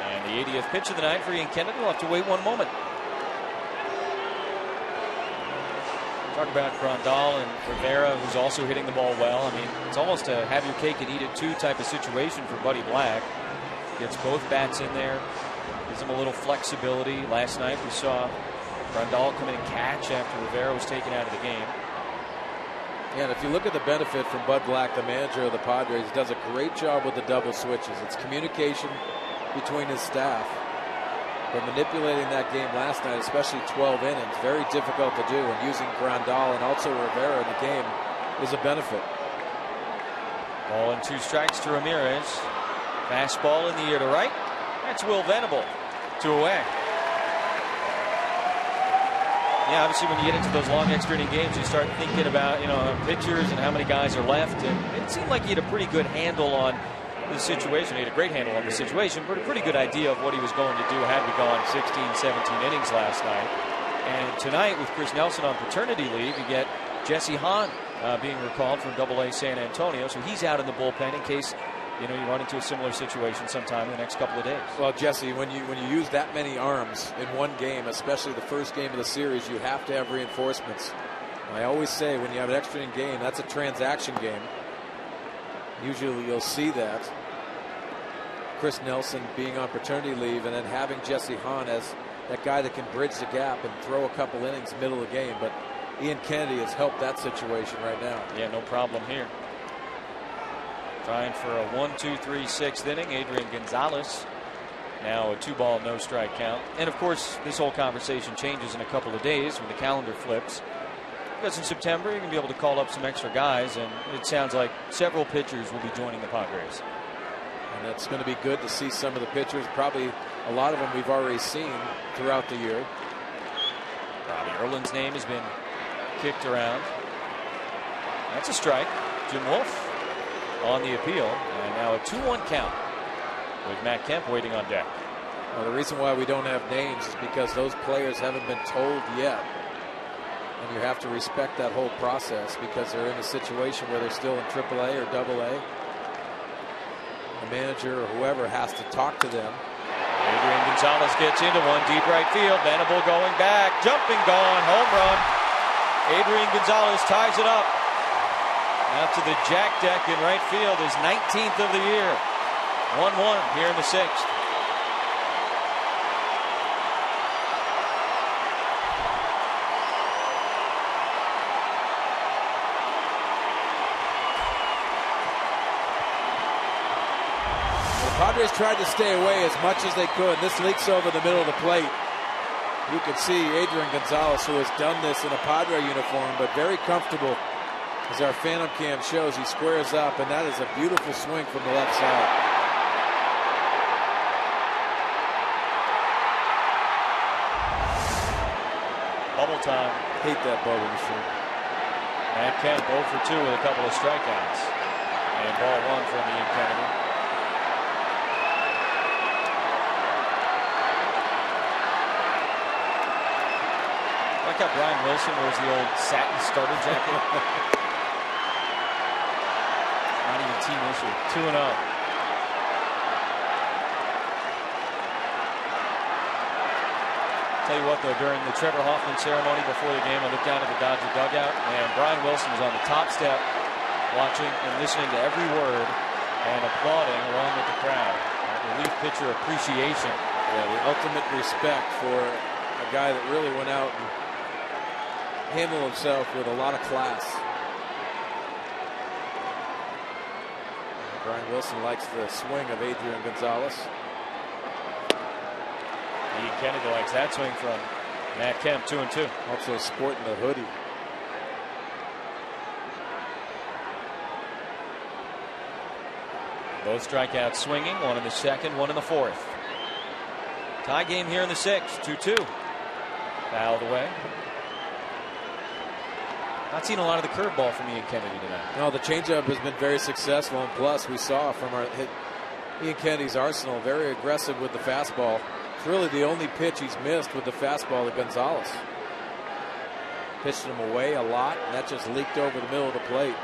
And the 80th pitch of the night for Ian Kennedy. We'll have to wait 1 moment. Talk about Grandal and Rivera, who's also hitting the ball well. I mean, it's almost a have your cake and eat it too type of situation for Buddy Black. gets both bats in there, gives him a little flexibility. Last night we saw Grandal come in and catch after Rivera was taken out of the game. Yeah, and if you look at the benefit from Bud Black, the manager of the Padres, he does a great job with the double switches. It's communication between his staff. But manipulating that game last night, especially 12 innings, very difficult to do. And using Grandal and also Rivera in the game is a benefit. 1-2 strikes to Ramirez. Fastball in the air to right. That's Will Venable. 2 away. Yeah, obviously when you get into those long extra inning games, you start thinking about, pitchers and how many guys are left. And it seemed like he had a pretty good handle on the situation. He had a great handle on the situation, but a pretty good idea of what he was going to do had we gone 16, 17 innings last night. And tonight, with Chris Nelson on paternity leave, you get Jesse Hahn being recalled from AA San Antonio. So he's out in the bullpen in case you run into a similar situation sometime in the next couple of days. Well, Jesse, when you use that many arms in one game, especially the first game of the series, you have to have reinforcements. And I always say when you have an extra inning game, that's a transaction game. Usually you'll see that. Chris Nelson being on paternity leave and then having Jesse Hahn as that guy that can bridge the gap and throw a couple innings middle of the game. But Ian Kennedy has helped that situation right now. Yeah, no problem here. Trying for a 1-2-3 6th inning. Adrian Gonzalez now a 2-ball no strike count. And of course this whole conversation changes in a couple of days when the calendar flips, because in September you're going to be able to call up some extra guys, and it sounds like several pitchers will be joining the Padres. And that's going to be good to see some of the pitchers. Probably a lot of them we've already seen throughout the year. Bobby Erlin's name has been kicked around. That's a strike. Jim Wolf on the appeal, and now a 2-1 count with Matt Kemp waiting on deck. Well, the reason why we don't have names is because those players haven't been told yet. And you have to respect that whole process because they're in a situation where they're still in AAA or AA. The manager or whoever has to talk to them. Adrian Gonzalez gets into one, deep right field. Venable going back, jumping, gone, home run. Adrian Gonzalez ties it up. Out to the jack deck in right field, his 19th of the year. 1-1 here in the 6th. Padres tried to stay away as much as they could. This leaks over the middle of the plate. You can see Adrian Gonzalez, who has done this in a Padre uniform, but very comfortable. As our Phantom Cam shows, he squares up, and that is a beautiful swing from the left side. Bubble time. Hate that bubble machine. Matt Kemp 0 for 2 with a couple of strikeouts. And ball 1 from Ian Kennedy. I like how Brian Wilson wears the old satin starter jacket. Not even team issue. 2-0. Tell you what, though, during the Trevor Hoffman ceremony before the game, I looked down at the Dodger dugout, and Brian Wilson was on the top step watching and listening to every word and applauding along with the crowd. Relief pitcher appreciation. Yeah, the ultimate respect for a guy that really went out and handled himself with a lot of class. Brian Wilson likes the swing of Adrian Gonzalez. Ian Kennedy likes that swing from Matt Kemp, 2-2. Also sporting the hoodie. Both strikeouts swinging, one in the 2nd, one in the 4th. Tie game here in the 6th, 2-2. Fouled away. Not seen a lot of the curveball from Ian Kennedy tonight. No, the changeup has been very successful, and plus we saw from Ian Kennedy's arsenal, very aggressive with the fastball. It's really the only pitch he's missed with the fastball to Gonzalez. Pitched him away a lot, and that just leaked over the middle of the plate.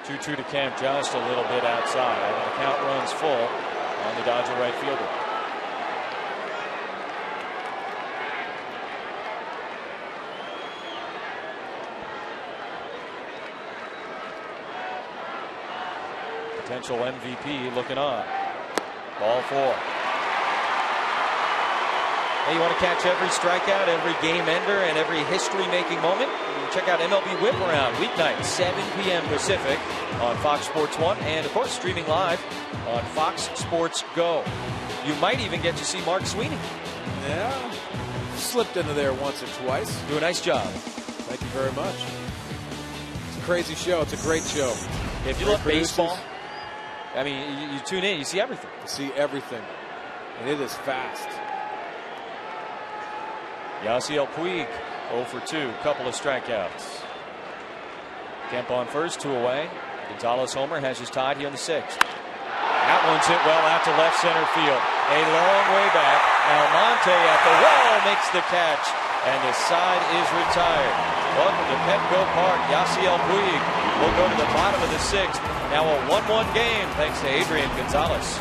2-2 to Kemp, just a little bit outside. And the count runs full on the Dodger right fielder. Potential MVP looking on. Ball 4. Hey, you want to catch every strikeout, every game ender, and every history-making moment? Check out MLB Whip Around weeknights, 7 p.m. Pacific on Fox Sports 1, and of course streaming live on Fox Sports Go. You might even get to see Mark Sweeney. Yeah, slipped into there once or twice. Do a nice job. Thank you very much. It's a crazy show. It's a great show. If you love baseball, I mean, you tune in, you see everything. You see everything, and it is fast. Yasiel Puig, 0 for 2, couple of strikeouts. Kemp on first, 2 away. Gonzalez homer has his tied here in the 6th. That one's hit well out to left center field. A long way back. Almonte at the wall makes the catch, and the side is retired. Welcome to Petco Park. Yasiel Puig will go to the bottom of the 6th. Now a 1-1 game thanks to Adrian Gonzalez.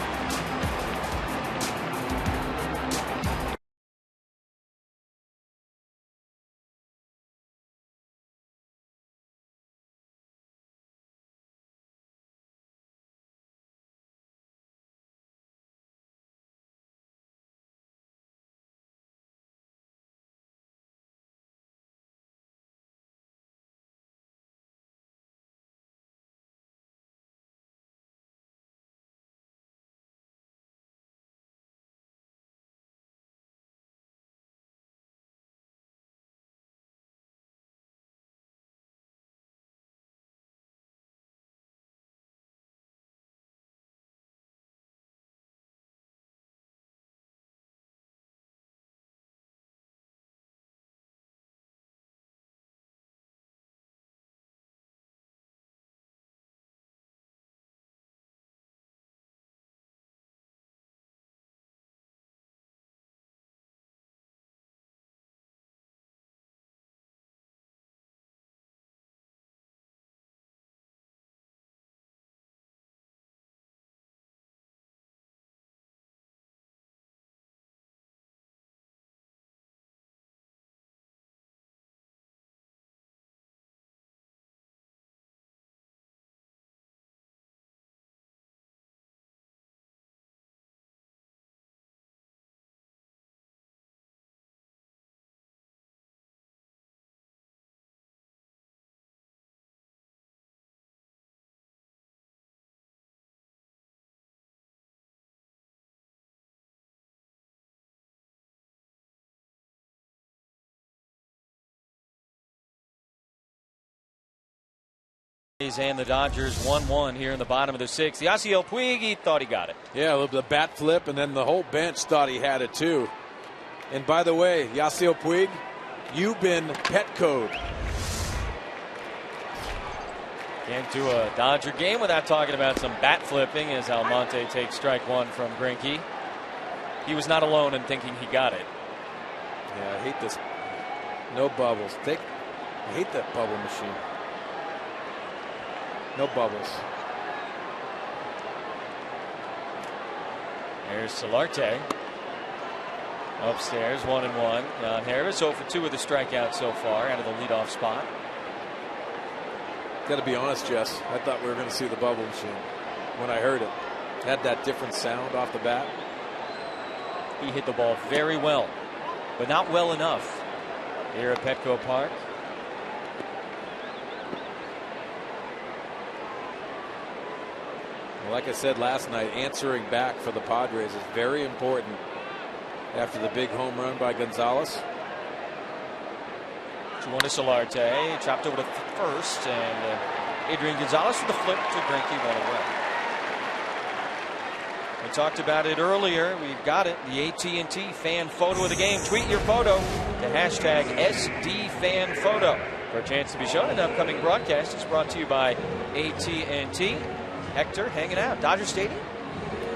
And the Dodgers 1-1 here in the bottom of the 6th. Yasiel Puig, he thought he got it. Yeah, the bat flip, and then the whole bench thought he had it too. And by the way, Yasiel Puig, you've been Petco'd. Can't do a Dodger game without talking about some bat flipping as Almonte takes strike 1 from Greinke. He was not alone in thinking he got it. Yeah, I hate this. No bubbles. I hate that bubble machine. No bubbles. There's Solarte. Upstairs, 1-1. Jan Harris 0 for 2 with a strikeout so far out of the leadoff spot. Got to be honest, Jess. I thought we were going to see the bubble machine when I heard it. It had that different sound off the bat. He hit the ball very well, but not well enough here at Petco Park. Like I said last night, answering back for the Padres is very important after the big home run by Gonzalez. 2-1 to Solarte, chopped over to first, and Adrian Gonzalez with the flip to Greinke, 1 away. We talked about it earlier. We've got it. The AT&T fan photo of the game. Tweet your photo to hashtag SDFanPhoto for a chance to be shown in an upcoming broadcast. It's brought to you by AT&T. Hector hanging out. Dodger Stadium?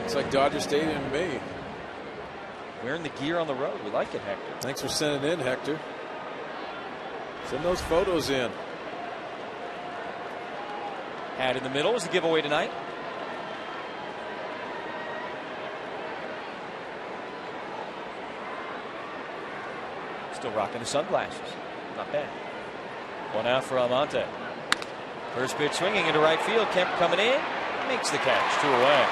It's like Dodger Stadium to me. Wearing the gear on the road. We like it, Hector. Thanks for sending in, Hector. Send those photos in. Hat in the middle is the giveaway tonight. Still rocking the sunglasses. Not bad. 1 out for Almonte. First pitch swinging into right field. Kemp coming in. makes the catch, 2 away.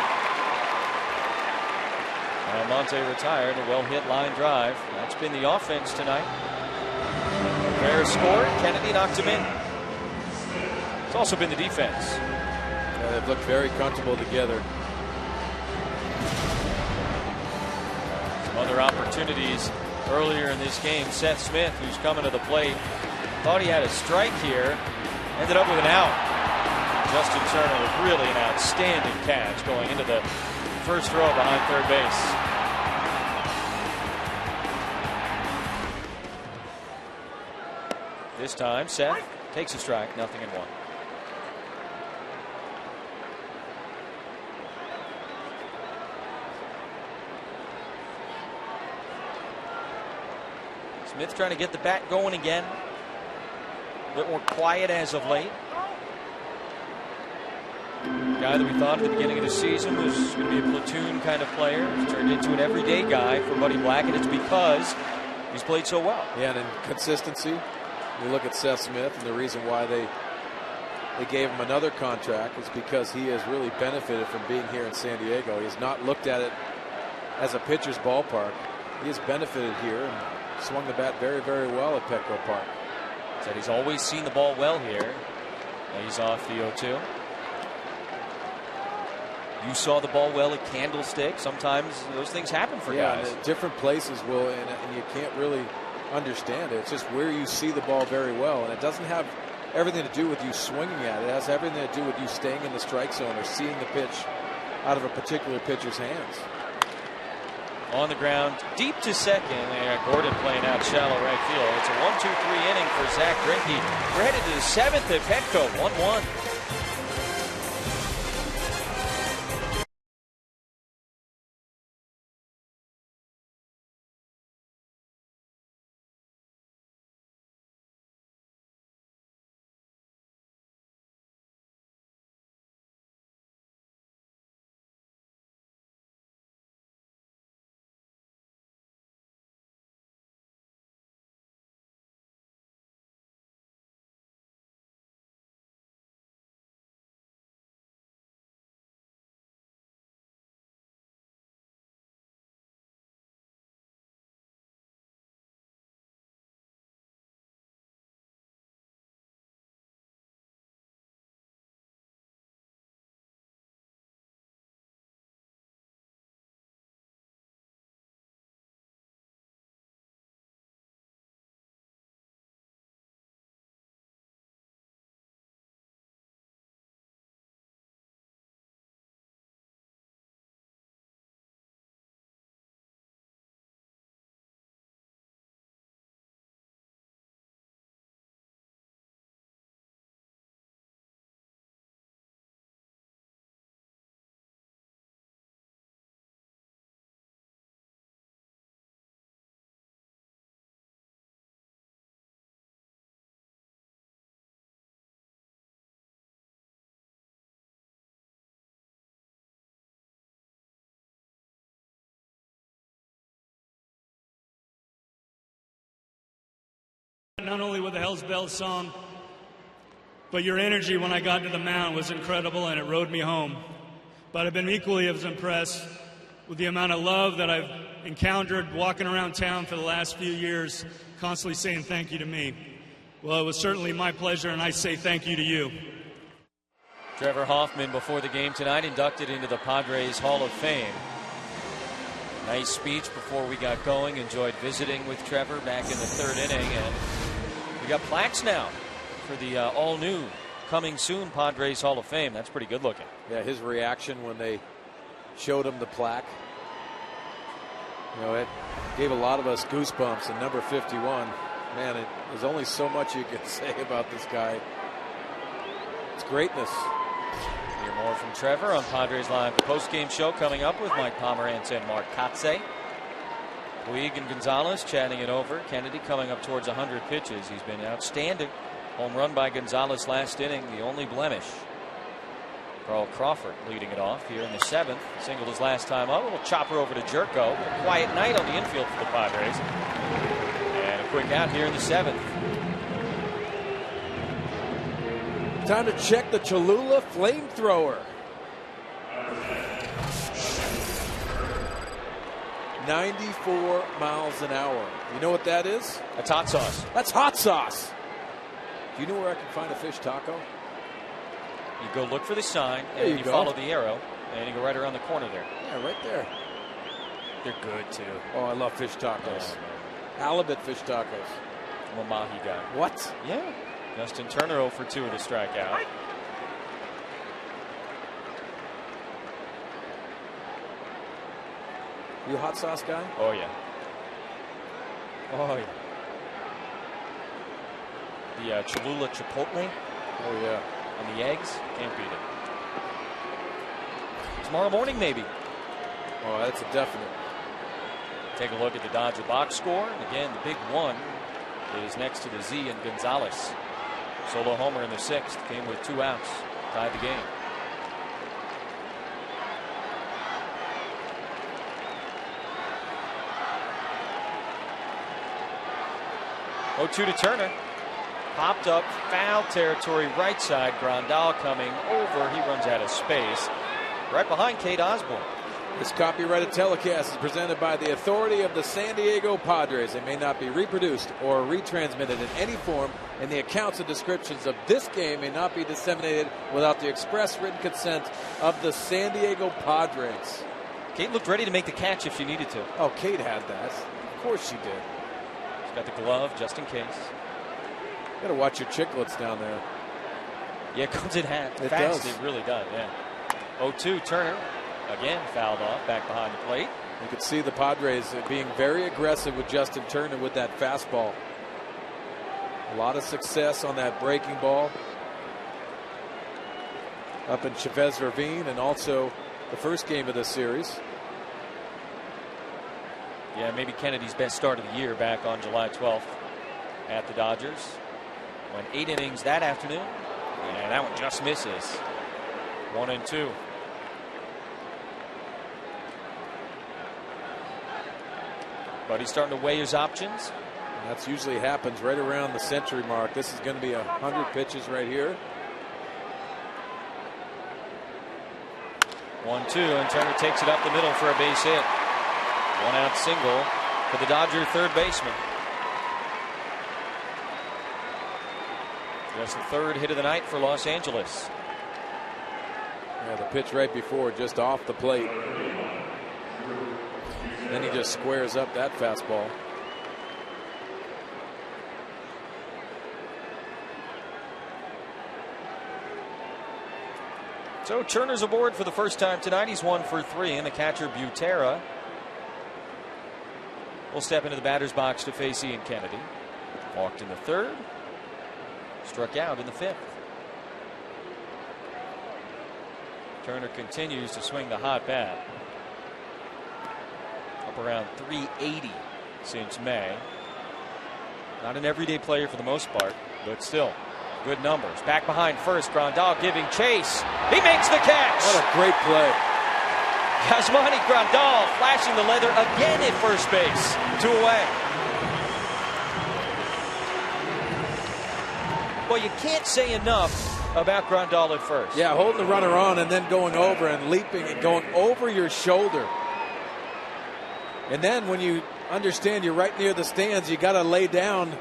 Monte retired, a well-hit line drive. That's been the offense tonight. Rivera scored. Kennedy knocked him in. It's also been the defense. Yeah, they've looked very comfortable together. Some other opportunities earlier in this game. Seth Smith, who's coming to the plate, thought he had a strike here. Ended up with an out. Justin Turner with really an outstanding catch going into the first row behind third base. This time, Seth takes a strike, 0-1. Smith trying to get the bat going again. A bit more quiet as of late. Guy that we thought at the beginning of the season was going to be a platoon kind of player. He's turned into an everyday guy for Buddy Black, and it's because he's played so well. Yeah, and in consistency. You look at Seth Smith, and the reason why they gave him another contract is because he has really benefited from being here in San Diego. He has not looked at it as a pitcher's ballpark. He has benefited here and swung the bat very, very well at Petco Park. Said he's always seen the ball well here. Now he's off the 0-2. You saw the ball well at Candlestick. Sometimes those things happen for guys. Different places will, and you can't really understand it. It's just where you see the ball very well, and it doesn't have everything to do with you swinging at it. It has everything to do with you staying in the strike zone or seeing the pitch out of a particular pitcher's hands. On the ground, deep to second. Gordon playing out shallow right field. It's a 1-2-3 inning for Zach Greinke. We're headed to the 7th at Petco, 1-1. Not only with the Hell's Bells song, but your energy when I got to the mound was incredible, and it rode me home. But I've been equally as impressed with the amount of love that I've encountered walking around town for the last few years, constantly saying thank you to me. Well, it was certainly my pleasure, and I say thank you to you. Trevor Hoffman before the game tonight inducted into the Padres Hall of Fame. Nice speech before we got going. Enjoyed visiting with Trevor back in the 3rd inning, and we got plaques now for the all-new, coming soon Padres Hall of Fame. That's pretty good looking. Yeah, his reaction when they showed him the plaque, you know, it gave a lot of us goosebumps. And number 51, man, there's only so much you can say about this guy. It's greatness. Hear more from Trevor on Padres Live, the post-game show coming up with Mike Pomerantz and Mark Kotze. Puig and Gonzalez chatting it over. Kennedy coming up towards 100 pitches. He's been outstanding. Home run by Gonzalez last inning, the only blemish. Carl Crawford leading it off here in the 7th. Singled his last time up. A little chopper over to Jerko. A quiet night on the infield for the Padres. And a quick out here in the 7th. Time to check the Cholula flamethrower. 94 miles an hour. You know what that is? That's hot sauce. That's hot sauce. Do you know where I can find a fish taco? You go look for the sign, There and you you go. follow the arrow, and you go right around the corner there. Yeah, right there. They're good, too. Oh, I love fish tacos. Oh, Halibut fish tacos. I'm a mahi guy. What? Yeah. Justin Turner 0 for 2 with a strikeout. You a hot sauce guy? Oh, yeah. Oh, yeah. The Cholula Chipotle Oh, yeah. on the eggs. Can't beat it. Tomorrow morning, maybe. Oh, that's a definite. Take a look at the Dodger box score. And again, the big one is next to the Z in Gonzalez. Solo homer in the 6th. Came with 2 outs. Tied the game. Oh, 2 to Turner. Popped up, foul territory, right side. Grandal coming over. He runs out of space. Right behind Kate Osborne. This copyrighted telecast is presented by the authority of the San Diego Padres. It may not be reproduced or retransmitted in any form, and the accounts and descriptions of this game may not be disseminated without the express written consent of the San Diego Padres. Kate looked ready to make the catch if she needed to. Oh, Kate had that. Of course she did. She's got the glove just in case. You got to watch your chicklets down there. Yeah, it comes in It fast. does. It really does, yeah. 0-2, Turner. Again, fouled off, back behind the plate. You could see the Padres being very aggressive with Justin Turner with that fastball. A lot of success on that breaking ball up in Chavez Ravine, and also the first game of this series. Yeah, maybe Kennedy's best start of the year back on July 12th at the Dodgers. Went 8 innings that afternoon, and that one just misses. 1-2. But he's starting to weigh his options. And that's usually happens right around the century mark. This is going to be 100 pitches right here. 1-2, and Turner takes it up the middle for a base hit. 1-out single for the Dodger third baseman. That's the 3rd hit of the night for Los Angeles. Yeah, the pitch right before, just off the plate. Then he just squares up that fastball. So Turner's aboard for the first time tonight. He's 1 for 3, and the catcher Butera will step into the batter's box to face Ian Kennedy. Walked in the 3rd, struck out in the 5th. Turner continues to swing the hot bat. Up around 380 since May. Not an everyday player for the most part, but still good numbers. Back behind first, Grandal giving chase. He makes the catch. What a great play. Yasmani Grandal flashing the leather again at first base. 2 away. Well, you can't say enough about Grandal at first. Yeah, holding the runner on and then going over and leaping and going over your shoulder. And then when you understand you're right near the stands, you got to lay down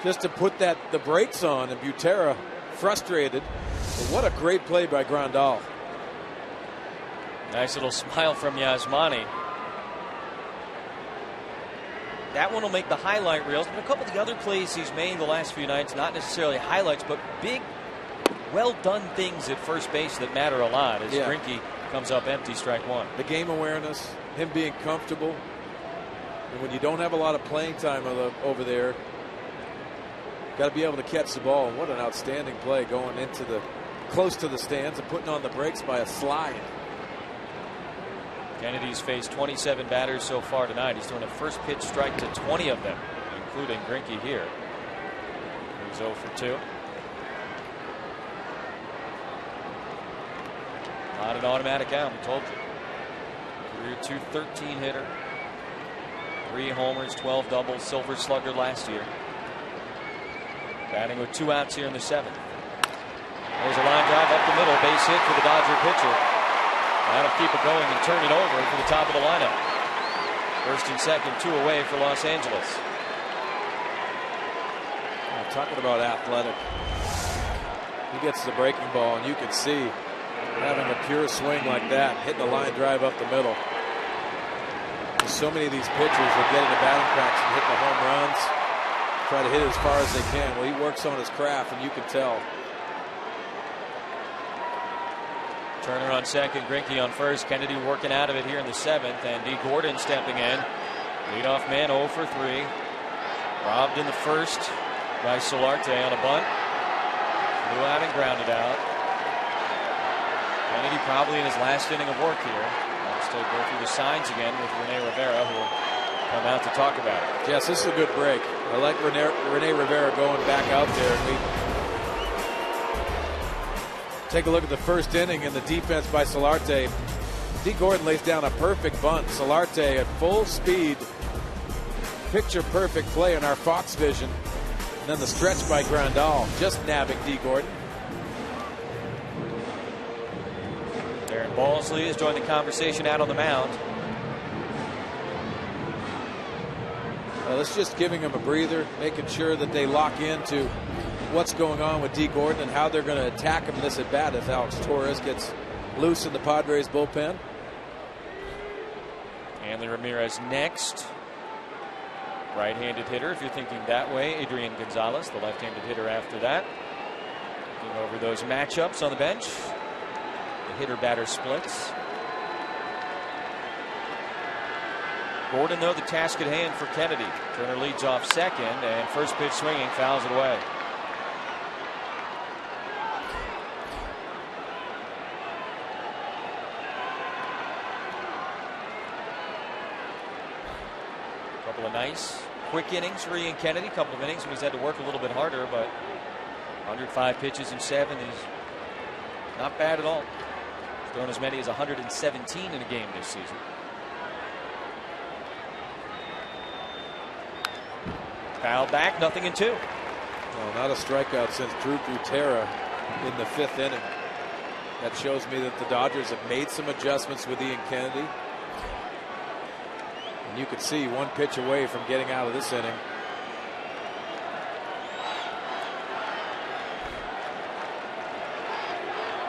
just to put the brakes on. And Butera frustrated. But what a great play by Grandal. Nice little smile from Yasmani. That one will make the highlight reels, but a couple of the other plays he's made the last few nights, not necessarily highlights, but big, well-done things at first base that matter a lot as Greinke comes up empty, strike 1. The game awareness, him being comfortable. And when you don't have a lot of playing time over there, got to be able to catch the ball. What an outstanding play going into close to the stands and putting on the brakes by a slide. Kennedy's faced 27 batters so far tonight. He's thrown a first pitch strike to 20 of them, including Greinke here. He's 0 for 2. Not an automatic out, we told you. Career .213 hitter. 3 homers, 12 doubles, Silver Slugger last year. Batting with 2 outs here in the 7th. There's a line drive up the middle, base hit for the Dodger pitcher. That'll keep it going and turn it over for the top of the lineup. First and second, 2 away for Los Angeles. Talking about athletic. He gets the breaking ball, and you can see having a pure swing like that, hitting a line drive up the middle. So many of these pitchers are getting to batting practice and hitting the home runs, try to hit it as far as they can. Well, he works on his craft, and you can tell. Turner on second, Greinke on first. Kennedy working out of it here in the 7th, and D. Gordon stepping in. Leadoff man 0 for 3. Robbed in the first by Solarte on a bunt. Flew out and grounded out. Kennedy probably in his last inning of work here. Wants to go through the signs again with Rene Rivera, who will come out to talk about it. Yes, this is a good break. I like Rene Rivera going back out there. We take a look at the first inning and the defense by Solarte. D. Gordon lays down a perfect bunt. Solarte at full speed. Picture perfect play in our Fox vision. And then the stretch by Grandal, just nabbing D. Gordon. Darren Balsley has joined the conversation out on the mound. Let's just giving him a breather, making sure that they lock into what's going on with D. Gordon and how they're going to attack him in this at bat if Alex Torres gets loose in the Padres bullpen. Hanley Ramirez next. Right-handed hitter, if you're thinking that way. Adrian Gonzalez, the left-handed hitter after that. Looking over those matchups on the bench. The hitter-batter splits. Gordon, though, the task at hand for Kennedy. Turner leads off second, and first pitch swinging, fouls it away. Couple of nice, quick innings for Ian Kennedy. Couple of innings when he's had to work a little bit harder, but 105 pitches in 7 is not bad at all. He's thrown as many as 117 in a game this season. Foul back, 0-2. Well, not a strikeout since Drew Butera in the 5th inning. That shows me that the Dodgers have made some adjustments with Ian Kennedy. And you could see one pitch away from getting out of this inning.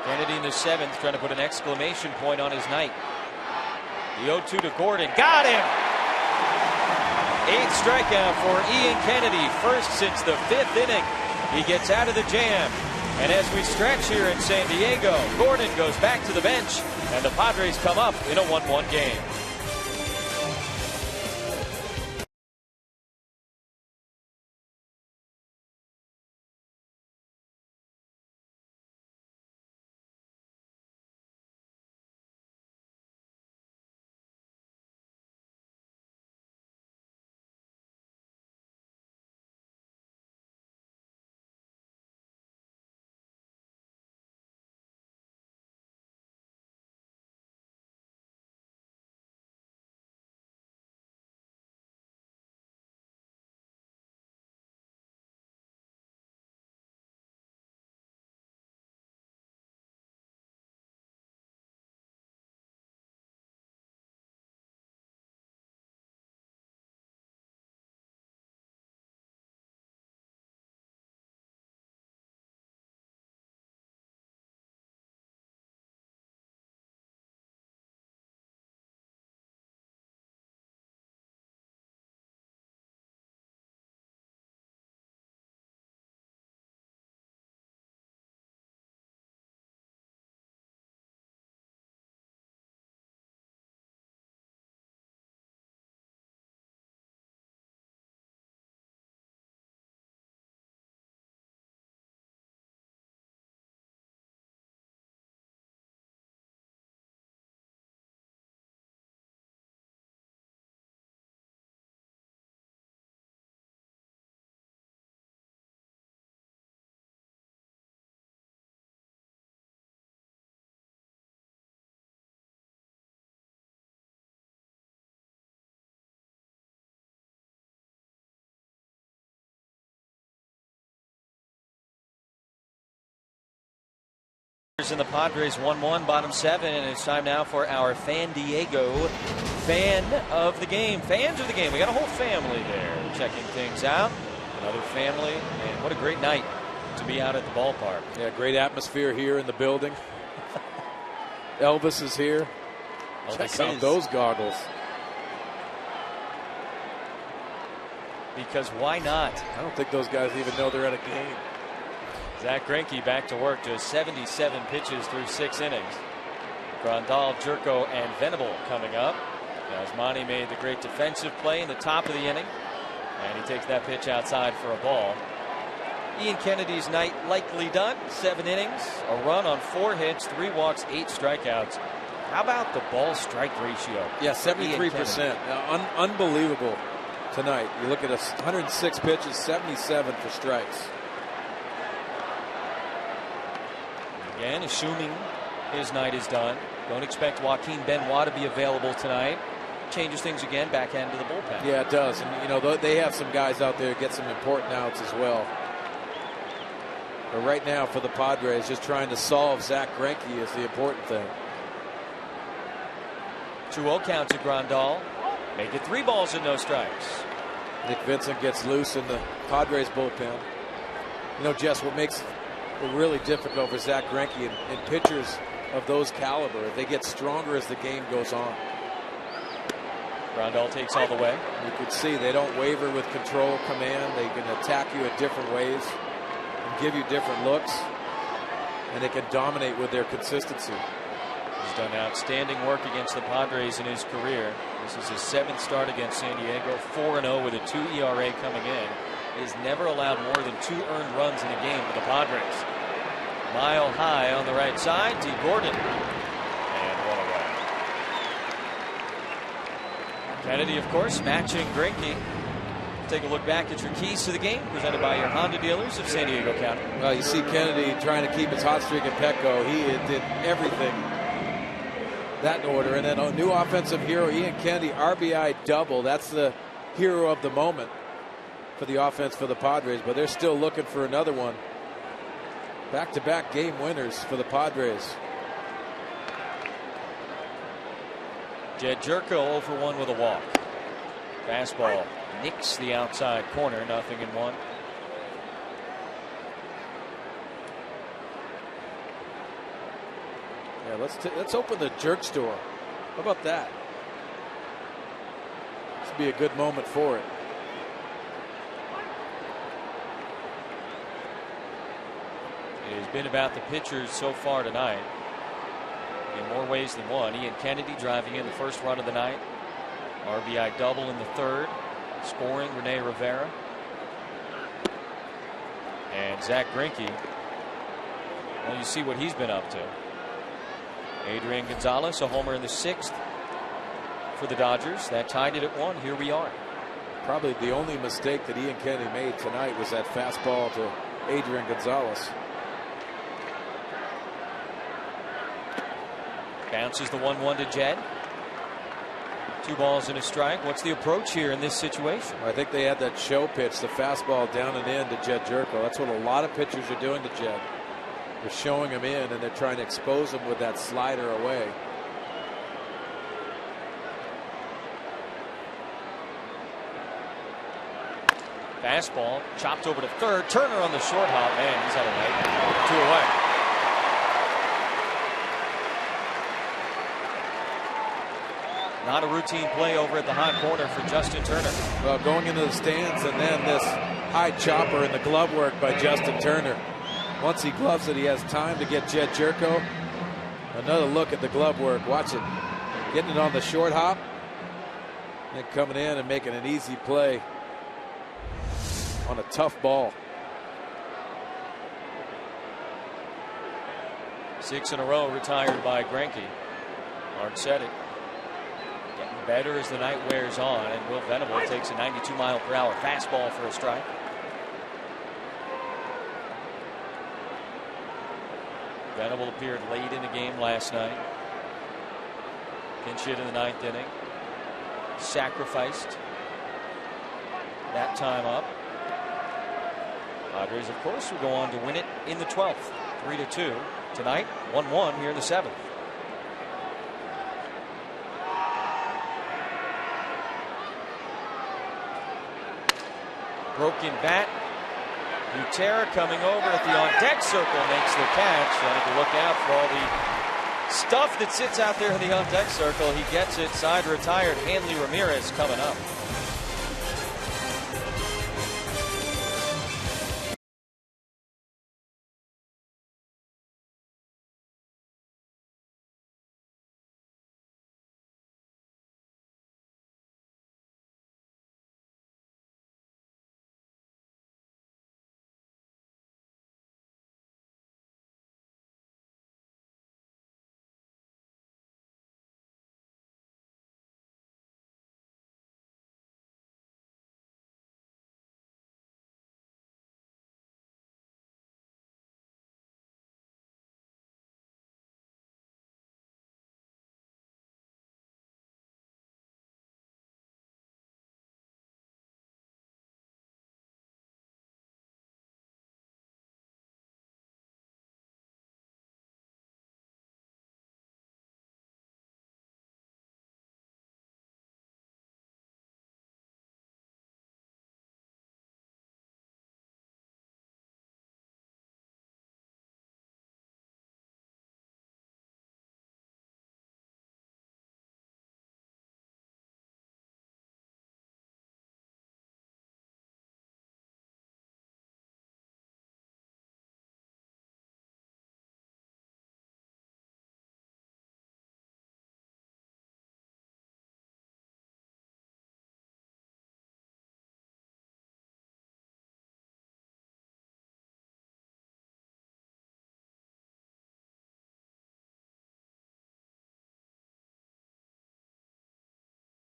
Kennedy in the 7th trying to put an exclamation point on his night. The 0-2 to Gordon. Got him! 8th strikeout for Ian Kennedy. First since the 5th inning. He gets out of the jam. And as we stretch here in San Diego, Gordon goes back to the bench. And the Padres come up in a 1-1 game. In the Padres 1-1, bottom 7, and it's time now for our Fan Diego fan of the game. Fans of the game. We got a whole family there checking things out. Another family, and what a great night to be out at the ballpark. Yeah, great atmosphere here in the building. Elvis is here. Check out those goggles. Because why not? I don't think those guys even know they're at a game. Zach Greinke back to work, just 77 pitches through 6 innings. Grandal, Jerko, and Venable coming up. Yasmani made the great defensive play in the top of the inning, and he takes that pitch outside for a ball. Ian Kennedy's night likely done. 7 innings, a run on 4 hits, 3 walks, 8 strikeouts. How about the ball strike ratio? Yeah, 73%. Unbelievable tonight. You look at 106 pitches, 77 for strikes. Again, assuming his night is done, don't expect Joaquin Benoit to be available tonight. Changes things again, back end of the bullpen. Yeah, it does. And, you know, they have some guys out there get some important outs as well. But right now for the Padres, just trying to solve Zach Greinke is the important thing. 2-0 count to Grandal. Make it 3 balls and no strikes. Nick Vincent gets loose in the Padres bullpen. You know, Jess, what makes it really difficult for Zach Greinke and pitchers of those caliber, they get stronger as the game goes on. Grandal takes all the way. You can see they don't waver with control, command. They can attack you in different ways and give you different looks, and they can dominate with their consistency. He's done outstanding work against the Padres in his career. This is his 7th start against San Diego, 4-0 with a 2 ERA coming in. He's never allowed more than 2 earned runs in a game for the Padres. Mile high on the right side, T. Gordon. And one away. Kennedy, of course, matching Greinke. Take a look back at your keys to the game, presented by your Honda dealers of San Diego County. Well, you see Kennedy trying to keep his hot streak in Petco. He did everything that in order. And then a new offensive hero, Ian Kennedy, RBI double. That's the hero of the moment for the offense for the Padres, but they're still looking for another one. Back-to-back game winners for the Padres. Jed Jerko 0 for 1 with a walk. Fastball nicks the outside corner, 0-1. Yeah, let's open the jerk store. How about that? This would be a good moment for it. It has been about the pitchers so far tonight in more ways than one. Ian Kennedy driving in the first run of the night. RBI double in the 3rd. Scoring Rene Rivera. And Zach Greinke. Well, you see what he's been up to. Adrian Gonzalez, a homer in the 6th for the Dodgers. That tied it at 1. Here we are. Probably the only mistake that Ian Kennedy made tonight was that fastball to Adrian Gonzalez. Bounces the 1-1 to Jed. 2 balls and a strike. What's the approach here in this situation? I think they had that show pitch, the fastball down and in to Jed Jerko. That's what a lot of pitchers are doing to Jed. They're showing him in, and they're trying to expose him with that slider away. Fastball chopped over to 3rd. Turner on the short hop. Man, he's had a night. 2 away. Not a routine play over at the hot corner for Justin Turner. Well, going into the stands, and then this high chopper in the glove work by Justin Turner. Once he gloves it, he has time to get Jed Jerko. Another look at the glove work. Watch it. Getting it on the short hop. And coming in and making an easy play on a tough ball. 6 in a row retired by Greinke. Mark said it. Getting better as the night wears on, and Will Venable takes a 92-mile-per-hour fastball for a strike. Venable appeared late in the game last night. Pinch hit in the 9th inning. Sacrificed that time up. Padres, of course, will go on to win it in the 12th, 3-2. tonight. 1-1 here in the 7th. Broken bat. Butera coming over at the on-deck circle makes the catch. Trying to look out for all the stuff that sits out there in the on-deck circle. He gets it. Side retired. Hanley Ramirez coming up.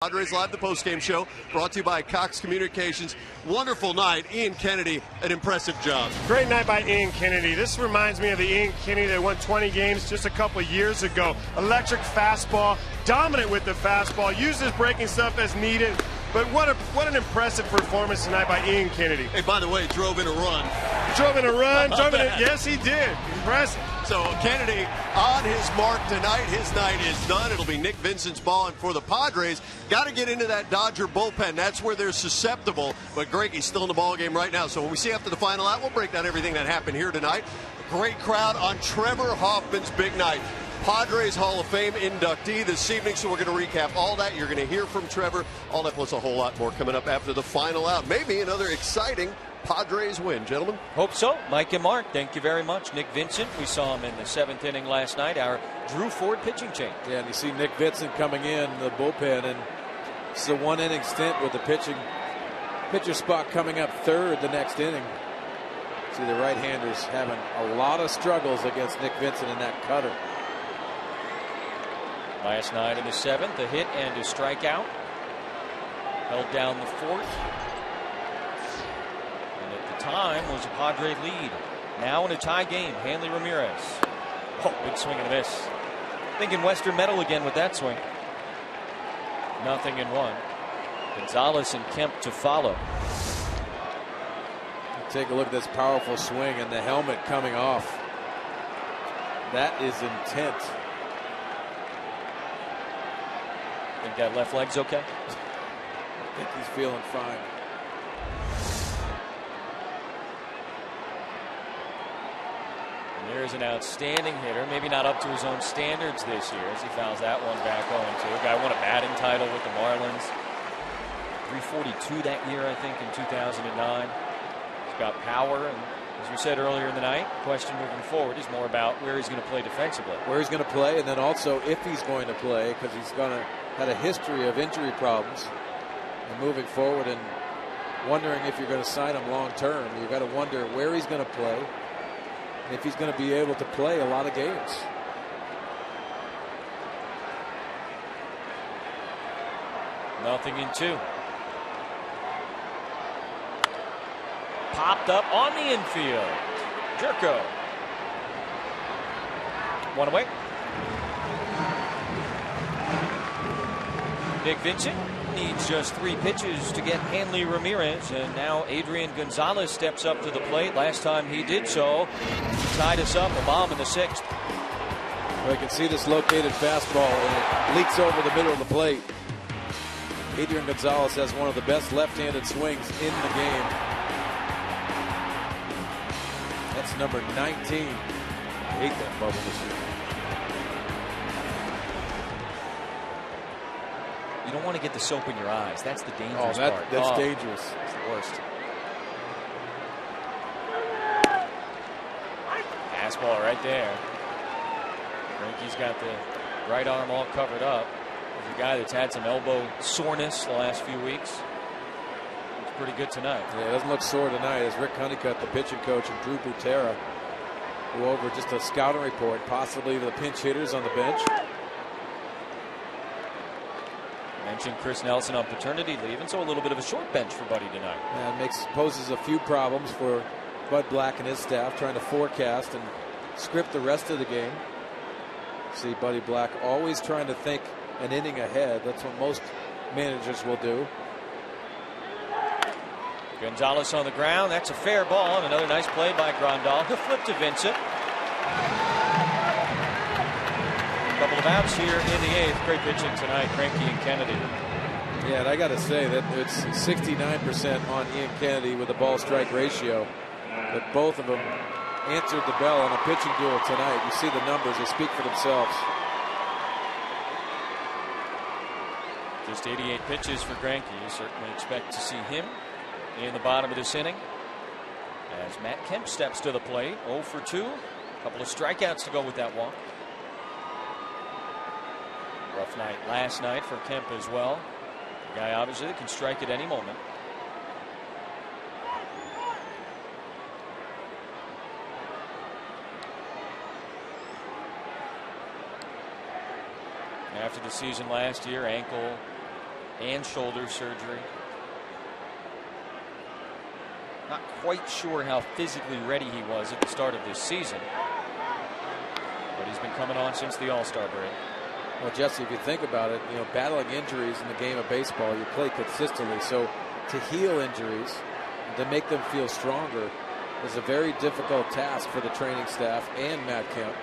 Padres Live, the postgame show, brought to you by Cox Communications. Wonderful night. Ian Kennedy, an impressive job. Great night by Ian Kennedy. This reminds me of the Ian Kennedy that won 20 games just a couple of years ago. Electric fastball, dominant with the fastball, used his breaking stuff as needed. But what an impressive performance tonight by Ian Kennedy. Hey, by the way, drove in a run. Yes, he did. Impressive. So Kennedy on his mark tonight. His night is done. It'll be Nick Vincent's ball, and for the Padres, got to get into that Dodger bullpen. That's where they're susceptible. But Greggy's still in the ball game right now. So when we see after the final out, we'll break down everything that happened here tonight. A great crowd on Trevor Hoffman's big night. Padres Hall of Fame inductee this evening, so we're going to recap all that. You're going to hear from Trevor. All that plus a whole lot more coming up after the final out. Maybe another exciting Padres win, gentlemen. Hope so. Mike and Mark, thank you very much. Nick Vincent, we saw him in the 7th inning last night, our Drew Ford pitching change. Yeah, and you see Nick Vincent coming in the bullpen, and it's a 1-inning stint with the pitcher spot coming up 3rd the next inning. See the right-handers having a lot of struggles against Nick Vincent in that cutter. Last night in the 7th, a hit and a strikeout. Held down the 4th. And at the time was a Padre lead. Now in a tie game, Hanley Ramirez. Oh, big swing and a miss. Thinking Western Metal again with that swing. 0-1. Gonzalez and Kemp to follow. Take a look at this powerful swing and the helmet coming off. That is intent. Think that left leg's okay? I think he's feeling fine. And there's an outstanding hitter, maybe not up to his own standards this year as he fouls that one back 0-2. Guy won a batting title with the Marlins. 342 that year, I think, in 2009. He's got power, and as we said earlier in the night, the question moving forward is more about where he's going to play defensively. Where he's going to play, and then also if he's going to play, because he's had a history of injury problems. And moving forward and wondering if you're going to sign him long term, you've got to wonder where he's going to play and if he's going to be able to play a lot of games. Nothing in 2. Popped up on the infield. Jerko. 1 away. Nick Vincent needs just 3 pitches to get Hanley Ramirez, and now Adrian Gonzalez steps up to the plate. Last time he did so, he tied us up, a bomb in the 6th. Well, you can see this located fastball, and it leaks over the middle of the plate. Adrian Gonzalez has one of the best left-handed swings in the game. That's number 19. I hate that bubble this year. You don't want to get the soap in your eyes. That's the dangerous part. That's dangerous. It's the worst. Fastball right there. Frankie's got the right arm all covered up. There's a guy that's had some elbow soreness the last few weeks. Looks pretty good tonight. Yeah, it doesn't look sore tonight as Rick Honeycutt, the pitching coach, and Drew Butera go over just a scouting report, possibly the pinch hitters on the bench. Mentioned Chris Nelson on paternity leave, and so a little bit of a short bench for Buddy tonight. And poses a few problems for Bud Black and his staff trying to forecast and script the rest of the game. See Buddy Black always trying to think an inning ahead. That's what most managers will do. Gonzalez on the ground. That's a fair ball, and another nice play by Grandal. He'll flip to Vincent. A couple of outs here in the 8th. Great pitching tonight, Cranky and Kennedy. Yeah, and I got to say that it's 69% on Ian Kennedy with a ball strike ratio. But both of them answered the bell on a pitching duel tonight. You see the numbers, they speak for themselves. Just 88 pitches for Greinke. You certainly expect to see him in the bottom of this inning. As Matt Kemp steps to the plate, 0 for 2. A couple of strikeouts to go with that walk. Rough night last night for Kemp as well. The guy obviously that can strike at any moment. After the season last year, ankle and shoulder surgery. Not quite sure how physically ready he was at the start of this season, but he's been coming on since the All-Star break. Well, Jesse, if you think about it, battling injuries in the game of baseball, you play consistently. So to heal injuries and to make them feel stronger is a very difficult task for the training staff and Matt Kemp.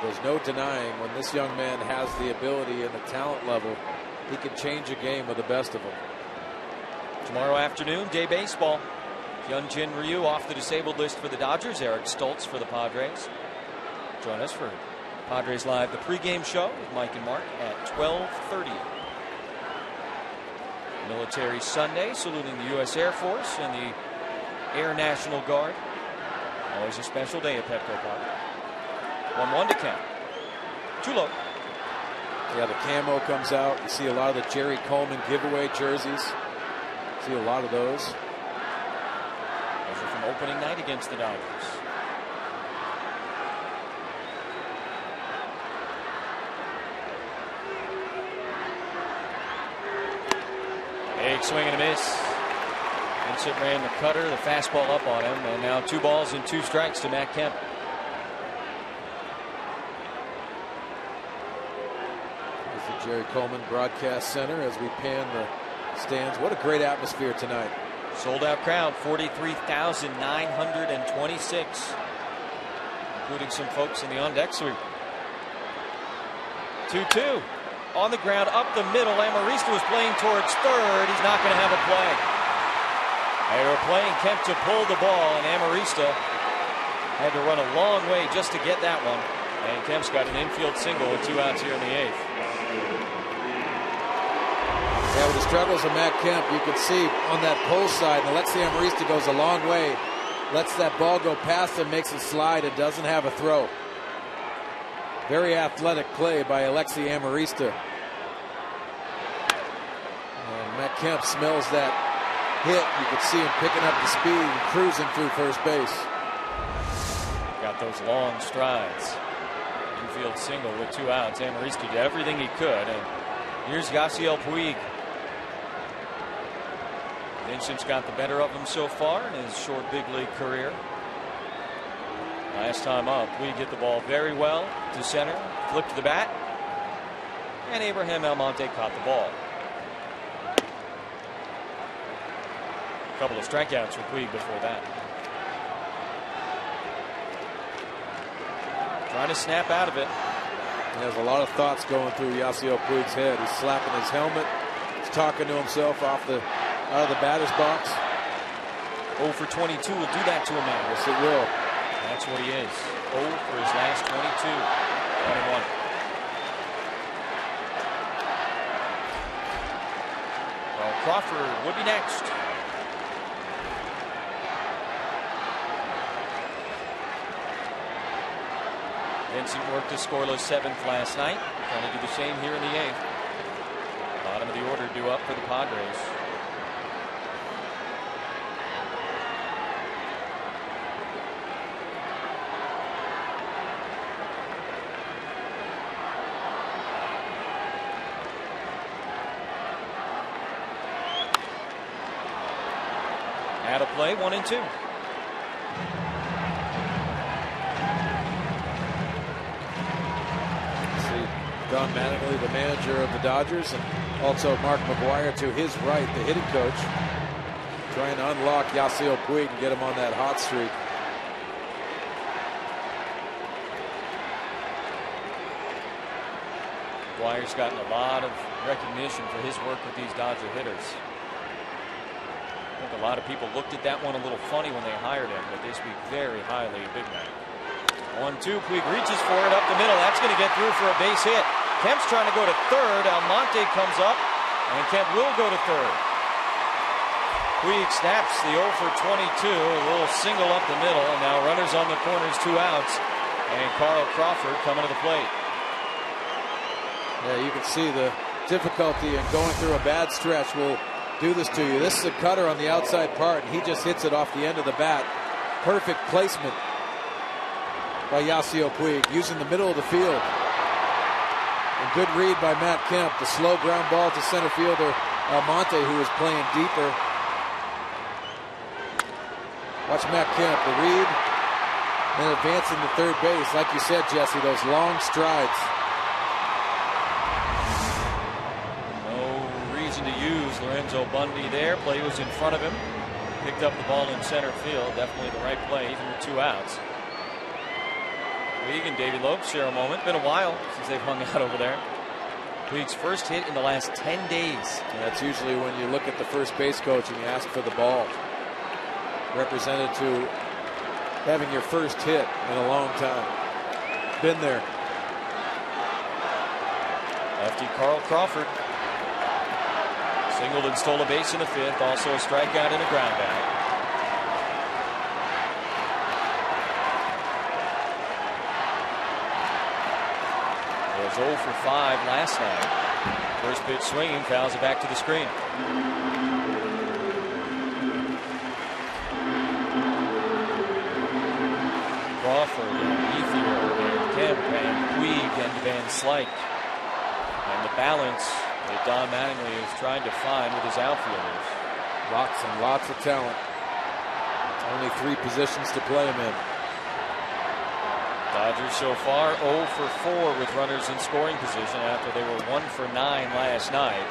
There's no denying when this young man has the ability and the talent level, he can change a game with the best of them. Tomorrow afternoon, day baseball. Hyunjin Ryu off the disabled list for the Dodgers. Eric Stoltz for the Padres. Join us for Padres Live, the pregame show with Mike and Mark at 12:30. Military Sunday, saluting the U.S. Air Force and the Air National Guard. Always a special day at Petco Park. 1-1 to count. Too low. Yeah, the camo comes out. You see a lot of the Jerry Coleman giveaway jerseys. See a lot of those. Those are from opening night against the Dodgers. Big swing and a miss. Vincent ran the cutter, the fastball up on him, and now 2 balls and 2 strikes to Matt Kemp. Jerry Coleman Broadcast Center as we pan the stands. What a great atmosphere tonight. Sold out crowd, 43,926, including some folks in the on deck suite. 2-2 on the ground up the middle. Amarista was playing towards third. He's not going to have a play. They were playing Kemp to pull the ball, and Amarista had to run a long way just to get that one. And Kemp's got an infield single with 2 outs here in the 8th. Yeah, with the struggles of Matt Kemp, you can see on that pull side, Alexi Amarista goes a long way, lets that ball go past him, makes it slide, and doesn't have a throw. Very athletic play by Alexi Amarista. And Matt Kemp smells that hit. You can see him picking up the speed and cruising through first base. Got those long strides. Infield single with 2 outs. Amarista did everything he could. And here's Yasiel Puig. Vincent's got the better of him so far in his short big league career. Last time up, Puig hit the ball very well to center, flipped the bat, and Abraham Almonte caught the ball. A couple of strikeouts for Puig before that. Trying to snap out of it. There's a lot of thoughts going through Yasiel Puig's head. He's slapping his helmet. He's talking to himself out of the batter's box. 0 for 22 will do that to him now. Yes, it will. That's what he is. 0 for his last 22. 1-1. Well, Crawford would be next. Vincent worked a scoreless 7th last night. Trying to do the same here in the 8th. Bottom of the order due up for the Padres. Out of play, 1-2. Don Mattingly, the manager of the Dodgers, and also Mark McGuire to his right, the hitting coach, trying to unlock Yasiel Puig and get him on that hot streak. McGuire's gotten a lot of recognition for his work with these Dodger hitters. I think a lot of people looked at that one a little funny when they hired him, but they speak very highly of Big Man. 1-2, Puig reaches for it up the middle. That's going to get through for a base hit. Kemp's trying to go to third. Almonte comes up, and Kemp will go to third. Puig snaps the 0 for 22. A little single up the middle, and now runners on the corners, 2 outs. And Carl Crawford coming to the plate. Yeah, you can see the difficulty in going through a bad stretch will do this to you. This is a cutter on the outside part, and he just hits it off the end of the bat. Perfect placement by Yasiel Puig, using the middle of the field. A good read by Matt Kemp. The slow ground ball to center fielder Almonte, who is playing deeper. Watch Matt Kemp, the read, and advancing to third base. Like you said, Jesse, those long strides. No reason to use Lorenzo Bundy there. Play was in front of him. Picked up the ball in center field. Definitely the right play, even with 2 outs. Puig and Davey Lopes share a moment. Been a while since they've hung out over there. Puig's first hit in the last 10 days. And that's usually when you look at the first base coach and you ask for the ball. Represented to having your first hit in a long time. Been there. Lefty Carl Crawford singled and stole a base in the 5th. Also a strikeout and a ground out. Was 0 for 5 last night. First pitch swinging, fouls it back to the screen. Crawford, Ethier, and Kemp, and Puig, and Van Slyke. And the balance that Don Mattingly is trying to find with his outfielders. Lots and lots of talent. Only 3 positions to play him in. Dodgers so far 0 for 4 with runners in scoring position after they were 1 for 9 last night.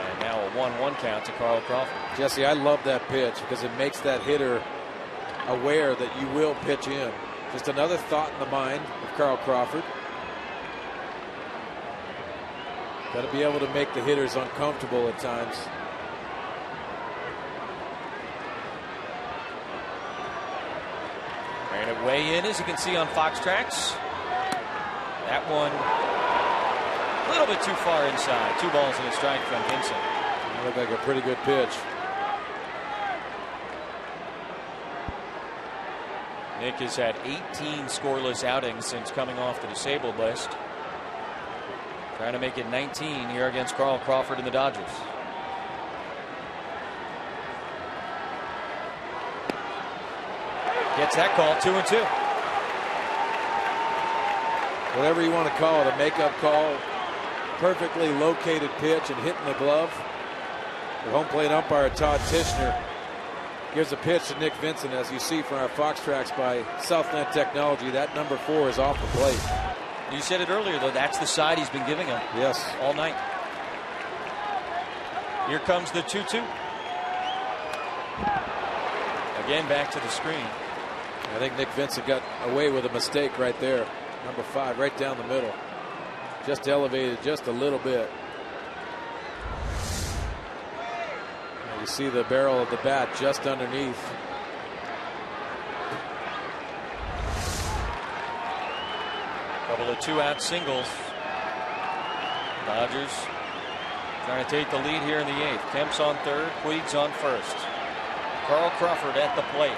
And now a 1-1 count to Carl Crawford. Jesse, I love that pitch because it makes that hitter aware that you will pitch in. Just another thought in the mind of Carl Crawford. Got to be able to make the hitters uncomfortable at times. Ran it way in, as you can see on Fox Tracks. That one a little bit too far inside. 2 balls and a strike from Vincent. Looked like a pretty good pitch. Nick has had 18 scoreless outings since coming off the disabled list. Trying to make it 19 here against Carl Crawford and the Dodgers. Gets that call, 2-2. Whatever you want to call it, a makeup call, perfectly located pitch and hitting the glove. The home plate umpire Todd Tishner gives a pitch to Nick Vincent. As you see from our Fox Tracks by Southland Technology, that number 4 is off the plate. You said it earlier, though, that's the side he's been giving him. Yes. All night. Here comes the 2-2. Again, back to the screen. I think Nick Vincent got away with a mistake right there. Number 5, right down the middle. Just elevated just a little bit. And you see the barrel of the bat just underneath. Couple of 2-out singles. Dodgers trying to take the lead here in the 8th. Kemp's on 3rd, Puig's on 1st. Carl Crawford at the plate.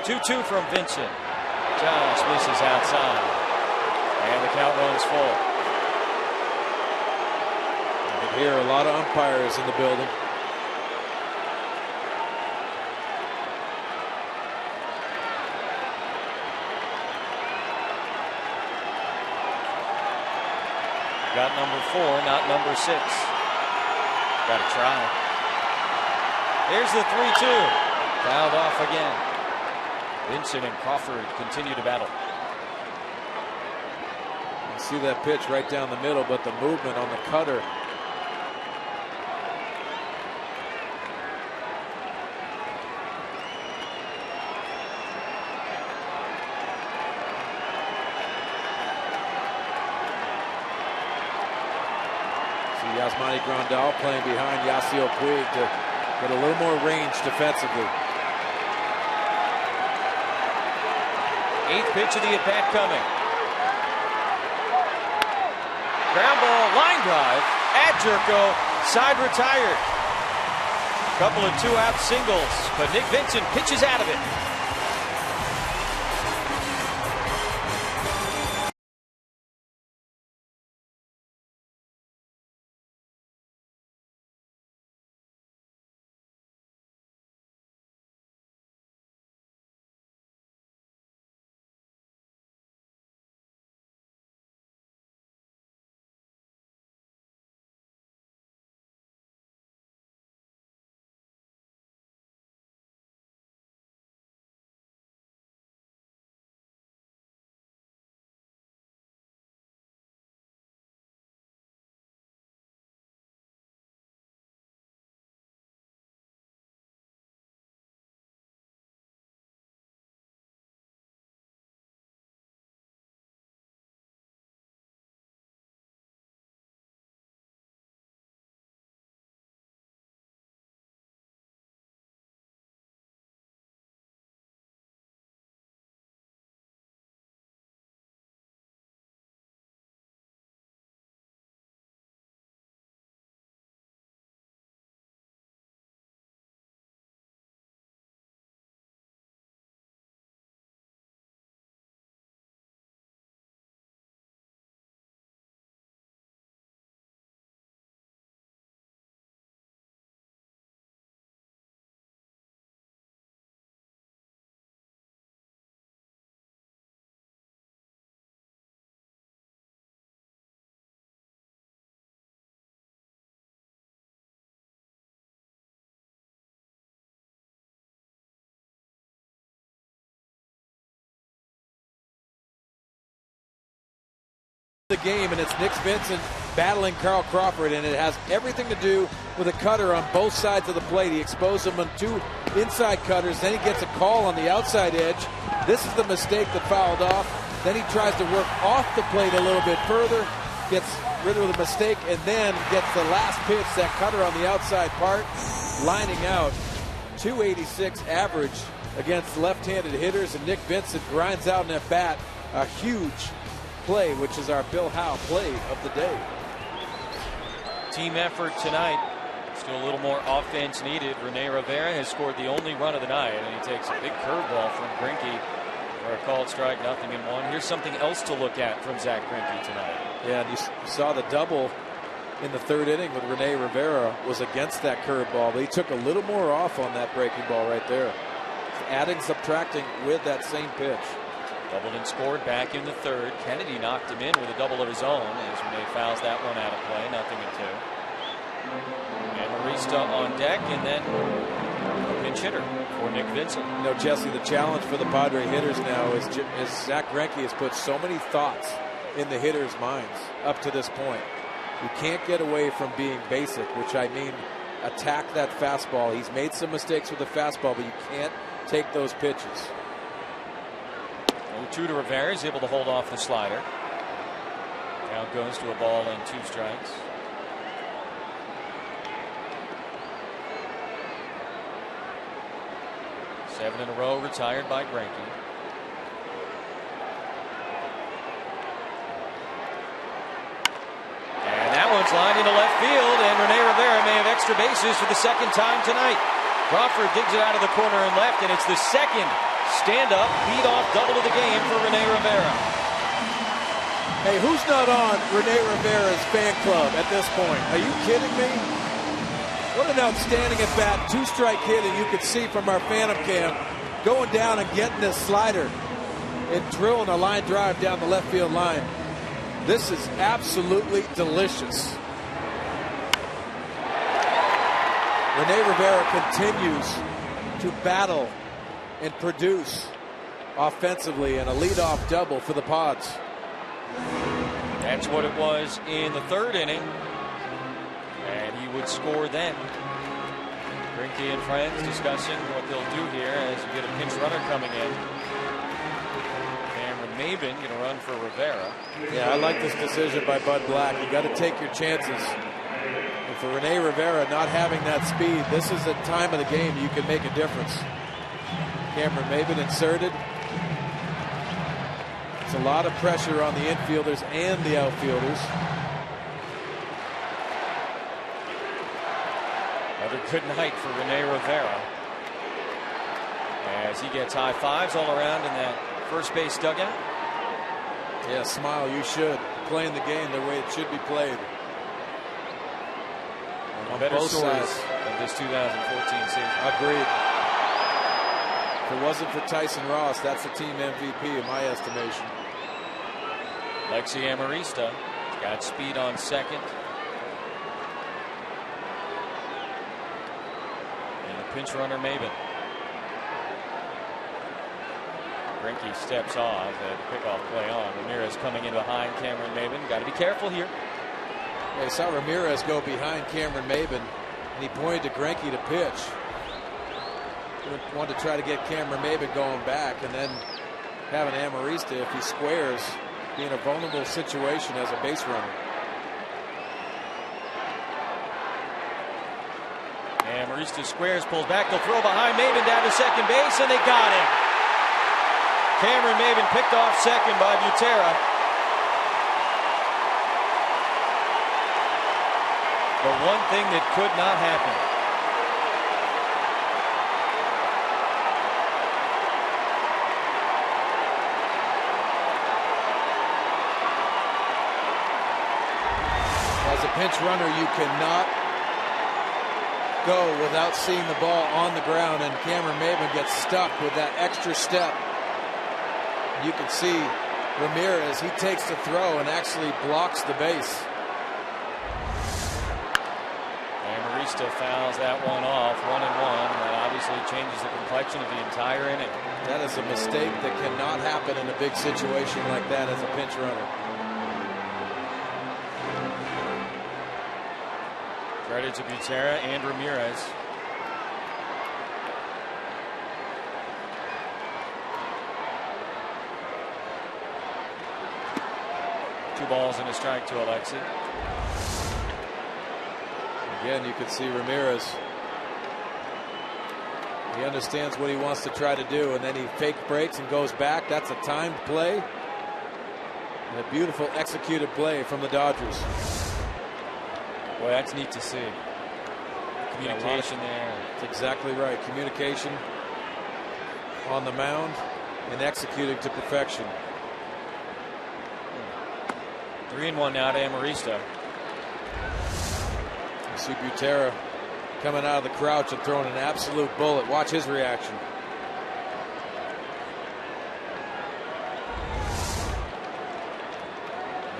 2-2 from Vincent. Just misses outside. And the count runs full. You can hear a lot of umpires in the building. Got number 4, not number 6. Got to try. There's the 3-2. Fouled off again. Vincent and Crawford continue to battle. You see that pitch right down the middle, but the movement on the cutter. See Yasmani Grandal playing behind Yasiel Puig to get a little more range defensively. 8th pitch of the at-bat coming. Ground ball, line drive, at Jerko, side retired. Couple of 2-out singles, but Nick Vincent pitches out of it. The game, and it's Nick Vincent battling Carl Crawford, and it has everything to do with a cutter on both sides of the plate. He exposed him on 2 inside cutters, then he gets a call on the outside edge. This is the mistake that fouled off. Then he tries to work off the plate a little bit further, gets rid of the mistake, and then gets the last pitch, that cutter on the outside part, lining out. 286 average against left-handed hitters, and Nick Vincent grinds out in that bat a huge play, which is our Bill Howe play of the day. Team effort tonight. Still a little more offense needed. Rene Rivera has scored the only run of the night, and he takes a big curveball from Greinke for a called strike, 0-1. Here's something else to look at from Zach Greinke tonight. Yeah, and you saw the double in the 3rd inning with Rene Rivera was against that curveball, but he took a little more off on that breaking ball right there. Adding, subtracting with that same pitch. Doubled and scored back in the 3rd. Kennedy knocked him in with a double of his own as Rene fouls that one out of play, 0-2. And Marista on deck, and then a pinch hitter for Nick Vincent. You know, Jesse, the challenge for the Padre hitters now is Zach Greinke has put so many thoughts in the hitters' minds up to this point. You can't get away from being basic, which I mean attack that fastball. He's made some mistakes with the fastball, but you can't take those pitches. 2 to Rivera. He's able to hold off the slider. Count goes to a ball and 2 strikes. Seven in a row retired by Greinke. And that one's lined into left field, and Rene Rivera may have extra bases for the second time tonight. Crawford digs it out of the corner and left, and it's the second stand-up lead-off double of the game for Rene Rivera. Hey, who's not on Rene Rivera's fan club at this point? Are you kidding me? What an outstanding at-bat. 2-strike hit, and you could see from our Phantom cam going down and getting this slider and drilling a line drive down the left field line. This is absolutely delicious. Rene Rivera continues to battle and produce offensively, and a leadoff double for the Pods. That's what it was in the 3rd inning, and he would score then. Greinke and friends discussing what they'll do here as you get a pinch runner coming in. Cameron Maybin going to run for Rivera. Yeah, I like this decision by Bud Black. You got to take your chances. And for Rene Rivera not having that speed, this is the time of the game you can make a difference. Cameron Maybin inserted. It's a lot of pressure on the infielders and the outfielders. Another good night for Rene Rivera as he gets high fives all around in that first base dugout. Yeah, smile, you should. Playing the game the way it should be played. One of the better stories of this 2014 season. Agreed. If it wasn't for Tyson Ross, that's the team MVP in my estimation. Lexi Amarista got speed on second. And a pinch runner Maybin. Greinke steps off and pickoff play on. Ramirez coming in behind Cameron Maybin. Got to be careful here. I saw Ramirez go behind Cameron Maybin, and he pointed to Greinke to pitch. He wanted to try to get Cameron Maybin going back, and then having Amarista, if he squares, be in a vulnerable situation as a base runner. Amarista squares, pulls back. They'll throw behind Maybin down to second base, and they got him. Cameron Maybin picked off second by Butera. The one thing that could not happen. As a pinch runner, you cannot go without seeing the ball on the ground, and Cameron Maybin gets stuck with that extra step. You can see Ramirez, he takes the throw and actually blocks the base. Amarista fouls that one off, 1-1. That obviously changes the complexion of the entire inning. That is a mistake that cannot happen in a big situation like that as a pinch runner. Credit to Butera and Ramirez. Two balls and a strike to Alexi. Again, you can see Ramirez. He understands what he wants to try to do, and then he fake breaks and goes back. That's a timed play. And a beautiful executed play from the Dodgers. Boy, that's neat to see. Communication there. That's exactly right. Communication on the mound and executing to perfection. 3-1 now to Amarista. You see Butera coming out of the crouch and throwing an absolute bullet. Watch his reaction.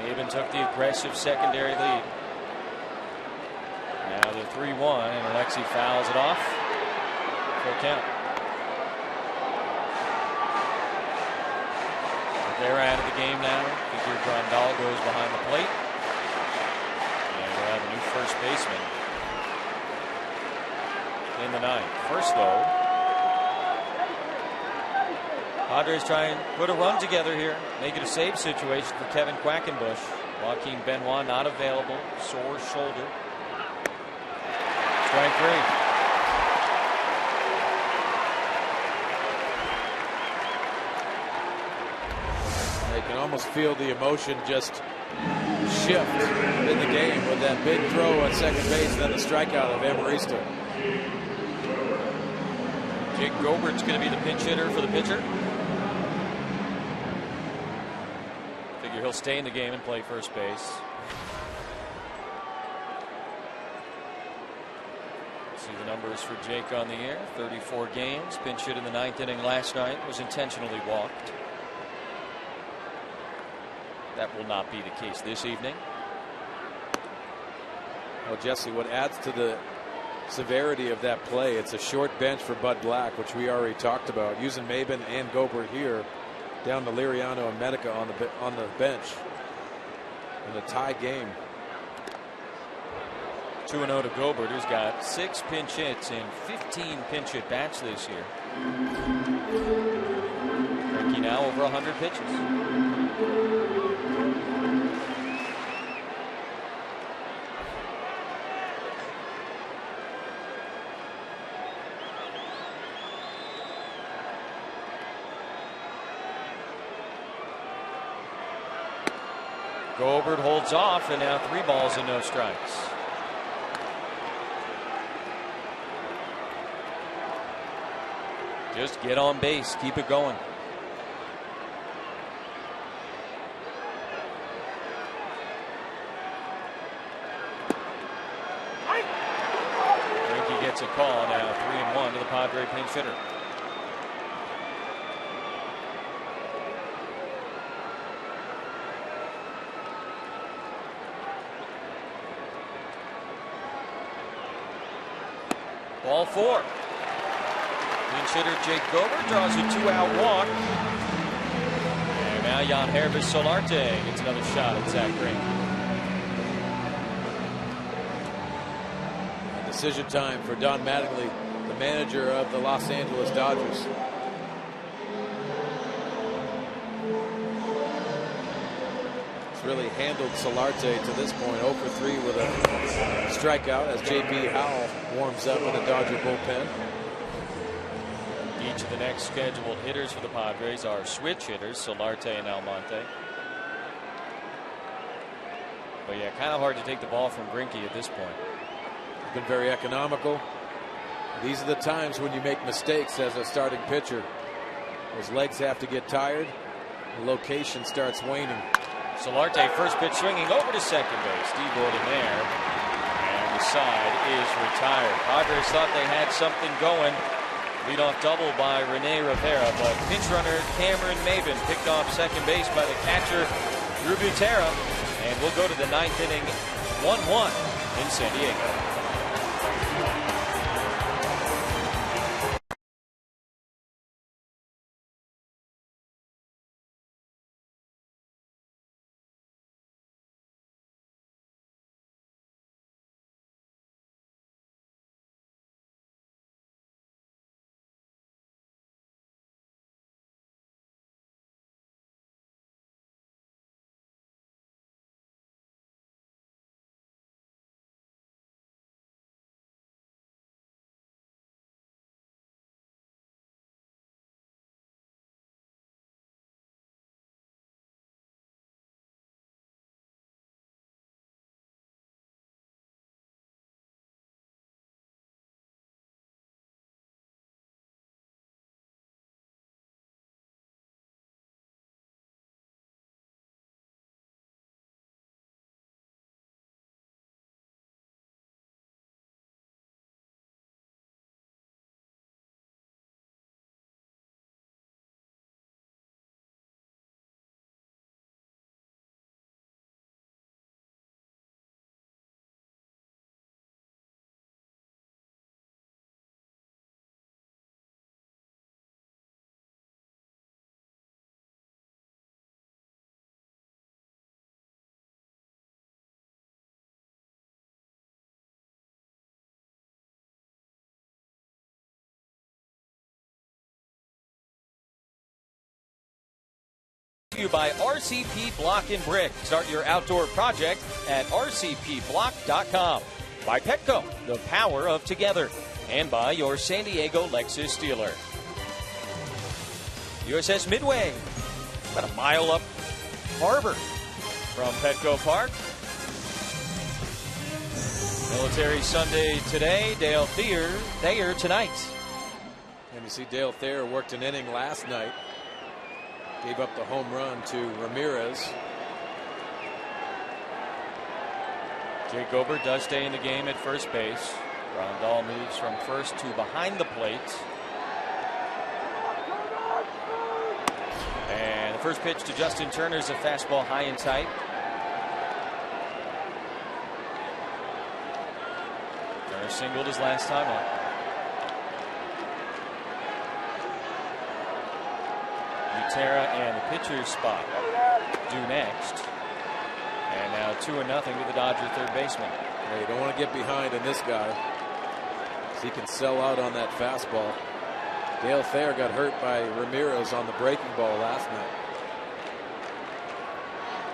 Maybin took the aggressive secondary lead. Now the 3-1, and Alexi fouls it off. Full count. They're out of the game now. Figure Grandal goes behind the plate. And we'll have a new first baseman in the ninth. First, though, Padres try and put a run together here. Make it a save situation for Kevin Quackenbush. Joaquin Benoit not available. Sore shoulder. Strike 3. They can almost feel the emotion just shift in the game with that big throw on second base and then the strikeout of Amarista. Jake Gobert's going to be the pinch hitter for the pitcher. Figure he'll stay in the game and play first base. See the numbers for Jake on the air. 34 games. Pinch hit in the 9th inning last night. Was intentionally walked. That will not be the case this evening. Well, Jesse, what adds to the severity of that play, it's a short bench for Bud Black, which we already talked about, using Maben and Gobert here, down to Liriano and Medica on the bench in a tie game. 2-0 to Gobert, who's got 6 pinch hits and 15 pinch hit bats this year. Ricky now over 100 pitches. Gobert holds off, and now 3 balls and no strikes. Just get on base, keep it going. Greinke gets a call, now 3-1 to the Padre pinch hitter. Ball 4. Pinch hitter Jake Gobert draws a 2-out walk. And now Jan Hervis Solarte gets another shot at Zach Greinke. Decision time for Don Mattingly, the manager of the Los Angeles Dodgers. Really handled Solarte to this point, 0 for 3 with a strikeout as J.B. Howell warms up in the Dodger bullpen. Each of the next scheduled hitters for the Padres are switch hitters, Solarte and Almonte. But yeah, kind of hard to take the ball from Greinke at this point. Been very economical. These are the times when you make mistakes as a starting pitcher. Those legs have to get tired. The location starts waning. Solarte first pitch swinging over to second base. Steve Gordon there. And the side is retired. Padres thought they had something going. Leadoff double by Rene Rivera, but pinch runner Cameron Maben picked off second base by the catcher Drew Butera. And we'll go to the 9th inning, 1-1 in San Diego. you by RCP Block and Brick. Start your outdoor project at rcpblock.com. By Petco, the power of together. And by your San Diego Lexus dealer. USS Midway, about a mile up harbor from Petco Park. Military Sunday today. Dale Thayer tonight. And you see Dale Thayer worked an inning last night. Gave up the home run to Ramirez. Jake Gobert does stay in the game at first base. Grandal moves from first to behind the plate. And the first pitch to Justin Turner is a fastball high and tight. Turner singled his last time up. Butera and the pitcher's spot due next. And now 2-0 to the Dodger third baseman. Yeah, you don't want to get behind in this guy. He can sell out on that fastball. Dale Thayer got hurt by Ramirez on the breaking ball last night.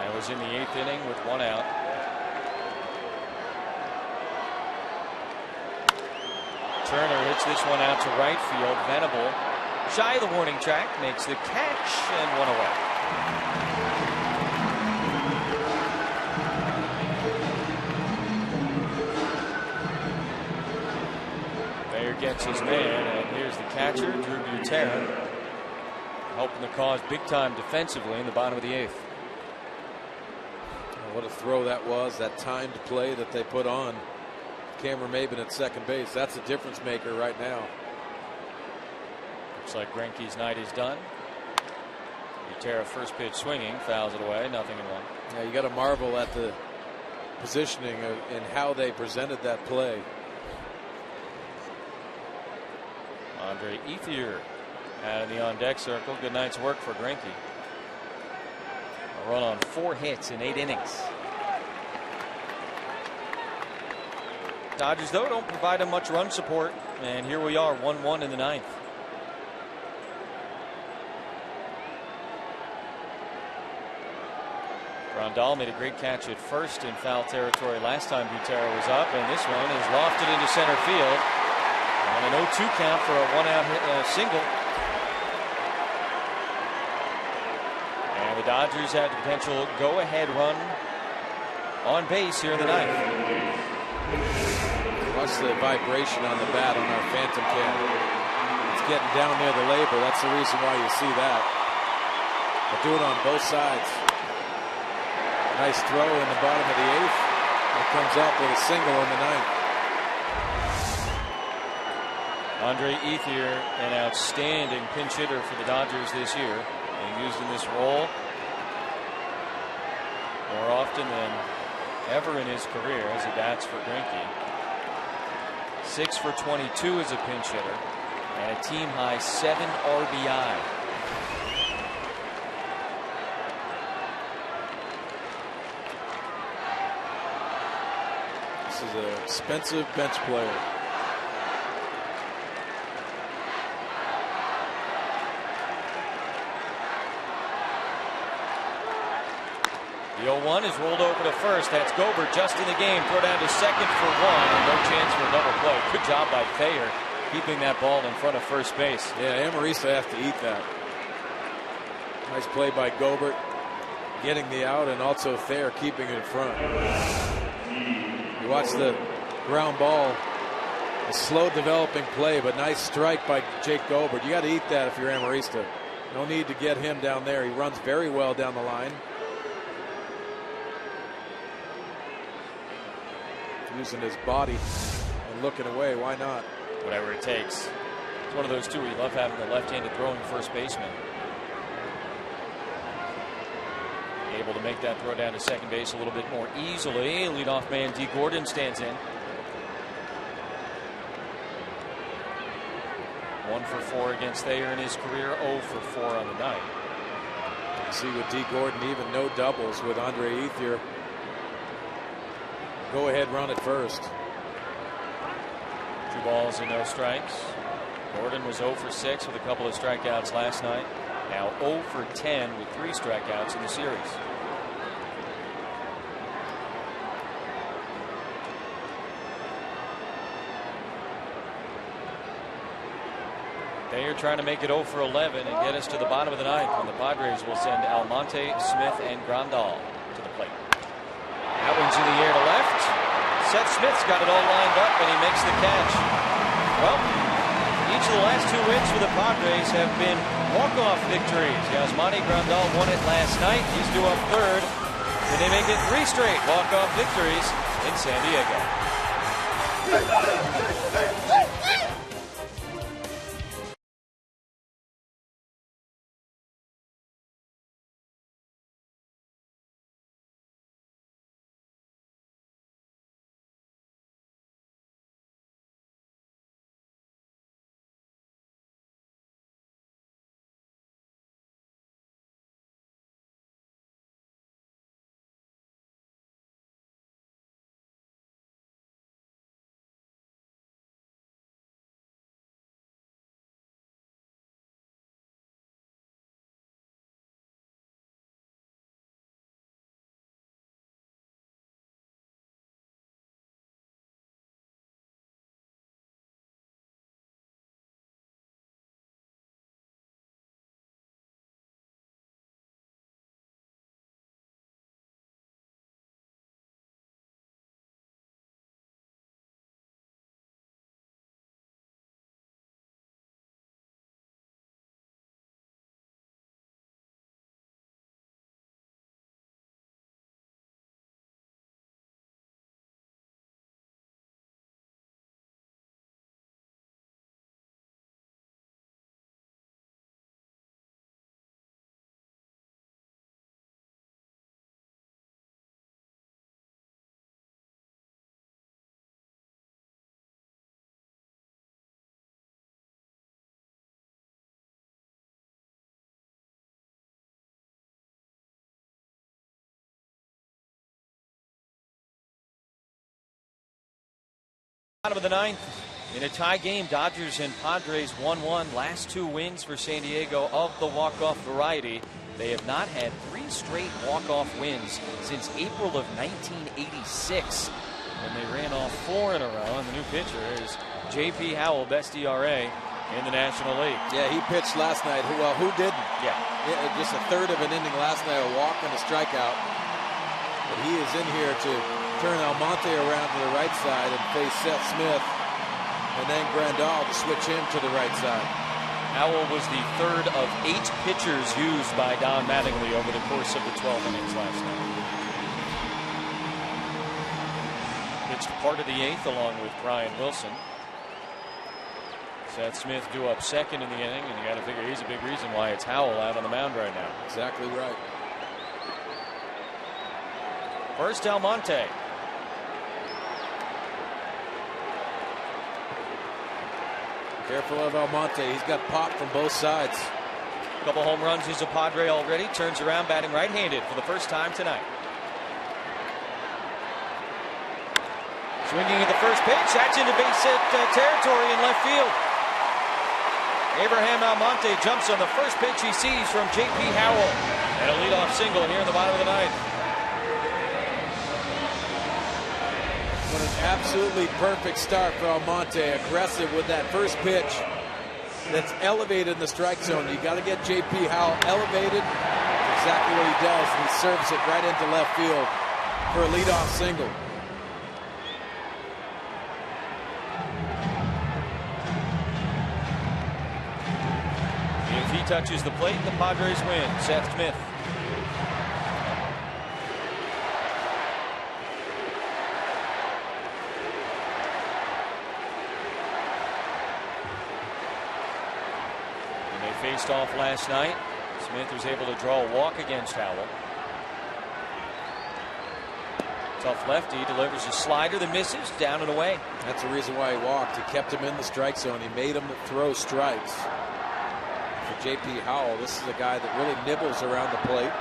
And was in the 8th inning with 1 out. Turner hits this one out to right field. Venable, shy of the warning track, makes the catch and 1 away. Gets his man, and here's the catcher, Drew Butera, helping the cause big time defensively in the bottom of the 8th. What a throw that was, that timed play that they put on Cameron Maybin at second base. That's a difference maker right now. Looks like Greinke's night is done. Butera first pitch swinging, fouls it away, 0-1. Yeah, you got to marvel at the positioning and how they presented that play. Andre Ethier out in the on-deck circle. Good night's work for Greinke. A run on 4 hits in 8 innings. Dodgers, though, don't provide him much run support. And here we are, 1-1 in the 9th. Grandal made a great catch at first in foul territory last time Butera was up. And this one is lofted into center field. On an 0-2 count for a 1-out single. And the Dodgers have the potential go-ahead run on base here in the 9th. Watch the vibration on the bat on our phantom cam. It's getting down near the label. That's the reason why you see that. But do it on both sides. Nice throw in the bottom of the 8th. It comes up with a single in the 9th. Andre Ethier, an outstanding pinch hitter for the Dodgers this year, being used in this role more often than ever in his career as he bats for Greinke. 6 for 22 as a pinch hitter and a team high 7 RBI. This is an expensive bench player. The 0-1 is rolled over to first. That's Gobert just in the game. Throw down to second for 1. And no chance for a double play. Good job by Thayer keeping that ball in front of first base. Yeah, Amarista has to eat that. Nice play by Gobert getting the out, and also Thayer keeping it in front. You watch the ground ball. A slow developing play, but nice strike by Jake Gobert. You got to eat that if you're Amarista. No need to get him down there. He runs very well down the line. Using his body and looking away. Why not? Whatever it takes. It's one of those two where you love having the left-handed throwing first baseman. Able to make that throw down to second base a little bit more easily. Leadoff man D. Gordon stands in. 1 for 4 against Thayer in his career. 0 for 4 on the night. You see with D. Gordon, even no doubles with Andre Ethier. Go ahead run at first. 2 balls and no strikes. Gordon was 0 for 6 with a couple of strikeouts last night. Now 0 for 10 with 3 strikeouts in the series. They are trying to make it 0 for 11 and get us to the bottom of the ninth when the Padres will send Almonte, Smith, and Grandal to the plate. That one's in the air to left. Seth Smith's got it all lined up, and he makes the catch. Well, each of the last 2 wins for the Padres have been walk-off victories. Yasmani Grandal won it last night. He's due up third. And they make it 3 straight walk-off victories in San Diego. Bottom of the ninth in a tie game. Dodgers and Padres 1-1. Last 2 wins for San Diego of the walk-off variety. They have not had 3 straight walk-off wins since April of 1986 when they ran off 4 in a row. And the new pitcher is J.P. Howell, best ERA in the National League. Yeah, he pitched last night. Well, who didn't? Yeah, just a third of an inning last night, a walk and a strikeout. But he is in here to turn Almonte around to the right side and face Seth Smith, and then Grandal to switch him to the right side. Howell was the 3rd of 8 pitchers used by Don Mattingly over the course of the 12 innings last night. Pitched part of the 8th along with Brian Wilson. Seth Smith due up 2nd in the inning, and you got to figure he's a big reason why it's Howell out on the mound right now. Exactly right. First Almonte. Careful of Almonte. He's got pop from both sides. A couple home runs. He's a Padre already. Turns around batting right-handed for the first time tonight. Swinging at the first pitch. That's into base hit territory in left field. Abraham Almonte jumps on the first pitch he sees from J.P. Howell. And a leadoff single here in the bottom of the ninth. What an absolutely perfect start for Almonte. Aggressive with that first pitch that's elevated in the strike zone. You got to get J.P. Howell elevated. That's exactly what he does. And he serves it right into left field for a leadoff single. If he touches the plate, the Padres win. Seth Smith. Faced off last night. Smith was able to draw a walk against Howell. Tough lefty, delivers a slider that misses, down and away. That's the reason why he walked. He kept him in the strike zone. He made him throw strikes. For J.P. Howell, this is a guy that really nibbles around the plate.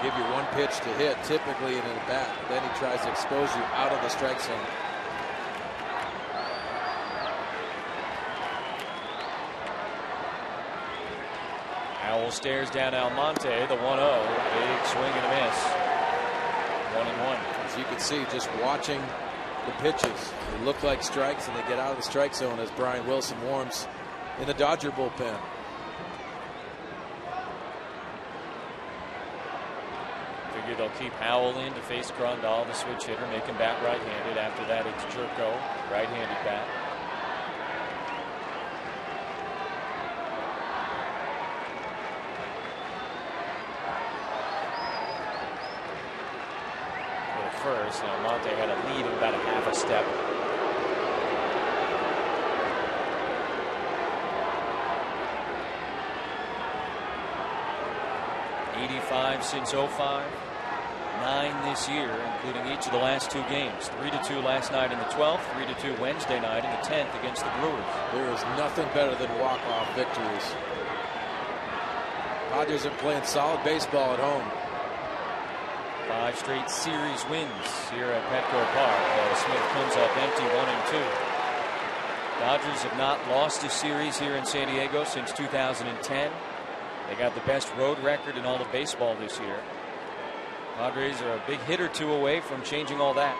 He'll give you one pitch to hit, typically in a bat. Then he tries to expose you out of the strike zone. Howell stares down Almonte, the 1-0. Big swing and a miss. 1-1. As you can see, just watching the pitches, they look like strikes and they get out of the strike zone as Brian Wilson warms in the Dodger bullpen. Figure they'll keep Howell in to face Grandal, the switch hitter, make him bat right-handed. After that, it's Jerko, right-handed bat. First, and Almonte had a lead of about a half a step. '85 since '05, 9 this year, including each of the last 2 games. 3-2 last night in the 12th, 3-2 Wednesday night in the 10th against the Brewers. There is nothing better than walk-off victories. Padres are playing solid baseball at home. 5 straight series wins here at Petco Park. Smith comes up empty, 1-2. Dodgers have not lost a series here in San Diego since 2010. They got the best road record in all of baseball this year. Padres are a big hit or two away from changing all that.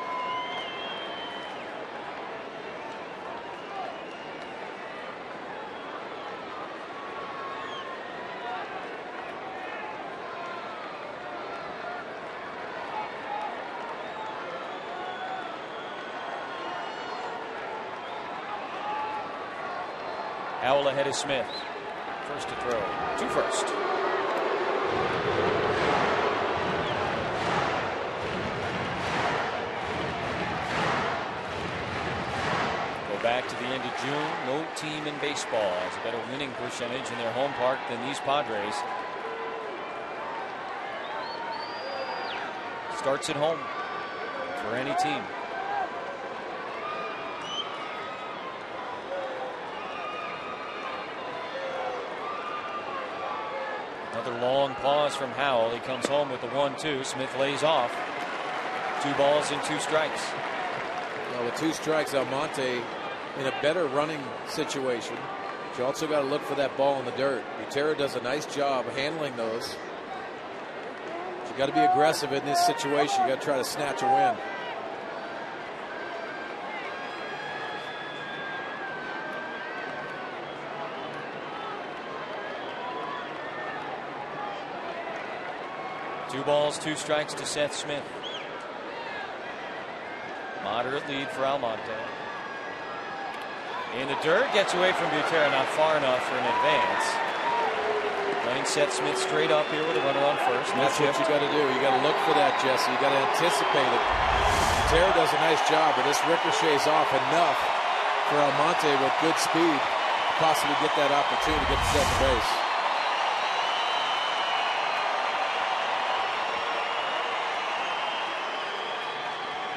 Howell ahead of Smith. First to throw. 2 first. Go back to the end of June. No team in baseball has a better winning percentage in their home park than these Padres. Starts at home for any team. Another long pause from Howell. He comes home with the 1-2. Smith lays off. 2 balls and 2 strikes. Well, with 2 strikes, Almonte in a better running situation. But you also got to look for that ball in the dirt. Butera does a nice job handling those. But you got to be aggressive in this situation. You got to try to snatch a win. Two balls, 2 strikes to Seth Smith. Moderate lead for Almonte. In the dirt, gets away from Butera, not far enough for an advance. Playing Seth Smith straight up here with a runner on first. That's what you got to do. You got to look for that, Jesse. You got to anticipate it. Butera does a nice job, but this ricochets off enough for Almonte with good speed to possibly get that opportunity to get to second base.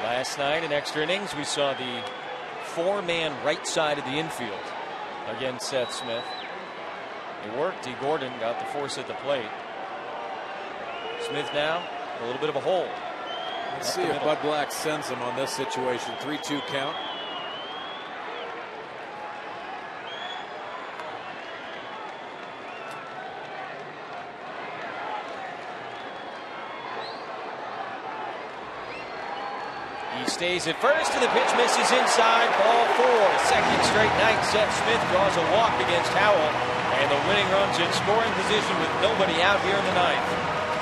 Last night in extra innings, we saw the 4-man right side of the infield against Seth Smith. It worked. D. Gordon got the force at the plate. Smith now a little bit of a hole. Let's see if Bud Black sends him on this situation. 3-2 count. He stays at first, and the pitch misses inside. Ball 4. Second straight night. Seth Smith draws a walk against Howell, and the winning run's in scoring position with nobody out here in the ninth.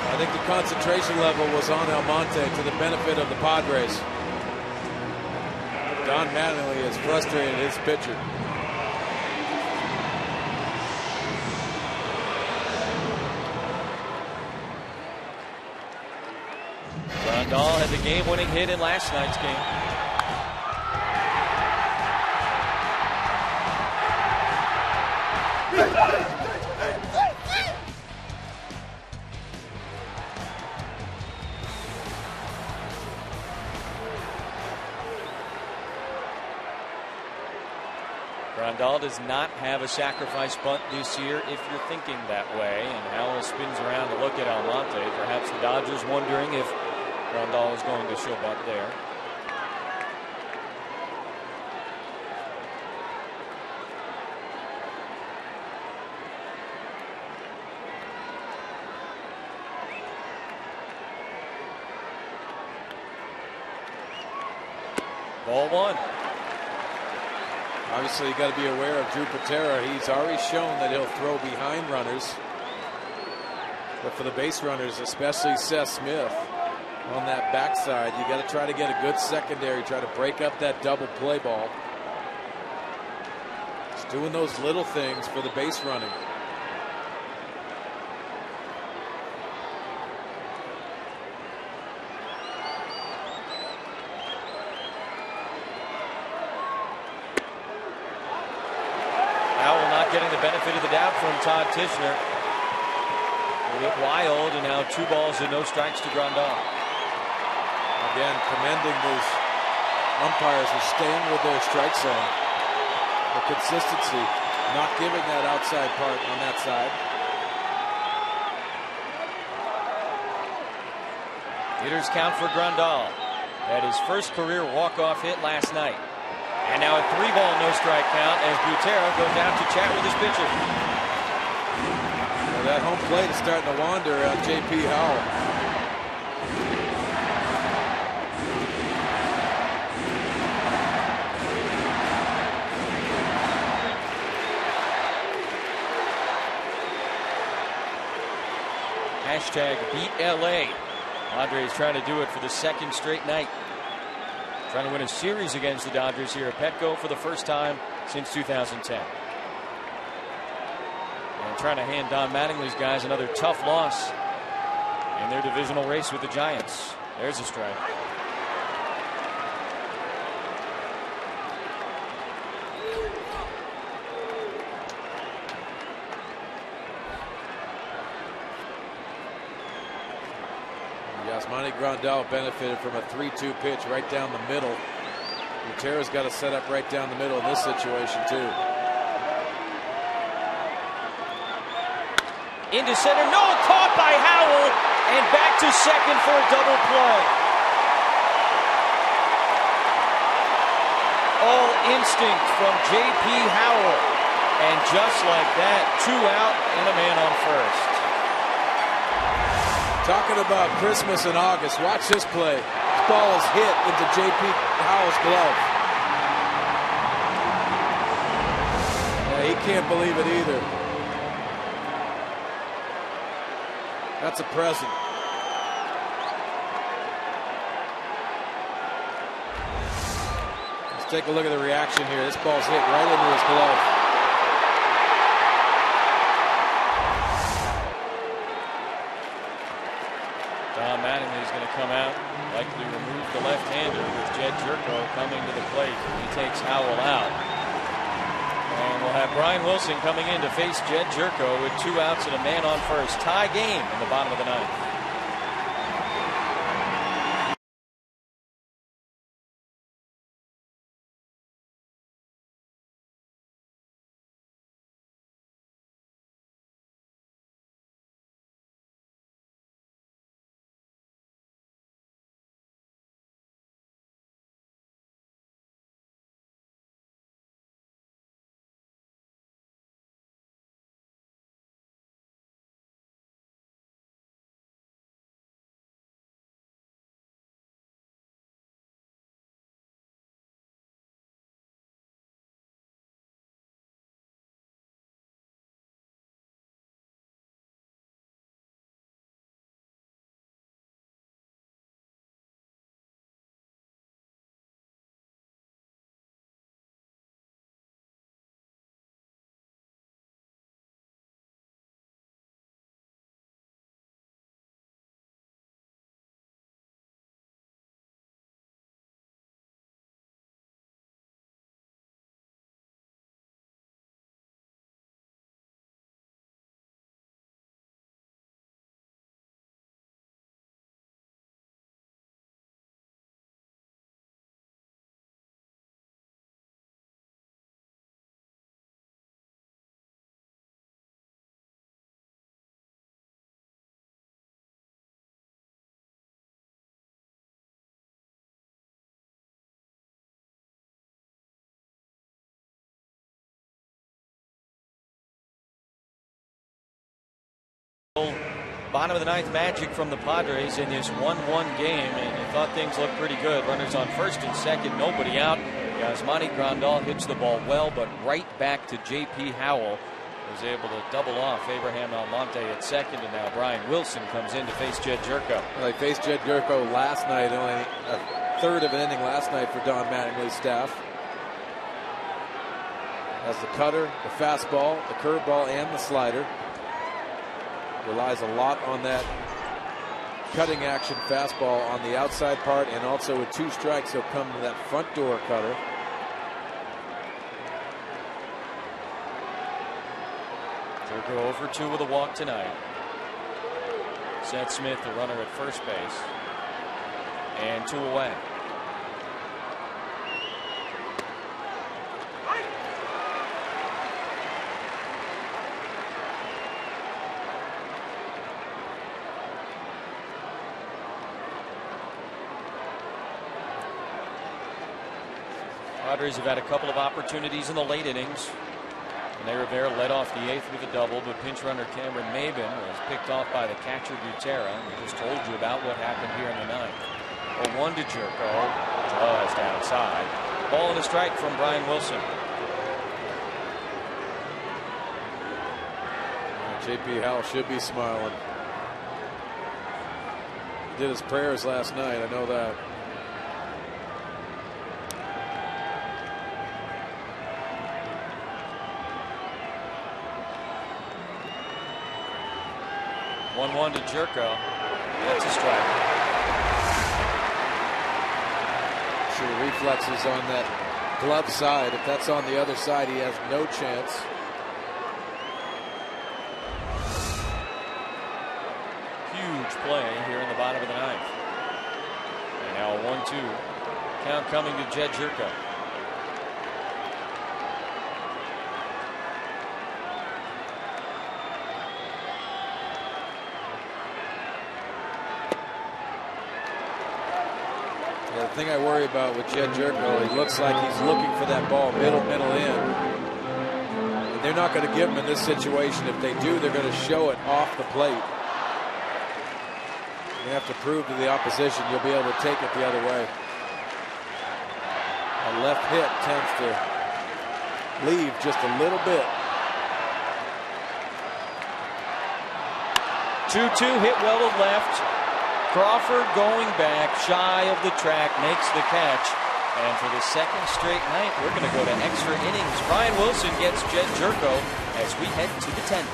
I think the concentration level was on Almonte to the benefit of the Padres. Don Mattingly has frustrated his pitcher. Grandal had the game-winning hit in last night's game. Grandal does not have a sacrifice bunt this year, if you're thinking that way. And Howell spins around to look at Almonte. Perhaps the Dodgers wondering if Grandal is going to show bunt there. Ball 1. Obviously, you got to be aware of Drew Patera. He's already shown that he'll throw behind runners. But for the base runners, especially Seth Smith, on that backside, you got to try to get a good secondary, try to break up that double play ball. Just doing those little things for the base running. Howell not getting the benefit of the doubt from Todd Tishner. A bit wild, and now 2 balls and no strikes to Grandal. Again, commending those umpires for staying with their strike zone. The consistency, not giving that outside part on that side. Hitters count for Grandal. Had his first career walk-off hit last night. And now a 3-ball no-strike count as Butera goes out to chat with his pitcher. Well, that home plate is starting to wander on J.P. Howell. Hashtag beat LA. Padres trying to do it for the 2nd straight night. Trying to win a series against the Dodgers here at Petco for the first time since 2010. And trying to hand Don Mattingly's guys another tough loss in their divisional race with the Giants. There's a strike. Yasmani Grandal benefited from a 3-2 pitch right down the middle. Butera's got to set up right down the middle in this situation too. Into center, no, caught by Howell, and back to second for a double play. All instinct from J.P. Howell, and just like that, 2 out and a man on first. Talking about Christmas in August, watch this play. This ball is hit into J.P. Howell's glove. Yeah, he can't believe it either. That's a present. Let's take a look at the reaction here. This ball's hit right into his glove. Don Mattingly is going to come out, likely remove the left-hander with Jed Jerko coming to the plate. He takes Howell out. And we'll have Brian Wilson coming in to face Jed Jerko with 2 outs and a man on first. Tie game in the bottom of the 9th. Bottom of the ninth magic from the Padres in this 1-1 game, and you thought things looked pretty good. Runners on first and second, nobody out. Yasmani Grandal hits the ball well, but right back to J.P. Howell. Was able to double off Abraham Almonte at second, and now Brian Wilson comes in to face Jed Jerko. Well, they faced Jed Jerko last night, only a third of an inning last night for Don Mattingly's staff. Has the cutter, the fastball, the curveball, and the slider. Relies a lot on that cutting action fastball on the outside part, and also with 2 strikes, he'll come to that front door cutter. Jerko over 2 with a walk tonight. Seth Smith, the runner at first base, and 2 away. Padres have had a couple of opportunities in the late innings. Rene Rivera led off the 8th with a double, but pinch runner Cameron Maben was picked off by the catcher Gutera. We just told you about what happened here in the 9th. 0-1 to Jerko, just outside. Ball and a strike from Brian Wilson. J.P. Howell should be smiling. He did his prayers last night, I know that. One to Jerko. That's a strike. Sure, reflexes on that glove side. If that's on the other side, he has no chance. Huge play here in the bottom of the 9th. And now a 1-2 count coming to Jed Jerko. The thing I worry about with Jed Jerko, he looks like he's looking for that ball middle in. And they're not going to give him in this situation. If they do, they're going to show it off the plate. You have to prove to the opposition you'll be able to take it the other way. A left hit tends to leave just a little bit. 2-2 hit well to left. Crawford going back, shy of the track, makes the catch. And for the 2nd straight night, we're going to go to extra innings. Brian Wilson gets Jed Jerko as we head to the 10th.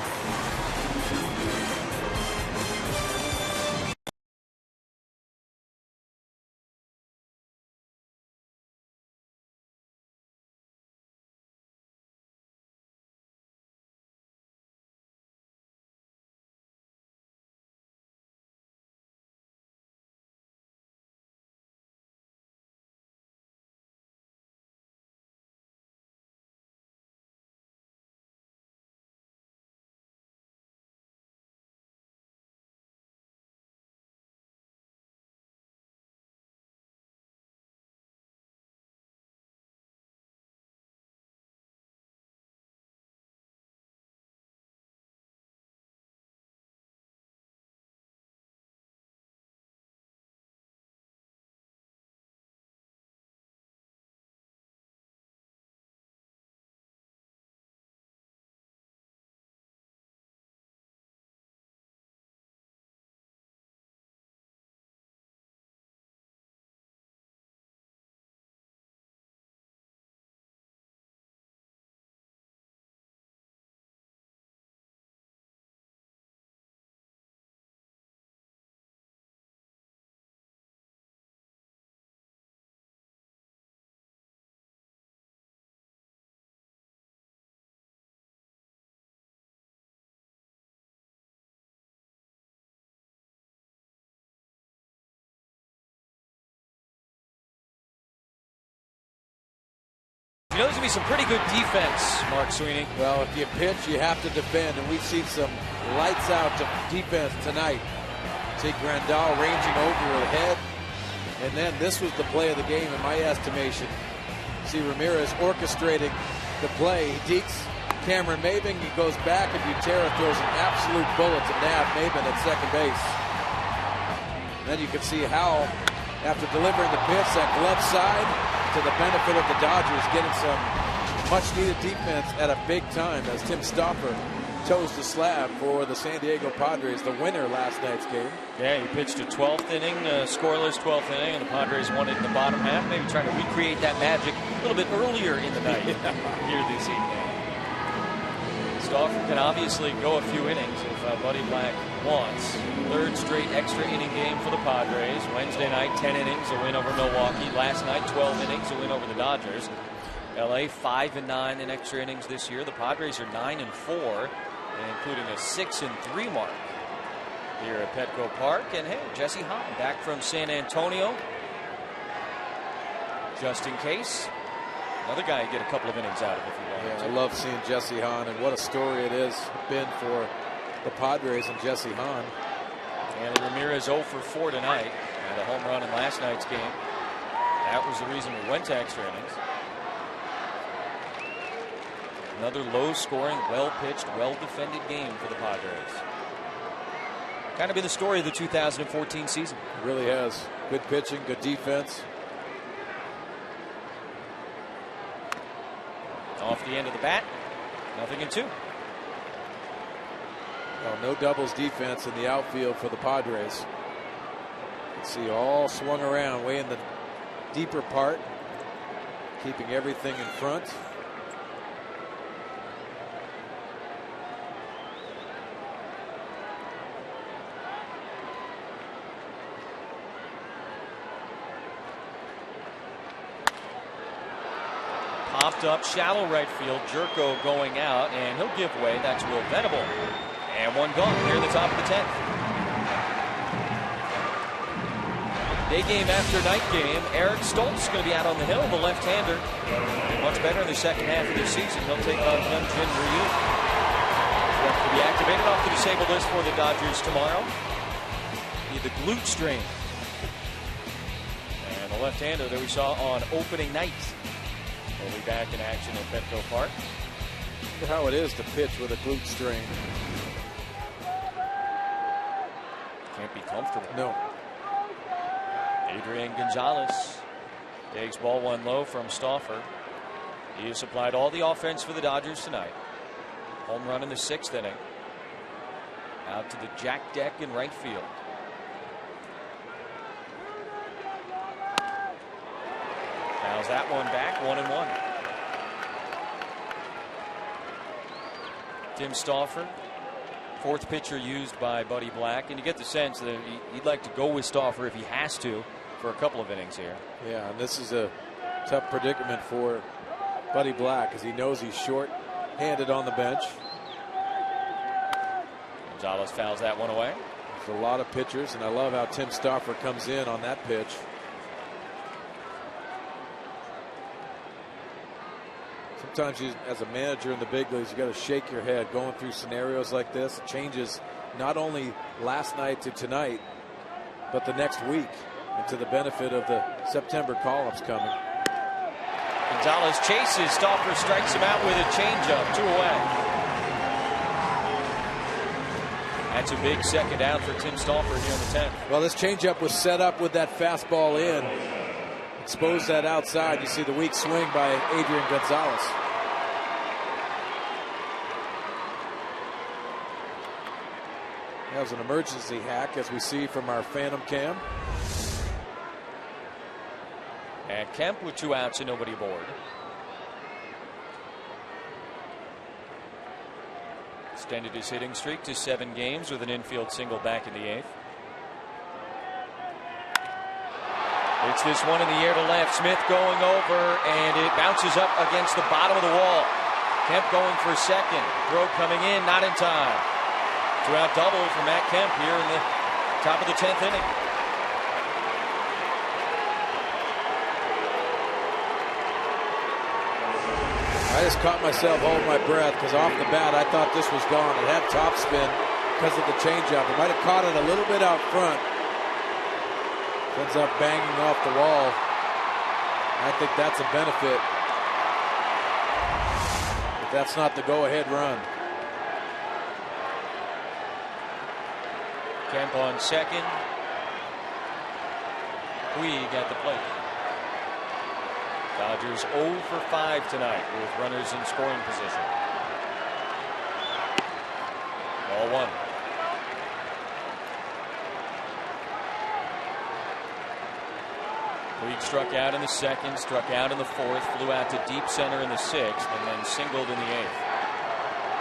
You know, there's going to be some pretty good defense, Mark Sweeney. Well, if you pitch, you have to defend, and we've seen some lights out defense tonight. See Grandal ranging over the head, and then this was the play of the game in my estimation. See Ramirez orchestrating the play. He dekes Cameron Maven. He goes back, and Butera throws an absolute bullet to Nav Maven at second base. And then you can see Howell, after delivering the pitch, that glove side to the benefit of the Dodgers, getting some much-needed defense at a big time as Tim Stoffer toes the slab for the San Diego Padres, the winner last night's game. Yeah, he pitched a 12th inning, scoreless 12th inning, and the Padres won it in the bottom half. Maybe trying to recreate that magic a little bit earlier in the night here this evening. Stoffer can obviously go a few innings if Buddy Black wants. Third straight extra inning game for the Padres. Wednesday night, 10 innings, a win over Milwaukee. Last night, 12 innings, a win over the Dodgers. LA 5-9 in extra innings this year. The Padres are 9-4, including a 6-3 mark here at Petco Park. And hey, Jesse Hahn back from San Antonio, just in case. Another guy you get a couple of innings out of if you want. Yeah, I love seeing Jesse Hahn, and what a story it has been for the Padres and Jesse Hahn. And Ramirez 0 for 4 tonight. Had a home run in last night's game. That was the reason we went to extra innings. Another low-scoring, well-pitched, well-defended game for the Padres. Kind of been the story of the 2014 season. It really has. Good pitching, good defense. Off the end of the bat, 0-2. Well, no doubles defense in the outfield for the Padres. Let's see, all swung around way in the deeper part, keeping everything in front. Popped up, shallow right field. Jerko going out, and he'll give way. That's Will Venable. And one gone here in the top of the 10th. Day game after night game. Eric Stoltz going to be out on the hill, the left-hander. Much better in the second half of the season. He'll take on Hyun-Jin Ryu. Left to be activated off the disabled list for the Dodgers tomorrow. Be the glute strain. And the left-hander that we saw on opening night will be back in action at Petco Park. Look at how it is to pitch with a glute strain. Can't be comfortable. No. Adrian Gonzalez takes ball one low from Stoffer. He has supplied all the offense for the Dodgers tonight. Home run in the 6th inning. Out to the jack deck in right field. Fouls that one back, 1-1. Tim Stoffer, fourth pitcher used by Buddy Black, and you get the sense that he'd like to go with Stoffer if he has to for a couple of innings here. Yeah, and this is a tough predicament for Buddy Black as he knows he's short-handed on the bench. Gonzalez fouls that one away. There's a lot of pitchers, and I love how Tim Stoffer comes in on that pitch. Sometimes you, as a manager in the big leagues, you got to shake your head going through scenarios like this. It changes not only last night to tonight, but the next week, and to the benefit of the September call-ups coming. Gonzalez chases. Stoffer strikes him out with a changeup. 2 away. That's a big second out for Tim Stoffer here in the 10th. Well, this changeup was set up with that fastball in. Expose that outside. You see the weak swing by Adrian Gonzalez. That was an emergency hack, as we see from our Phantom Cam. And Kemp with 2 outs and nobody aboard. Extended his hitting streak to 7 games with an infield single back in the 8th. It's this one in the air to left. Smith going over, and it bounces up against the bottom of the wall. Kemp going for second. Throw coming in, not in time. 2-out double for Matt Kemp here in the top of the 10th inning. I just caught myself holding my breath because off the bat I thought this was gone. It had top spin because of the changeup. It might have caught it a little bit out front. Ends up banging off the wall. I think that's a benefit. If that's not the go-ahead run. Kemp on second. Puig at the plate. Dodgers 0 for 5 tonight with runners in scoring position. Ball 1. Puig struck out in the second, struck out in the fourth, flew out to deep center in the sixth, and then singled in the eighth.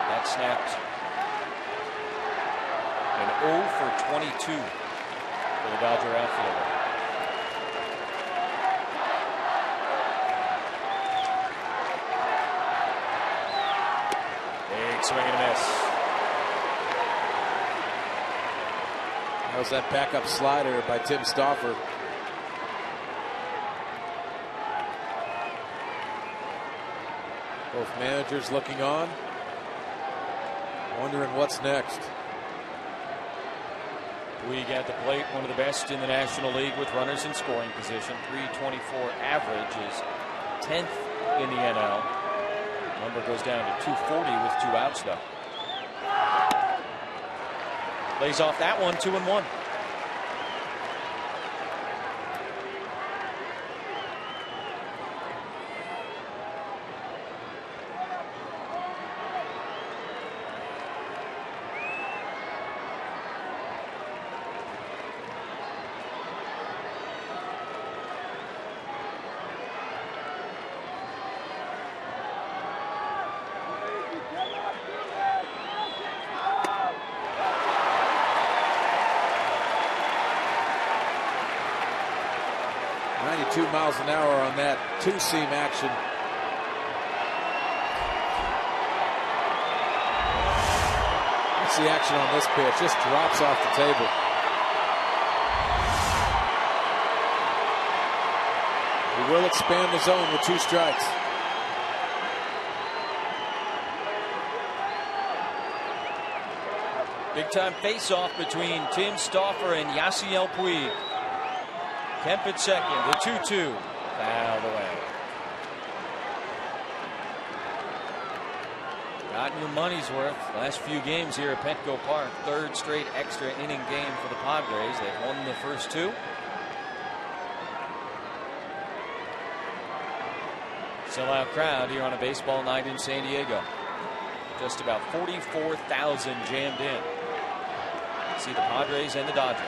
That snapped an 0 for 22 for the Dodger outfielder. Big swing and a miss. That was that backup slider by Tim Stauffer. Both managers looking on, wondering what's next. Puig at the plate, one of the best in the National League with runners in scoring position. .324 average is 10th in the NL. Number goes down to 240 with 2 outs though. Lays off that one, 2-1. Miles an hour on that two-seam action. That's the action on this pitch. Just drops off the table. He will expand the zone with 2 strikes. Big-time face-off between Tim Stauffer and Yasiel Puig. Kemp at second, the 2-2, fouled away. Gotten your money's worth. Last few games here at Petco Park. 3rd straight extra inning game for the Padres. They've won the first 2. Sellout crowd here on a baseball night in San Diego. Just about 44,000 jammed in. See the Padres and the Dodgers.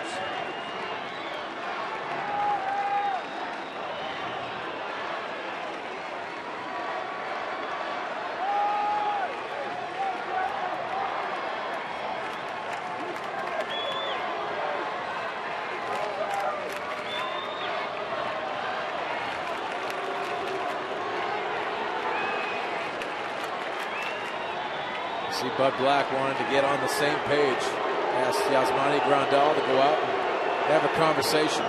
See, Bud Black wanted to get on the same page. Asked Yasmani Grandal to go out and have a conversation.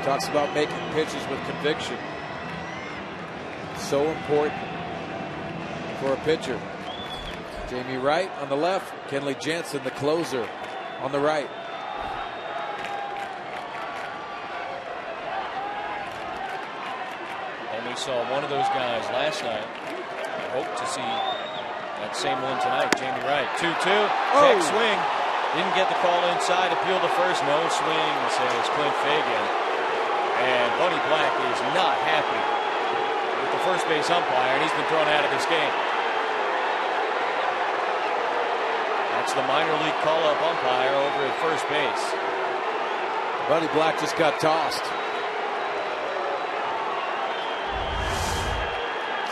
Talks about making pitches with conviction. So important for a pitcher. Jamie Wright on the left. Kenley Jansen, the closer, on the right. Only saw one of those guys last night. I hope to see that same one tonight. Jamie Wright, 2-2. Check swing. Didn't get the call inside. Appeal to first. No swing, says Clint Fagan. And Buddy Black is not happy with the first base umpire, and he's been thrown out of this game. That's the minor league call-up umpire over at first base. Buddy Black just got tossed.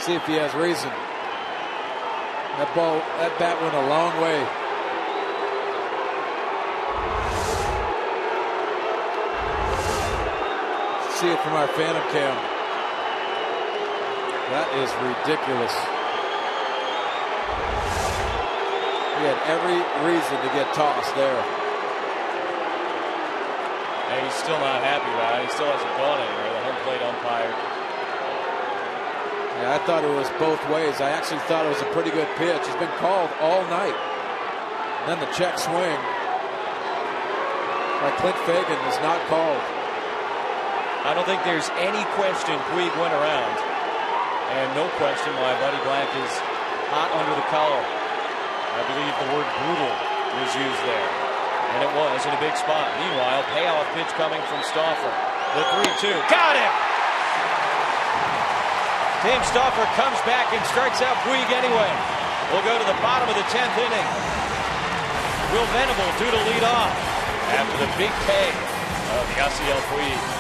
See if he has reason. That bat went a long way. See it from our Phantom Cam. That is ridiculous. He had every reason to get tossed there. And he's still not happy about it. He still hasn't gone anywhere. The home plate umpire. Yeah, I thought it was both ways. I actually thought it was a pretty good pitch. It's been called all night. And then the check swing by Clint Fagan is not called. I don't think there's any question Puig went around. And no question why Buddy Blank is hot under the collar. I believe the word brutal was used there. And it was in a big spot. Meanwhile, payoff pitch coming from Stauffer. The 3-2. Got him! Tim Stauffer comes back and strikes out Puig anyway. We'll go to the bottom of the 10th inning. Will Venable due to lead off after the big K of Yasiel Puig.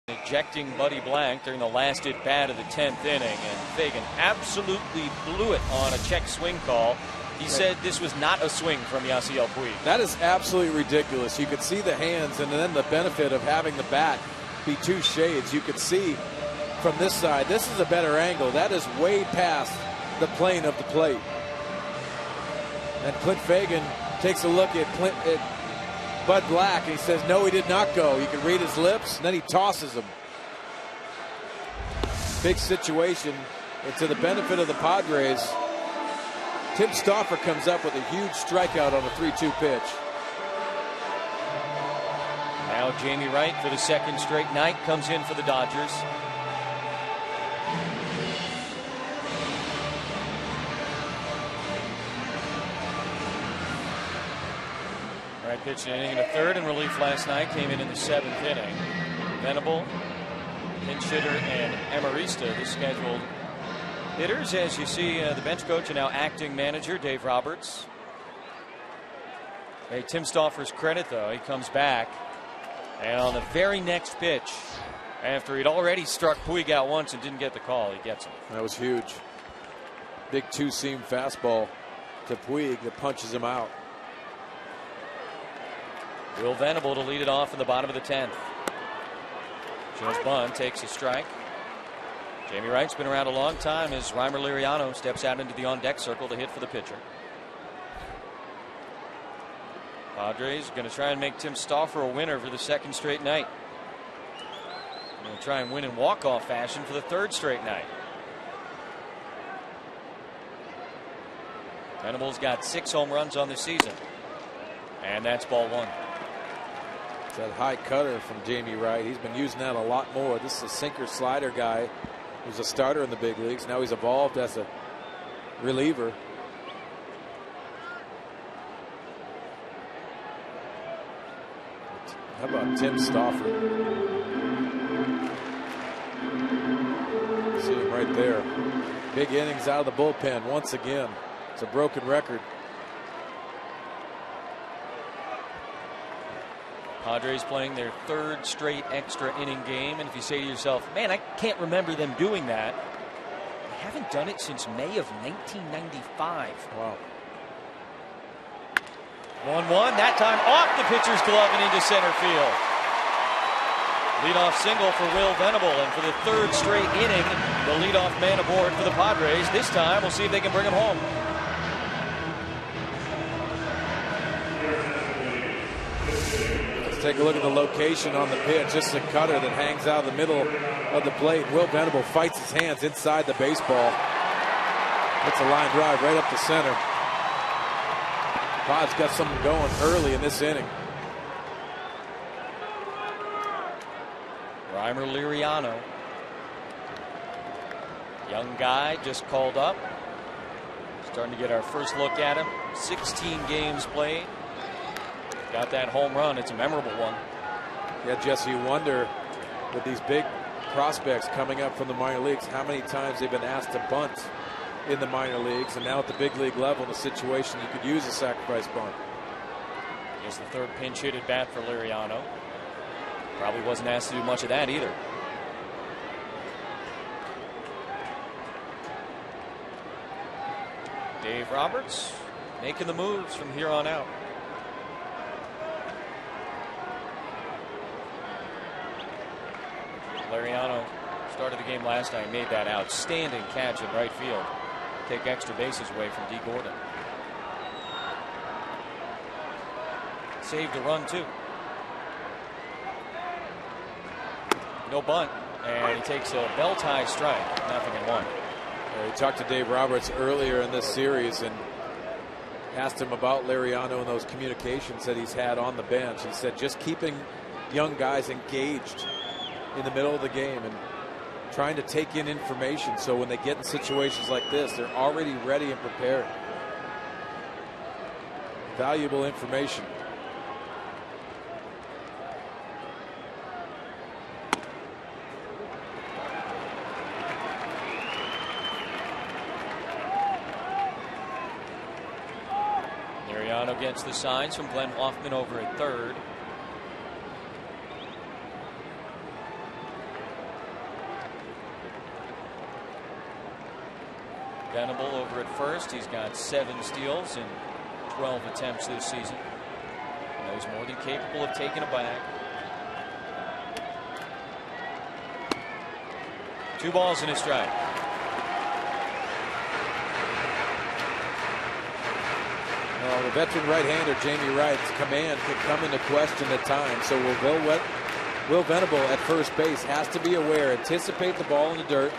Ejecting Buddy Blank during the last at-bat of the 10th inning, and Fagan absolutely blew it on a check swing call. He said this was not a swing from Yasiel Puig. That is absolutely ridiculous. You could see the hands, and then the benefit of having the bat be two shades. You could see from this side, this is a better angle. That is way past the plane of the plate. And Clint Fagan takes a look at Bud Black, and he says, no, he did not go. You can read his lips, and then he tosses him. Big situation. And to the benefit of the Padres, Tim Stauffer comes up with a huge strikeout on a 3-2 pitch. Now Jamie Wright for the second straight night comes in for the Dodgers. Wright pitched an inning and a third in relief last night, came in the 7th inning. Venable, pinch hitter, and Amarista, the scheduled hitters. As you see, the bench coach and now acting manager, Dave Roberts. Hey, Tim Stauffer's credit, though, he comes back, and on the very next pitch, after he'd already struck Puig out once and didn't get the call, he gets him. That was huge. Big two-seam fastball to Puig that punches him out. Will Venable to lead it off in the bottom of the 10th. Joe's bunt takes a strike. Jamie Wright's been around a long time as Reimer Liriano steps out into the on-deck circle to hit for the pitcher. Padres going to try and make Tim Stauffer a winner for the second straight night. Going to try and win in walk-off fashion for the third straight night. Venable's got 6 home runs on the season. And that's ball one. That high cutter from Jamie Wright. He's been using that a lot more. This is a sinker slider guy who's a starter in the big leagues. Now he's evolved as a reliever. How about Tim Stauffer? See him right there. Big innings out of the bullpen once again. It's a broken record. Padres playing their third straight extra inning game. And if you say to yourself, man, I can't remember them doing that. They haven't done it since May of 1995. Wow. 1-1. That time off the pitcher's glove and into center field. Leadoff single for Will Venable. And for the third straight inning, the leadoff man aboard for the Padres. This time, we'll see if they can bring him home. Take a look at the location on the pitch. Just a cutter that hangs out of the middle of the plate. Will Venable fights his hands inside the baseball. It's a line drive right up the center. Pod's got something going early in this inning. Reimer Liriano. Young guy just called up. Starting to get our first look at him. 16 games played. Got that home run. It's a memorable one. Yeah, Jesse, you wonder with these big prospects coming up from the minor leagues, how many times they've been asked to bunt in the minor leagues, and now at the big league level in a situation you could use a sacrifice bunt. Here's the third pinch hit at bat for Liriano. Probably wasn't asked to do much of that either. Dave Roberts making the moves from here on out. Liriano started the game last night, made that outstanding catch in right field. Take extra bases away from D. Gordon. Saved a run too. No bunt, and he takes a belt-high strike. 0-1. We talked to Dave Roberts earlier in this series and asked him about Liriano and those communications that he's had on the bench. He said just keeping young guys engaged in the middle of the game and trying to take in information so when they get in situations like this, they're already ready and prepared. Valuable information. Liriano gets the signs from Glenn Hoffman over at third. Venable over at first. He's got 7 steals in 12 attempts this season. And he's more than capable of taking a bag. 2 balls and a strike. Well, the veteran right-hander Jamie Wright's command could come into question at times. So Will Venable at first base has to be aware, anticipate the ball in the dirt.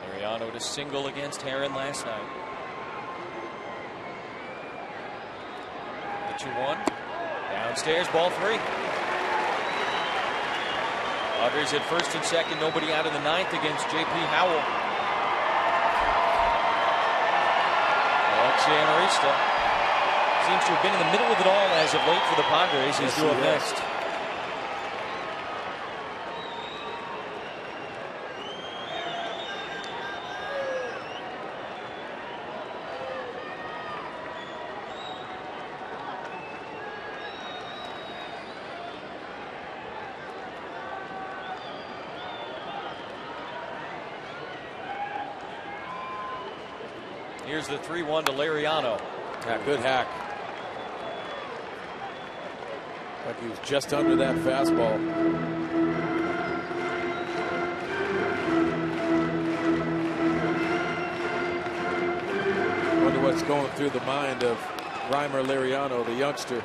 Liriano to single against Heron last night. The 2-1. Downstairs, ball 3. Padres at first and second, nobody out in the 9th against J.P. Howell. Alexei Amarista seems to have been in the middle of it all as of late for the Padres. He's due up next. Here's the 3-1 to Liriano. Yeah, good hack. Like he was just under that fastball. Wonder what's going through the mind of Reimer Liriano, the youngster.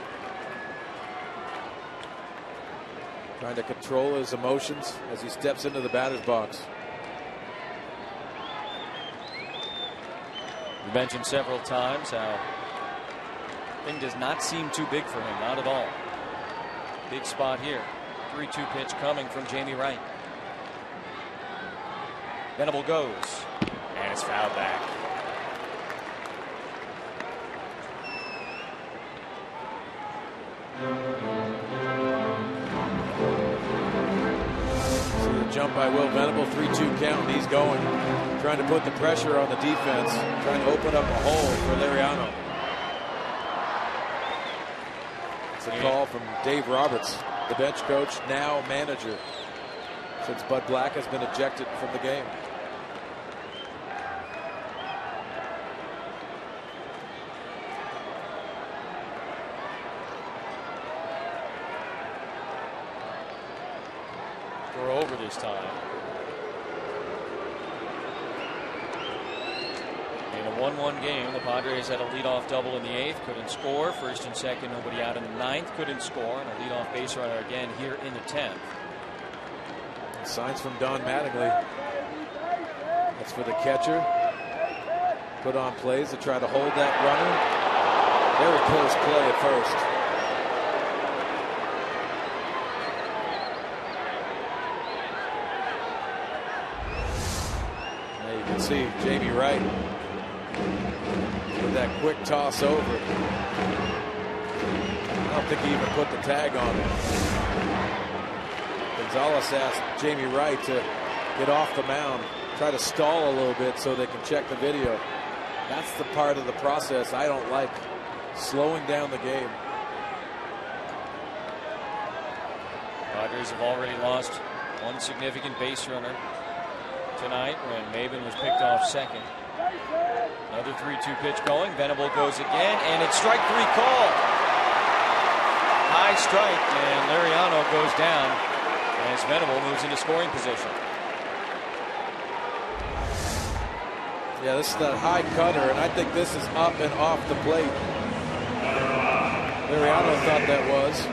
Trying to control his emotions as he steps into the batter's box. You mentioned several times how thing does not seem too big for him, not at all. Big spot here. 3-2 pitch coming from Jamie Wright. Venable goes, and it's fouled back. So the jump by Will Venable, 3-2 count, and he's going. Trying to put the pressure on the defense, trying to open up a hole for Liriano. It's a call from Dave Roberts, the bench coach, now manager, since Bud Black has been ejected from the game. We're over this time. 1-1 game. The Padres had a leadoff double in the 8th, couldn't score. First and second, nobody out in the 9th, couldn't score. And a leadoff base runner again here in the 10th. Signs from Don Mattingly. That's for the catcher. Put on plays to try to hold that runner. Very close play at first. Now you can see Jamie Wright with that quick toss over. I don't think he even put the tag on it. Gonzalez asked Jamie Wright to get off the mound, try to stall a little bit so they can check the video. That's the part of the process I don't like, slowing down the game. Padres have already lost one significant base runner tonight when Maben was picked off second. Another 3-2 pitch going. Venable goes again, and it's strike 3 call. High strike, and Liriano goes down as Venable moves into scoring position. Yeah, this is that high cutter, and I think this is up and off the plate. Liriano thought that was.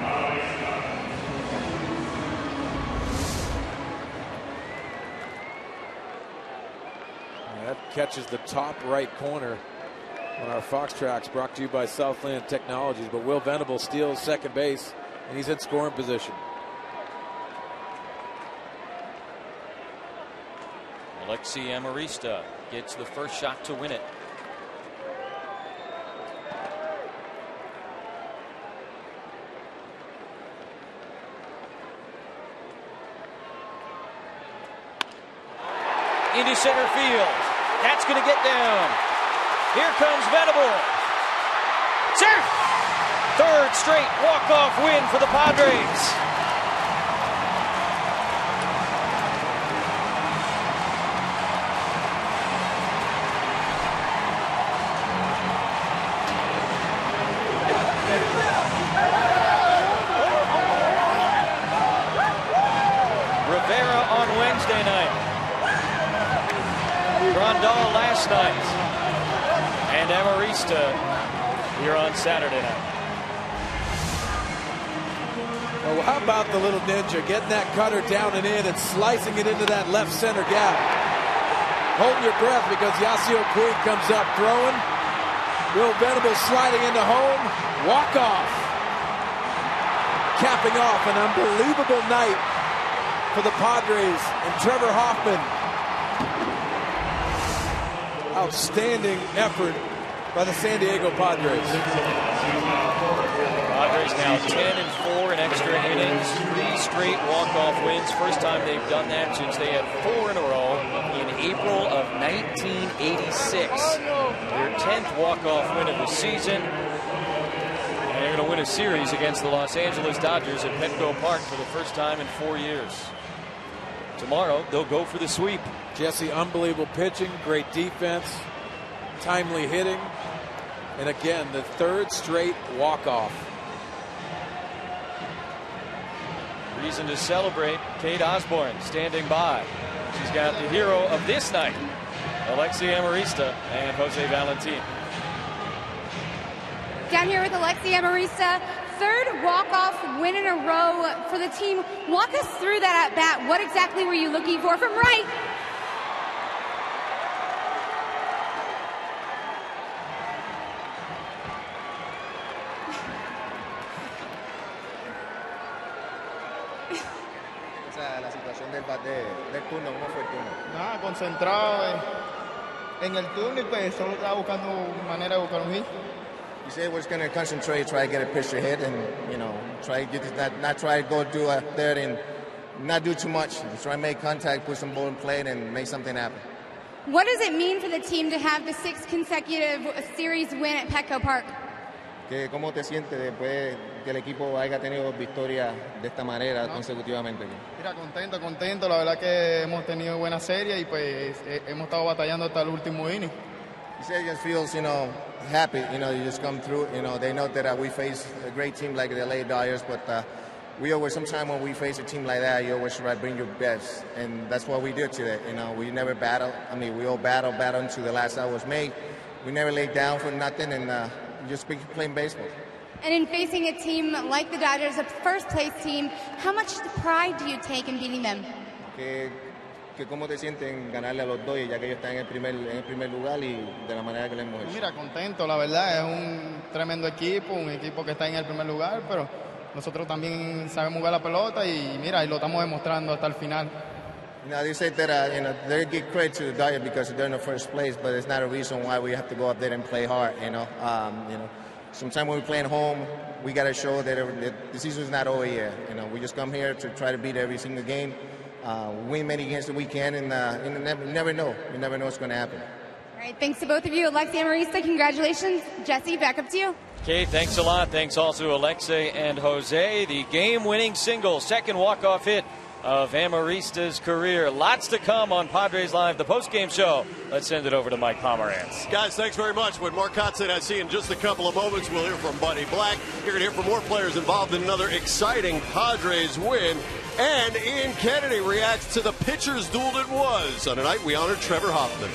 That catches the top right corner on our Fox Tracks, brought to you by Southland Technologies. But Will Venable steals second base, and he's in scoring position. Alexi Amarista gets the first shot to win it. Into center field. That's going to get down. Here comes Venable. Safe! Third straight walk-off win for the Padres. Wednesday night. Grandal last night. And Amarista here on Saturday night. Well, how about the little ninja getting that cutter down and in and slicing it into that left center gap. Hold your breath because Yasiel Puig comes up throwing. Will Venable sliding into home. Walk off. Capping off an unbelievable night for the Padres and Trevor Hoffman. Outstanding effort by the San Diego Padres. Padres now 10-4 in extra innings, 3 straight walk-off wins. First time they've done that since they had 4 in a row in April of 1986. Their 10th walk-off win of the season. And they're going to win a series against the Los Angeles Dodgers at Petco Park for the first time in 4 years. Tomorrow, they'll go for the sweep. Jesse, unbelievable pitching, great defense, timely hitting, and again, the 3rd straight walk-off. Reason to celebrate. Kate Osborne standing by. She's got the hero of this night, Alexi Amarista and Jose Valentin. Down here with Alexi Amarista. 3rd walk-off win in a row for the team. Walk us through that at bat. What exactly were you looking for from right? La situación del turno, ¿cómo fue el turno? Nada, concentrado en el turno y pues solo estaba buscando manera de buscar un hit. You said we're just going to concentrate, try to get a pitcher hit, and try to get not try to go do a third and not do too much. Just try to make contact, put some ball in play, and make something happen. What does it mean for the team to have the 6th consecutive series win at Petco Park? ¿Cómo te sientes después que el equipo haya tenido victoria de esta manera consecutivamente? Mira, contento. La verdad que hemos tenido buena serie y pues hemos estado batallando hasta el último inning. He said he just feels, happy. You just come through. They know that we face a great team like the LA Dodgers, but we always, sometimes when we face a team like that, you always try to bring your best, and that's what we did today. We never battle. I mean, we all battle until the last out was made, we never laid down for nothing, and just playing baseball. And in facing a team like the Dodgers, a first-place team, how much pride do you take in beating them? Que cómo te sienten ganarle a los Dodgers, ya que ellos están en el primer lugar y de la manera que lo hemos hecho. Mira, contento, la verdad, es un tremendo equipo, un equipo que está en el primer lugar, pero nosotros también sabemos jugar la pelota y mira, y lo estamos demostrando hasta el final. Now they say that they give credit to the Dodgers because they're in the first place, but it's not a reason why we have to go up there and play hard. Sometimes when we play at home, we got to show that the season is not over yet. We just come here to try to beat every single game. Win many games that we can, and you never know. You never know what's going to happen. All right, thanks to both of you. Alexei and Marista, congratulations. Jesse, back up to you. Okay, thanks a lot. Thanks also to Alexei and Jose. The game-winning single, second walk-off hit of Amarista's career. Lots to come on Padres Live, the post-game show. Let's send it over to Mike Pomerantz. Guys, thanks very much. With more content I see in just a couple of moments, we'll hear from Buddy Black. You're going to hear from more players involved in another exciting Padres win. And Ian Kennedy reacts to the pitcher's duel it was on a night we honored Trevor Hoffman.